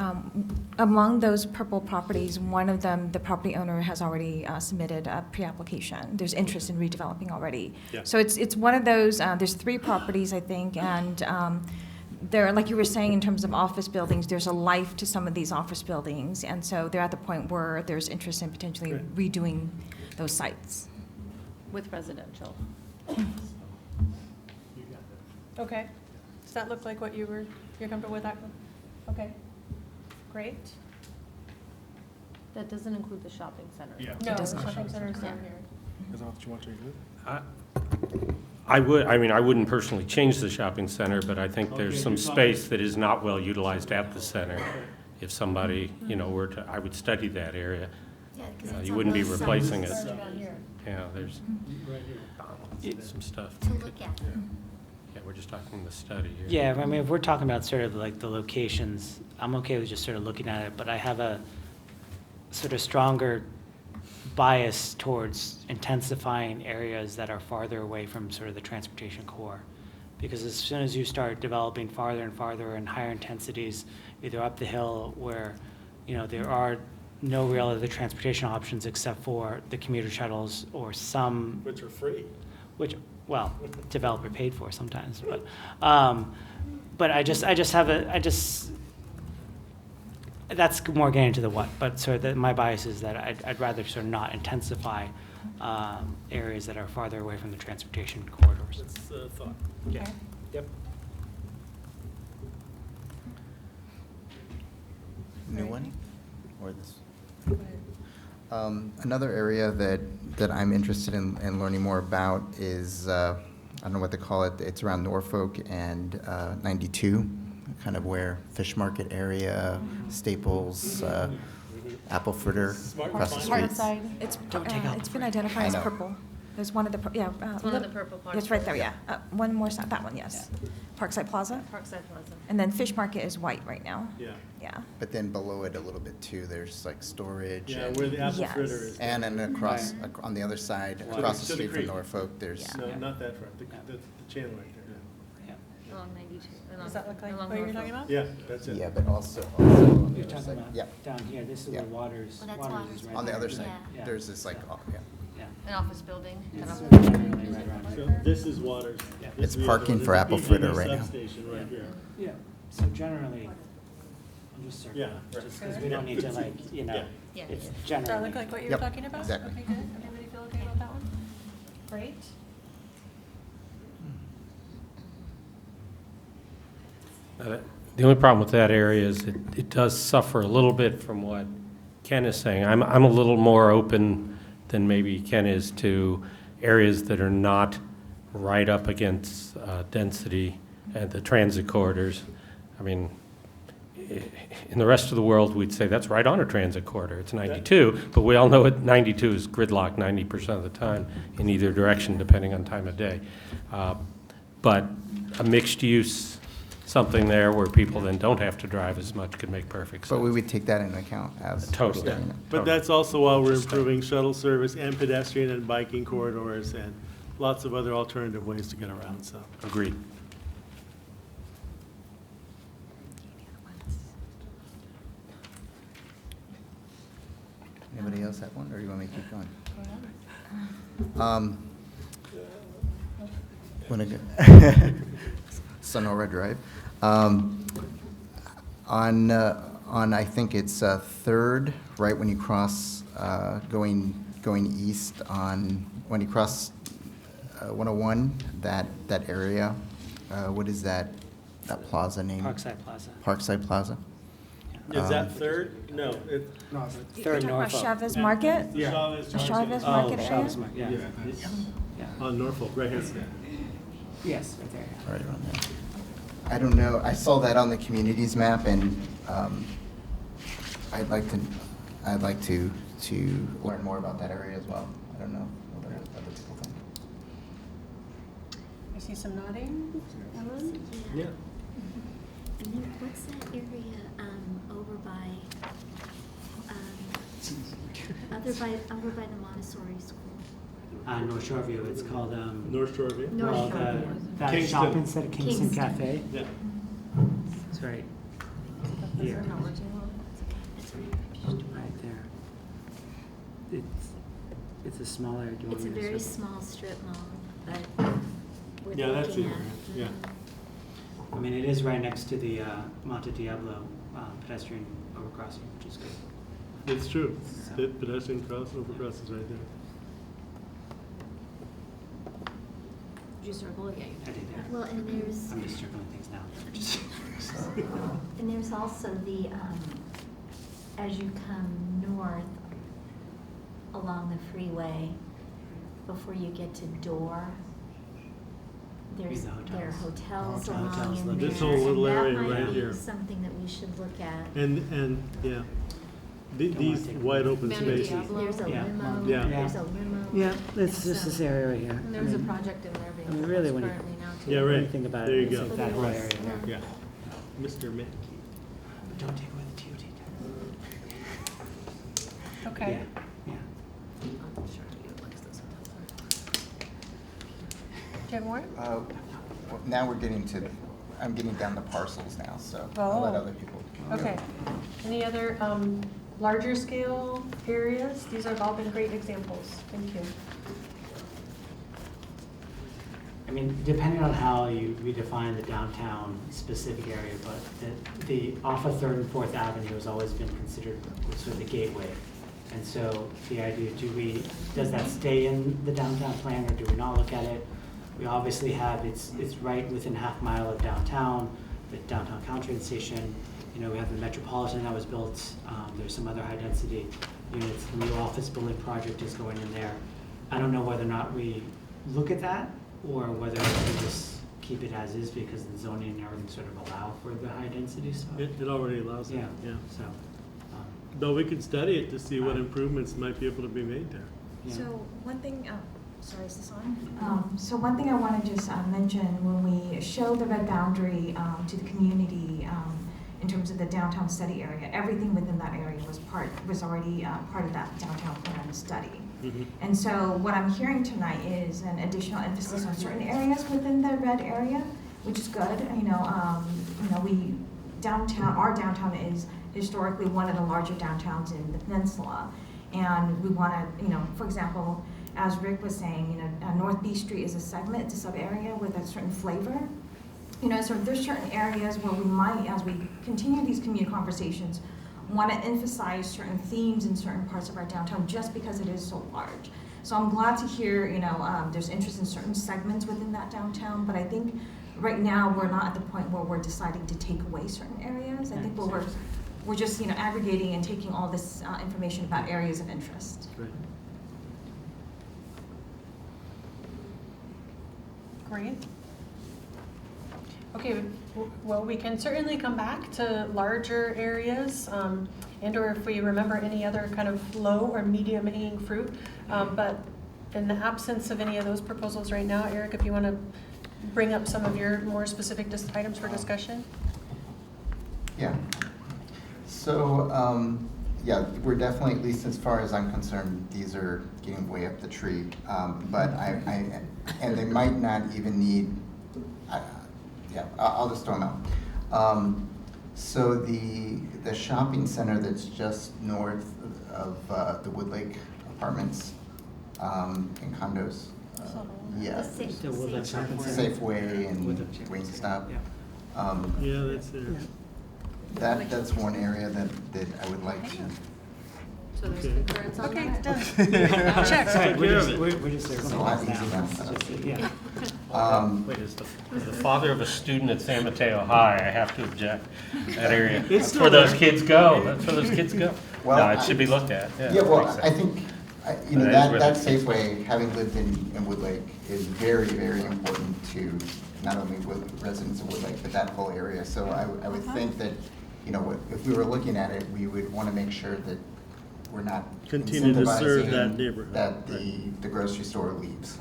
among those purple properties, one of them, the property owner has already submitted a pre-application. There's interest in redeveloping already. Yeah. So it's one of those, there's 3 properties, I think, and there, like you were saying, in terms of office buildings, there's a life to some of these office buildings, and so they're at the point where there's interest in potentially Great. redoing those sites. With residential. You got that. Okay. Does that look like what you're comfortable with that? Okay. Great. That doesn't include the shopping center. Yeah. No, does not. shopping center's down here. Is that what you want to include? I wouldn't personally change the shopping center, but I think there's some space that is not well utilized at the center. If somebody, you know, were to, I would study that area. Yeah, 'cause it's You on wouldn't be both replacing it. sides. Down here. Yeah, there's some stuff. To look at. Yeah, we're just talking the study here. Yeah, I mean, if we're talking about sort of like the locations, I'm okay with just sort of looking at it, but I have a sort of stronger bias towards intensifying areas that are farther away from sort of the transportation core. Because as soon as you start developing farther and farther and higher intensities, either up the hill where, you know, there are no real other transportation options except for the commuter shuttles or some, Which are free. which, well, developer paid for sometimes, but that's more getting into the what, but sort of my bias is that I'd rather sort of not intensify areas that are farther away from the transportation corridors. That's a thought. Yeah. Yep. New one? Or this? Another area that I'm interested in learning more about is, I don't know what they call it, it's around Norfolk and 92, kind of where Fish Market area, Staples, Apple Fritter, across the street. It's been identified as I know. purple. There's one of the, yeah. It's one of the purple parts. It's right there, yeah. One more side, that one, yes. Parkside Plaza. Parkside Plaza. And then Fish Market is white right now. Yeah. Yeah. But then below it a little bit too, there's like storage. Yeah, and- where the apple Yes. fritter is. And then across, on the other side, To across the the street from creek. Norfolk, there's, No, not that far, the channel right there. Along 92. Does that look like along what you're Norfolk. talking about? Yeah, that's it. yeah, but also on the You're other talking side. about Yeah, down here, this is Yeah. where Waters, Well, that's Waters Waters is right on the there. other side, Yeah. there's this like, oh, yeah. Yeah. An office building. It's kind of- generally right around So here. this is Waters. Yeah. This It's is the other parking one. for This is apple PG&E fritter right now. Substation right here. Yeah, so generally, I'm just circling, Yeah, right. just because we don't need to like, you know, Yeah. it's Does that generally. look like what you were Yep, talking about? exactly. Okay, good. Everybody feel okay about that one? Great. The only problem with that area is it does suffer a little bit from what Ken is saying. I'm a little more open than maybe Ken is to areas that are not right up against density and the transit corridors. I mean, in the rest of the world, we'd say that's right on a transit corridor. It's 92, but we all know it 92 is gridlocked 90% of the time in either direction, depending on time of day. But a mixed use, something there where people then don't have to drive as much could make perfect sense. But we would take that into account as. Totally. studying it. But that's also while we're improving shuttle service and pedestrian and biking corridors and lots of other alternative ways to get around, so. Agreed. Anybody else have one, or do you want me to keep going? Wanna go? Sonora Drive. On, I think it's Third, right when you cross, going east on, when you cross 101, that area, what is that plaza name? Parkside Plaza. Parkside Plaza? Is that Third? No, it. You're Third talking about Norfolk. Chavez Market? Yeah. The Chavez Market area? Chavez Market, yeah. Yeah. On Norfolk, right here. Yes, right there. Right around there. I don't know, I saw that on the communities map, and I'd like to learn more about that area as well. I don't know what other people think. I see some nodding. Ellen? Yeah. And then what's that area over by, over by the Montessori school? North Shore View, it's called, North Shore View? North well, Shore View. that Kingston. shop instead of Kingston Kingston. Cafe. Yeah. It's right here, right there. It's a smaller, do you want It's a me to very show? small strip mall, but we're Yeah, that's looking it. at it. Yeah. I mean, it is right next to the Monte Diablo pedestrian overcrossing, which is good. It's true. The pedestrian overcross is right there. Did you circle it? Yeah. I did there. Well, and there's, I'm just circling things now. and there's also the, as you come north along the freeway, before you get to Door, there are hotels Hotels, along in there. This whole little area right And that here. might be something that we should look at. And, yeah. These wide open Van spaces. Diablo. There's a Yeah. limo, Yeah. there's a limo. Yeah, it's and just so- this area right here. And there was a project in there being I mean, built really, when you- currently now too. Yeah, When you right. think about There it, you it's go. like that whole area there. Yeah. Mr. Mickey. Don't take away the TOT tax. Okay. Yeah, yeah. Do you have more? Well, now I'm getting down to parcels now, so I'll let Oh. other people. Okay. Any other larger scale areas? These have all been great examples. Thank you. I mean, depending on how we define the downtown specific area, but the off of 3rd and 4th Avenue has always been considered sort of the gateway And so the idea, does that stay in the downtown plan, or do we not look at it? We obviously have, it's right within half mile of downtown, the downtown Caltrain station. You know, we have the Metropolitan that was built. There's some other high density units. The new office building project is going in there. I don't know whether or not we look at that, or whether we just keep it as is because the zoning and everything sort of allow for the high density stuff. It already allows it, Yeah, yeah. so. Though we could study it to see what improvements might be able to be made there. Yeah. So one thing, sorry, is this on? So one thing I want to just mention, when we show the red boundary to the community in terms of the downtown study area, everything within that area was already part of that downtown plan study. And so what I'm hearing tonight is an additional emphasis on certain areas within the red area, which is good. Our downtown is historically one of the larger downtowns in the peninsula. And we want to, for example, as Rick was saying, North B Street is a segment, it's a sub-area with a certain flavor. So there's certain areas where we might, as we continue these community conversations, want to emphasize certain themes in certain parts of our downtown just because it is so large. So I'm glad to hear, there's interest in certain segments within that downtown, but I think right now we're not at the point where we're deciding to take away certain areas. I think we're just, aggregating and taking all this information about areas of interest. Right. Great. Okay, well, we can certainly come back to larger areas, and/or if we remember any other kind of low or medium hanging fruit. But in the absence of any of those proposals right now, Eric, if you want to bring up some of your more specific items for discussion. Yeah. So, yeah, we're definitely, at least as far as I'm concerned, these are getting way up the tree. But and they might not even need, yeah, I'll just throw them out. So the shopping center that's just north of the Woodlake Apartments and condos. Yeah, Safeway and Wingstop. Yeah, that's there. That's one area that I would like to. So there's concurrence on that? done. Check. Take care of it. We're just there. It's a lot easier now. Yeah. Wait, as the father of a student at San Mateo High, I have to object. That area, It's that's where those there. kids go. That's where those kids go. Well, No, it should be looked at. Yeah, well, makes I sense. think, That is where that they- Safeway, having lived in Woodlake, is very, very important to not only residents of Woodlake, but that whole area. So I would think that, if we were looking at it, we would want to make sure that we're not Continue to serve that incentivizing neighborhood. that the grocery store leaves.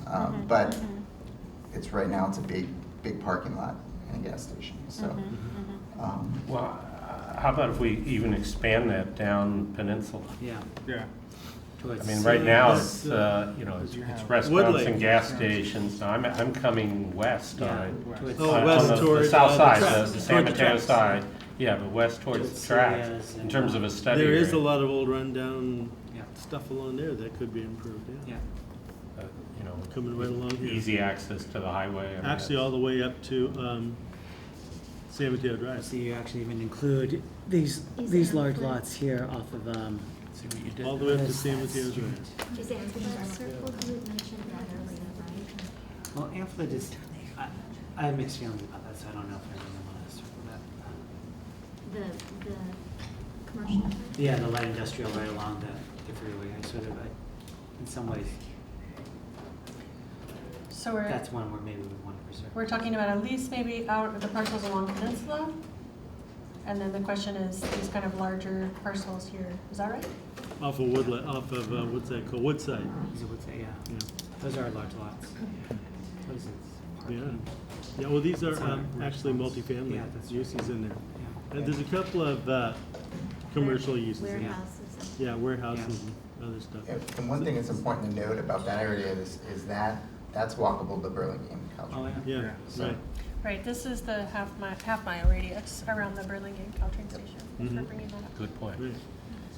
But it's, right now, it's a big parking lot and a gas station, so. Well, how about if we even expand that down Peninsula? Yeah. Yeah. I mean, right now, it's, it's restaurants Woodlake. and gas stations. Now, I'm coming west Yeah. on Oh, west the towards, south the side, tracks. the San Toward the Mateo tracks. side. Yeah, but west towards the tracks, Yes, in and, terms of a study There is a area. lot of old rundown Yeah. stuff along there that could be improved, yeah. Yeah. Coming right along here. Easy access to the highway. I mean, Actually, all the way up to San Mateo Drive. So you actually even include these large lots here off of, see what you did. All the way up to This- San Mateo Drive. Is Amphitheater Circle, you had mentioned that earlier, right? Well, Amphlid is, I have mixed feelings about that, so I don't know if I really want to circle that. The commercial. Yeah, the light industrial right along the freeway, I sort of, in some ways, So that's one where maybe we want to preserve. we're talking about at least maybe out of the parcels along the peninsula? And then the question is these kind of larger parcels here, is that right? Off of Woodlake, what's that called, Woodside. Is it would say, yeah. Yeah. Those are large lots. What is it? Yeah. Parking? Yeah, well, these are It's not actually restaurants. multifamily Yeah, that's right. uses in there. Yeah. And there's a couple of commercial uses in there. Warehouses. Yeah, warehouses and other stuff. And one thing that's important to note about that area is that that's walkable to Burlingame Culture. Oh, yeah. Yeah, So- right. Right, this is the half mile radius around the Burlingame Caltrain station. Thanks for Mhm. bringing that up. Good point. Right.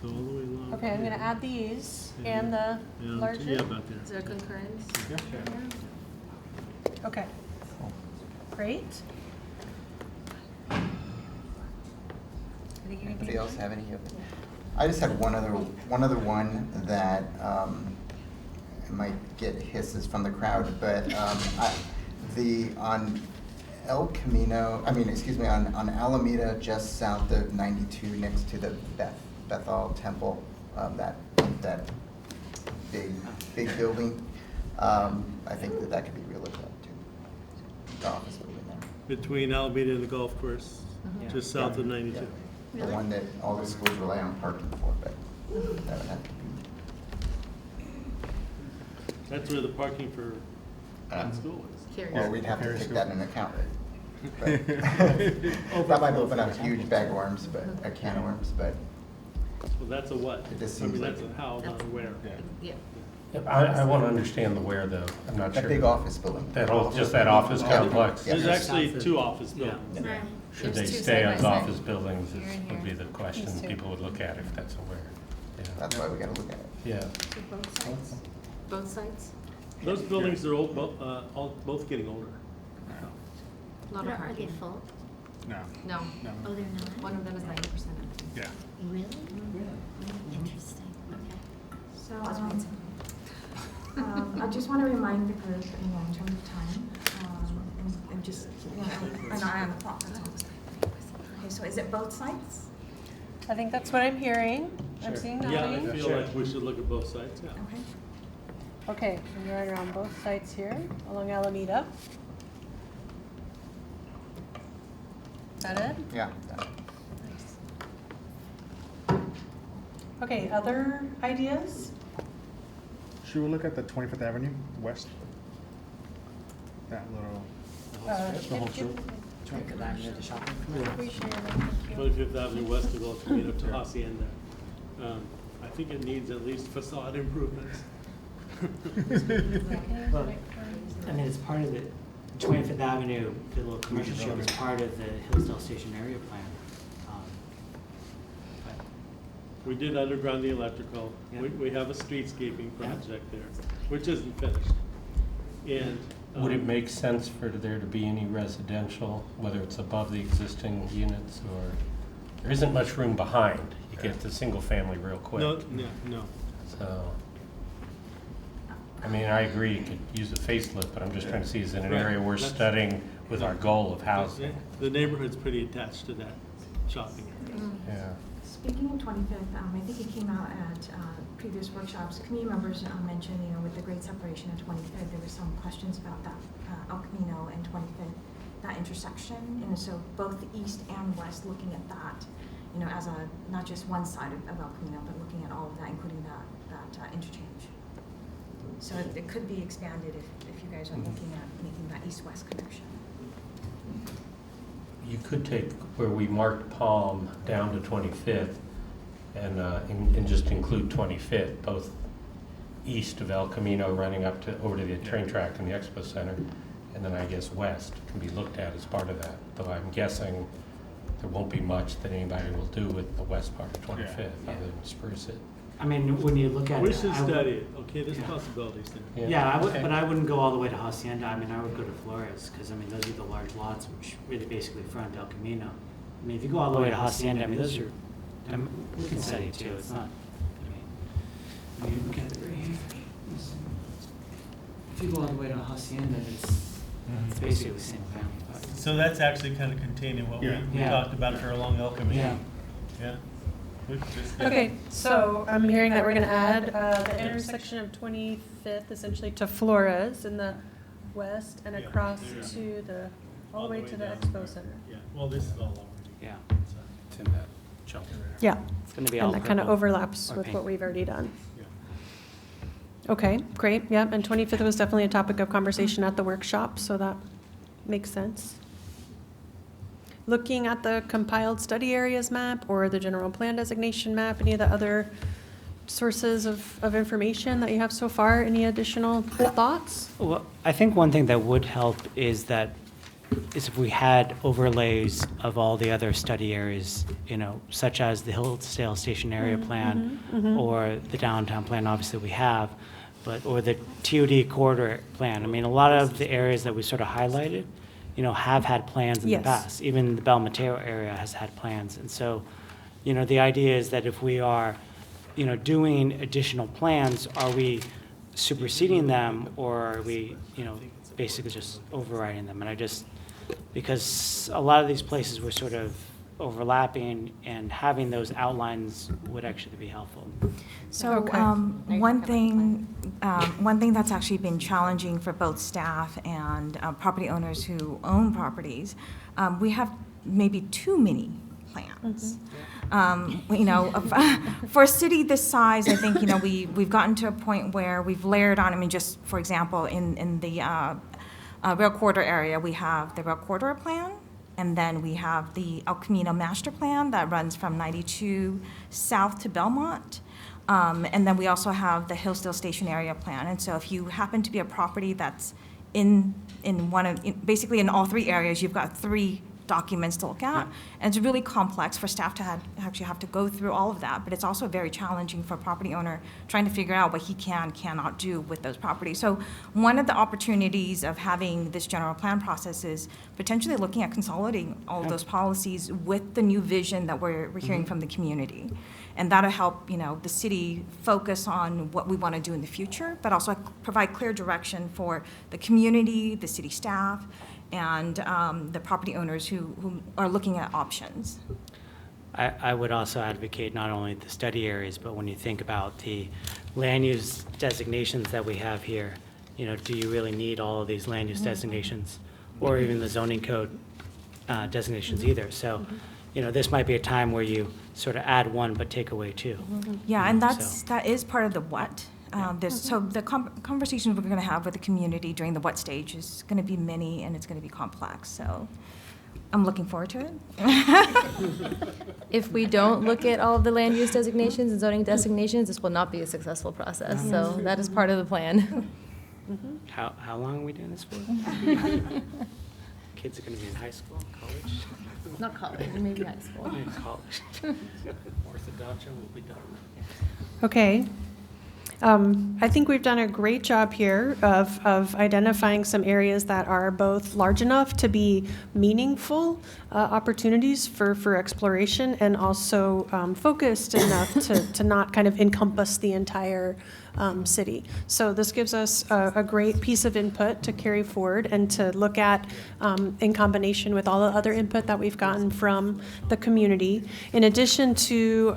So all the way along. Okay, I'm gonna add these and the Yeah, larger. yeah, about there. Is there concurrence? Yeah. Okay. Great. I think you can Anybody else have any of I just had one other one that might get hisses from the crowd, but on El Camino, on Alameda, just south of 92, next to the Bethel Temple, that big building. I think that could be relooked at too. The office building there. Between Alameda and the golf course, just south of 92. The one that all the schools rely on parking for, but that would have to be. That's where the parking for school is. Well, we'd have to take that into account. But that might open up a huge bag of worms, but a can of worms, but. Well, that's a what? It just I mean, seems that's like a how, not a where. Yeah. I want to understand the where, though. I'm not sure. That big office building. Just that office complex. Yeah. There's actually two office buildings. Right. Should they There's two stay side as by side. office buildings Here and would be here. the question These two. people would look at if that's a where. Yeah. That's why we gotta look at it. Yeah. So both sides? Both sides? Those buildings are old, both getting older. A lot of parking. Are they full? No. No. Oh, they're not? One of them is 90% empty. Yeah. Really? Interesting, okay. So, I just want to remind the group, in terms of time, and just, an eye on the clock. That's all. Okay, so is it both sides? I think that's what I'm hearing. I'm Sure. seeing Yeah, I nodding. feel like we should look at both sides, yeah. Okay. Okay, and you're right on both sides here, along Alameda. Is that it? Yeah. Okay, other ideas? Should we look at the 25th Avenue West? That little, the whole street? 25th Avenue, the shopping. Appreciate it, thank you. 25th Avenue West of El Camino to Hacienda. I think it needs at least facade improvements. Well, I mean, it's part of the 25th Avenue, the little commercial strip is part of the Hillsdale Station area plan. But We did underground the electrical. Yeah. We have a streetscaping project there, which isn't finished. And. Would it make sense for there to be any residential, whether it's above the existing units or, there isn't much room behind. You get to single family real quick. No. So, I mean, I agree, you could use a facelift, but I'm just trying to see, is it an Right. area we're studying with our goal of housing? The neighborhood's pretty attached to that shopping area. Yeah. Speaking of 25th, I think it came out at previous workshops, committee members mentioned, with the great separation of 25th, there were some questions about that El Camino and 25th, that intersection, so both east and west, looking at that, as a, not just one side of El Camino, but looking at all of that, including that interchange. So it could be expanded if you guys are looking at making that east-west connection. You could take where we marked Palm down to 25th and just include 25th, both east of El Camino running up to, over to the train track and the expo center, and then I guess west can be looked at as part of that, though I'm guessing there won't be much that anybody will do with the west part of 25th other than spruce it. I mean, when you look at We it, should I would- study it, okay, there's Yeah. possibilities there. Yeah, I would, Okay. but I wouldn't go all the way to Hacienda. I mean, I would go to Flores, because I mean, those are the large lots which really basically front El Camino. I mean, if you go all the way to Hacienda, I mean, those are, I mean, we can study it too. It's not, I mean, look at it right here. If you go all the way to Hacienda, it's basically single family. But So that's actually kind of containing what we Yeah. talked about for along El Camino. Yeah. Yeah. Okay, so I'm hearing that we're gonna add the intersection of 25th essentially to Flores in the west and Yeah, across there. to the, all the way to the down expo there. center. Yeah, well, this is all already. Yeah. It's in that chunk. Yeah. It's gonna be all And that kind of purple overlaps or with pink. what we've already done. Yeah. Okay, great, yeah, and 25th was definitely a topic of conversation at the workshop, so that makes sense. Looking at the compiled study areas map or the general plan designation map, any of the other sources of information that you have so far, any additional thoughts? Well, I think one thing that would help is if we had overlays of all the other study areas, such as the Hillsdale Station Area Plan or the downtown plan, obviously we have, or the TOD corridor plan. I mean, a lot of the areas that we sort of highlighted, have had plans in the Yes. past. Even the Mateo area has had plans. And so the idea is that if we are, doing additional plans, are we superseding them, or are we, basically just overriding them? And because a lot of these places were sort of overlapping, and having those outlines would actually be helpful. So one thing that's actually been challenging for both staff and property owners who own properties, we have maybe too many plans. For a city this size, I think we've gotten to a point where we've layered on. I mean, just for example, in the rail corridor area, we have the rail corridor plan. And then we have the El Camino master plan that runs from 92 south to Belmont. And then we also have the Hillsdale Station area plan. And so if you happen to be a property that's basically in all three areas, you've got three documents to look at. And it's really complex for staff to actually have to go through all of that. But it's also very challenging for a property owner trying to figure out what he cannot do with those properties. So one of the opportunities of having this general plan process is potentially looking at consolidating all of those policies with the new vision that we're hearing from the community. And that'll help, the city focus on what we want to do in the future, but also provide clear direction for the community, the city staff, and the property owners who are looking at options. I would also advocate not only the study areas, but when you think about the land use designations that we have here, do you really need all of these land use designations, or even the zoning code designations either? So, this might be a time where you sort of add one but take away two. Yeah, and that is part of the what. So the conversations we're going to have with the community during the what stage is going to be many, and it's going to be complex. So I'm looking forward to it. If we don't look at all of the land use designations and zoning designations, this will not be a successful process. So that is part of the plan. How long are we doing this for? Kids are going to be in high school, college? Not college, maybe high school. Maybe college. Orthodontia will be done. Okay. I think we've done a great job here of identifying some areas that are both large enough to be meaningful opportunities for exploration, and also focused enough to not kind of encompass the entire city. So this gives us a great piece of input to carry forward and to look at in combination with all the other input that we've gotten from the community. In addition to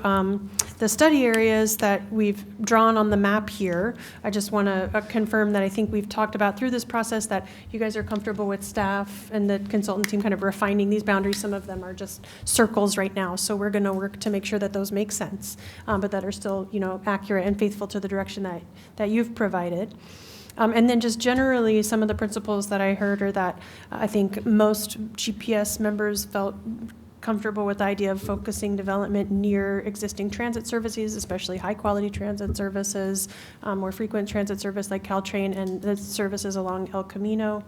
the study areas that we've drawn on the map here, I just want to confirm that I think we've talked about through this process that you guys are comfortable with staff and the consultant team kind of refining these boundaries. Some of them are just circles right now, so we're going to work to make sure that those make sense, but that are still, accurate and faithful to the direction that you've provided. And then just generally, some of the principles that I heard are that I think most GPS members felt comfortable with the idea of focusing development near existing transit services, especially high-quality transit services, more frequent transit service like Caltrain and the services along El Camino,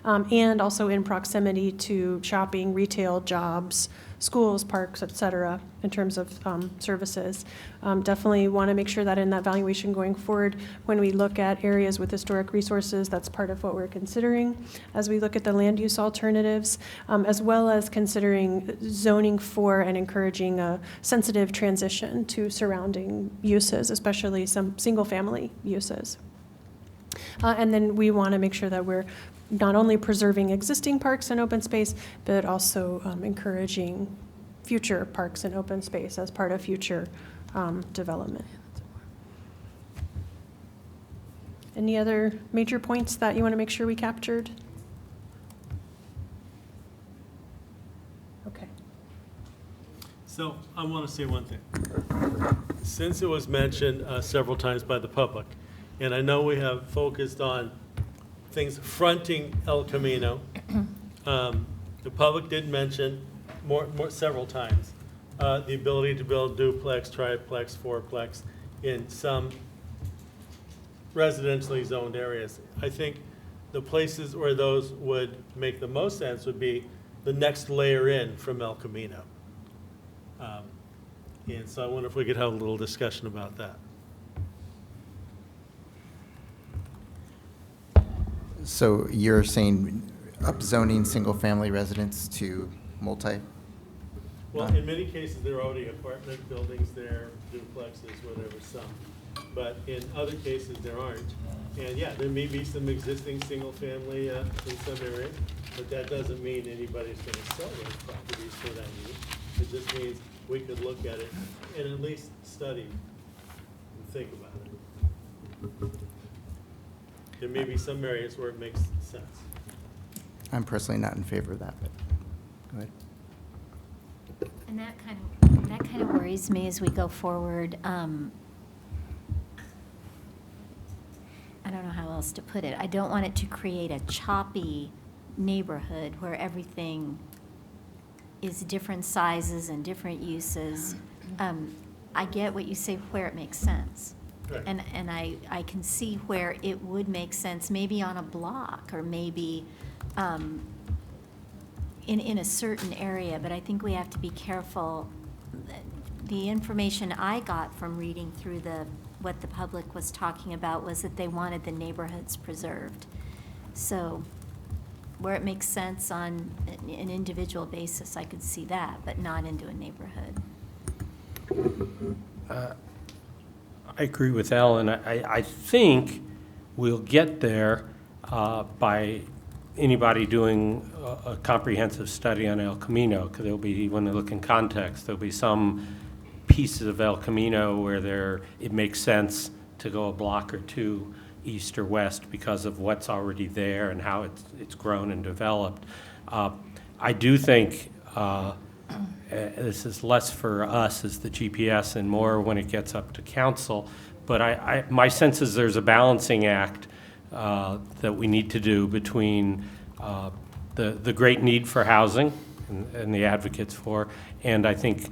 and also in proximity to shopping, retail, jobs, schools, parks, et cetera, in terms of services. Definitely want to make sure that in that valuation going forward, when we look at areas with historic resources, that's part of what we're considering as we look at the land use alternatives, as well as considering zoning for and encouraging a sensitive transition to surrounding uses, especially some single-family uses. And then we want to make sure that we're not only preserving existing parks and open space, but also encouraging future parks and open space as part of future development. Any other major points that you want to make sure we captured? Okay. So I want to say one thing. Since it was mentioned several times by the public, and I know we have focused on things fronting El Camino, the public did mention several times the ability to build duplex, triplex, fourplex in some residentially zoned areas. I think the places where those would make the most sense would be the next layer in from El Camino. And so I wonder if we could have a little discussion about that. So you're saying upzoning single-family residents to multi? Well, in many cases, there are already apartment buildings there, duplexes, whatever, some. But in other cases, there aren't. And yeah, there may be some existing single-family in some area, but that doesn't mean anybody's gonna sell those properties for that use. It just means we could look at it and at least study and think about it. There may be some areas where it makes sense. I'm personally not in favor of that, but go ahead. And that kind of worries me as we go forward. I don't know how else to put it. I don't want it to create a choppy neighborhood where everything is different sizes and different uses. I get what you say where it makes sense. Right. And I can see where it would make sense, maybe on a block or maybe in a certain area, but I think we have to be careful. The information I got from reading through what the public was talking about was that they wanted the neighborhoods preserved. So where it makes sense on an individual basis, I could see that, but not into a neighborhood. I agree with Ellen. I think we'll get there by anybody doing a comprehensive study on El Camino, because there'll be, when they look in context, there'll be some pieces of El Camino where it makes sense to go a block or two east or west because of what's already there and how it's grown and developed. I do think this is less for us as the GPS and more when it gets up to council, but my sense is there's a balancing act that we need to do between the great need for housing and the advocates for, and I think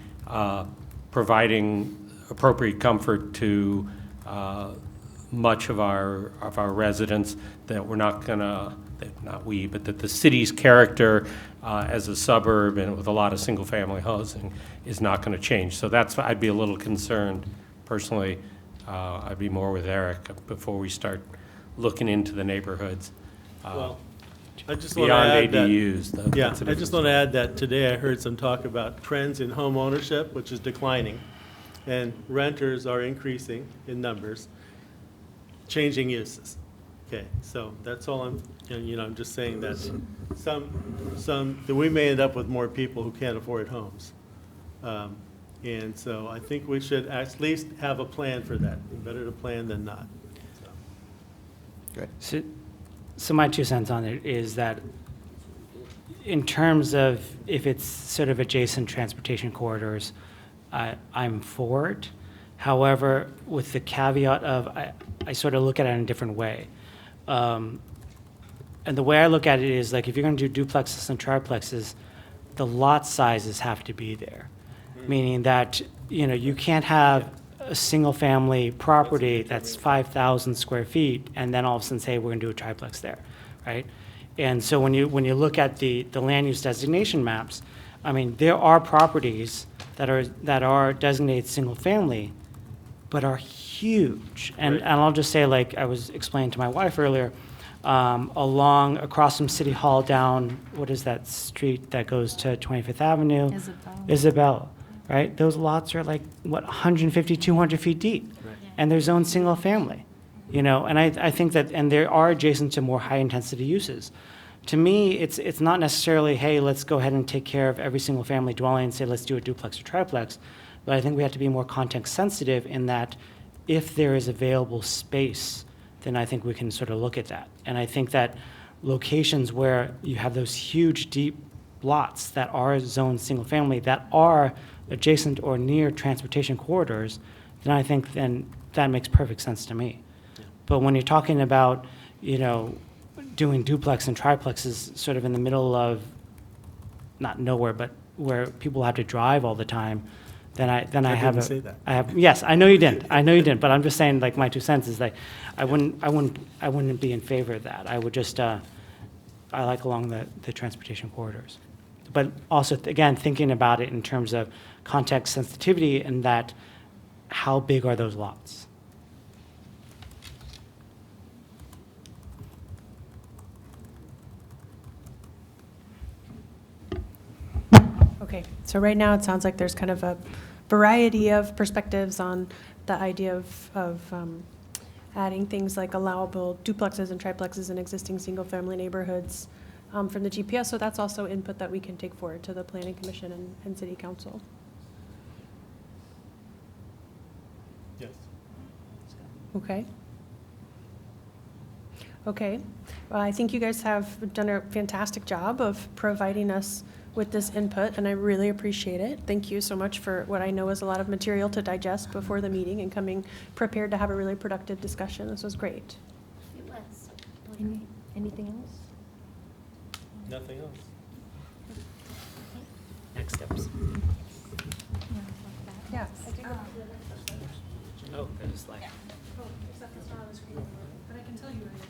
providing appropriate comfort to much of our residents, that we're not gonna, not we, but that the city's character as a suburb and with a lot of single-family housing is not gonna change. So that's, I'd be a little concerned personally. I'd be more with Eric before we start looking into the neighborhoods. Well, I just want to beyond add that, ADUs. yeah, That's a I just different want to add that today I heard some talk about trends in home ownership, which is declining, and renters are increasing in numbers, changing uses. Okay, so that's all I'm just saying that that we may end up with more people who can't afford homes. And so I think we should at least have a plan for that. Better to plan than not. Good. So my 2 cents on it is that in terms of if it's sort of adjacent transportation corridors, I'm for it. However, with the caveat of I sort of look at it in a different way. And the way I look at it is like if you're going to do duplexes and triplexes, the lot sizes have to be there. Meaning that, you can't have a single-family property that's 5,000 square feet and then all of a sudden say, we're going to do a triplex there, right? And so when you look at the land use designation maps, I mean, there are properties that are designated single-family, but are huge. And I'll just say, like I was explaining to my wife earlier, across from City Hall down, what is that street that goes to 25th Avenue? Isabella, right? Those lots are like, 150, 200 feet deep. Right. And they're zoned single family, and I think that, and they are adjacent to more high intensity uses. To me, it's not necessarily, hey, let's go ahead and take care of every single family dwelling and say, let's do a duplex or triplex. But I think we have to be more context sensitive in that if there is available space, then I think we can sort of look at that. And I think that locations where you have those huge, deep lots that are zoned single family, that are adjacent or near transportation corridors, then I think then that makes perfect sense to me. Yeah. But when you're talking about, doing duplex and triplexes sort of in the middle of, not nowhere, but where people have to drive all the time, then I didn't say that. Yes, I know you didn't, but I'm just saying, like, my 2 cents is like, I wouldn't be in favor of that. I would just, I like along the transportation corridors. But also, again, thinking about it in terms of context sensitivity and that, how big are those lots? Okay, so right now it sounds like there's kind of a variety of perspectives on the idea of adding things like allowable duplexes and triplexes in existing single-family neighborhoods from the GPS. So that's also input that we can take forward to the Planning Commission and City Council. Yes. Okay. Okay. Well, I think you guys have done a fantastic job of providing us with this input, and I really appreciate it. Thank you so much for what I know is a lot of material to digest before the meeting and coming prepared to have a really productive discussion. This was great. It was. Anything else? Nothing else. Next steps. Yeah. Oh, there's like. But I can tell you where it is.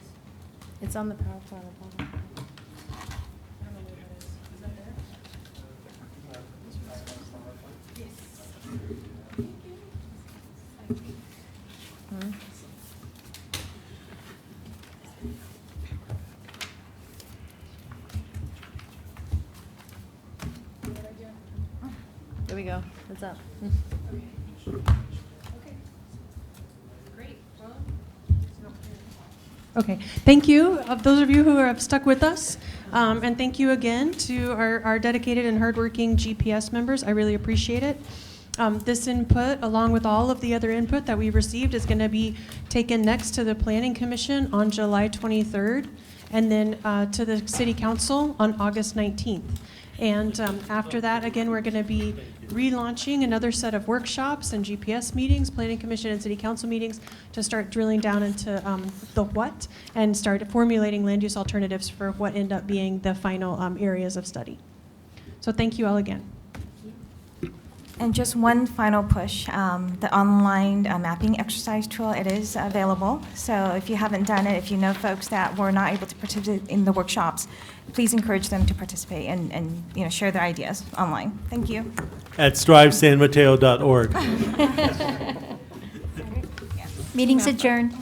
It's on the PowerPoint. I don't know where that is. Is that there? There we go. What's up? Okay, thank you, those of you who have stuck with us. And thank you again to our dedicated and hardworking GPS members. I really appreciate it. This input, along with all of the other input that we received, is going to be taken next to the Planning Commission on July 23rd, and then to the City Council on August 19th. And after that, again, we're going to be relaunching another set of workshops and GPS meetings, Planning Commission and City Council meetings, to start drilling down into the what and start formulating land use alternatives for what end up being the final areas of study. So thank you all again. And just one final push, the online mapping exercise tool, it is available. So if you haven't done it, if you know folks that were not able to participate in the workshops, please encourage them to participate and share their ideas online. Thank you. At strivesanmateo.org. Meeting's adjourned.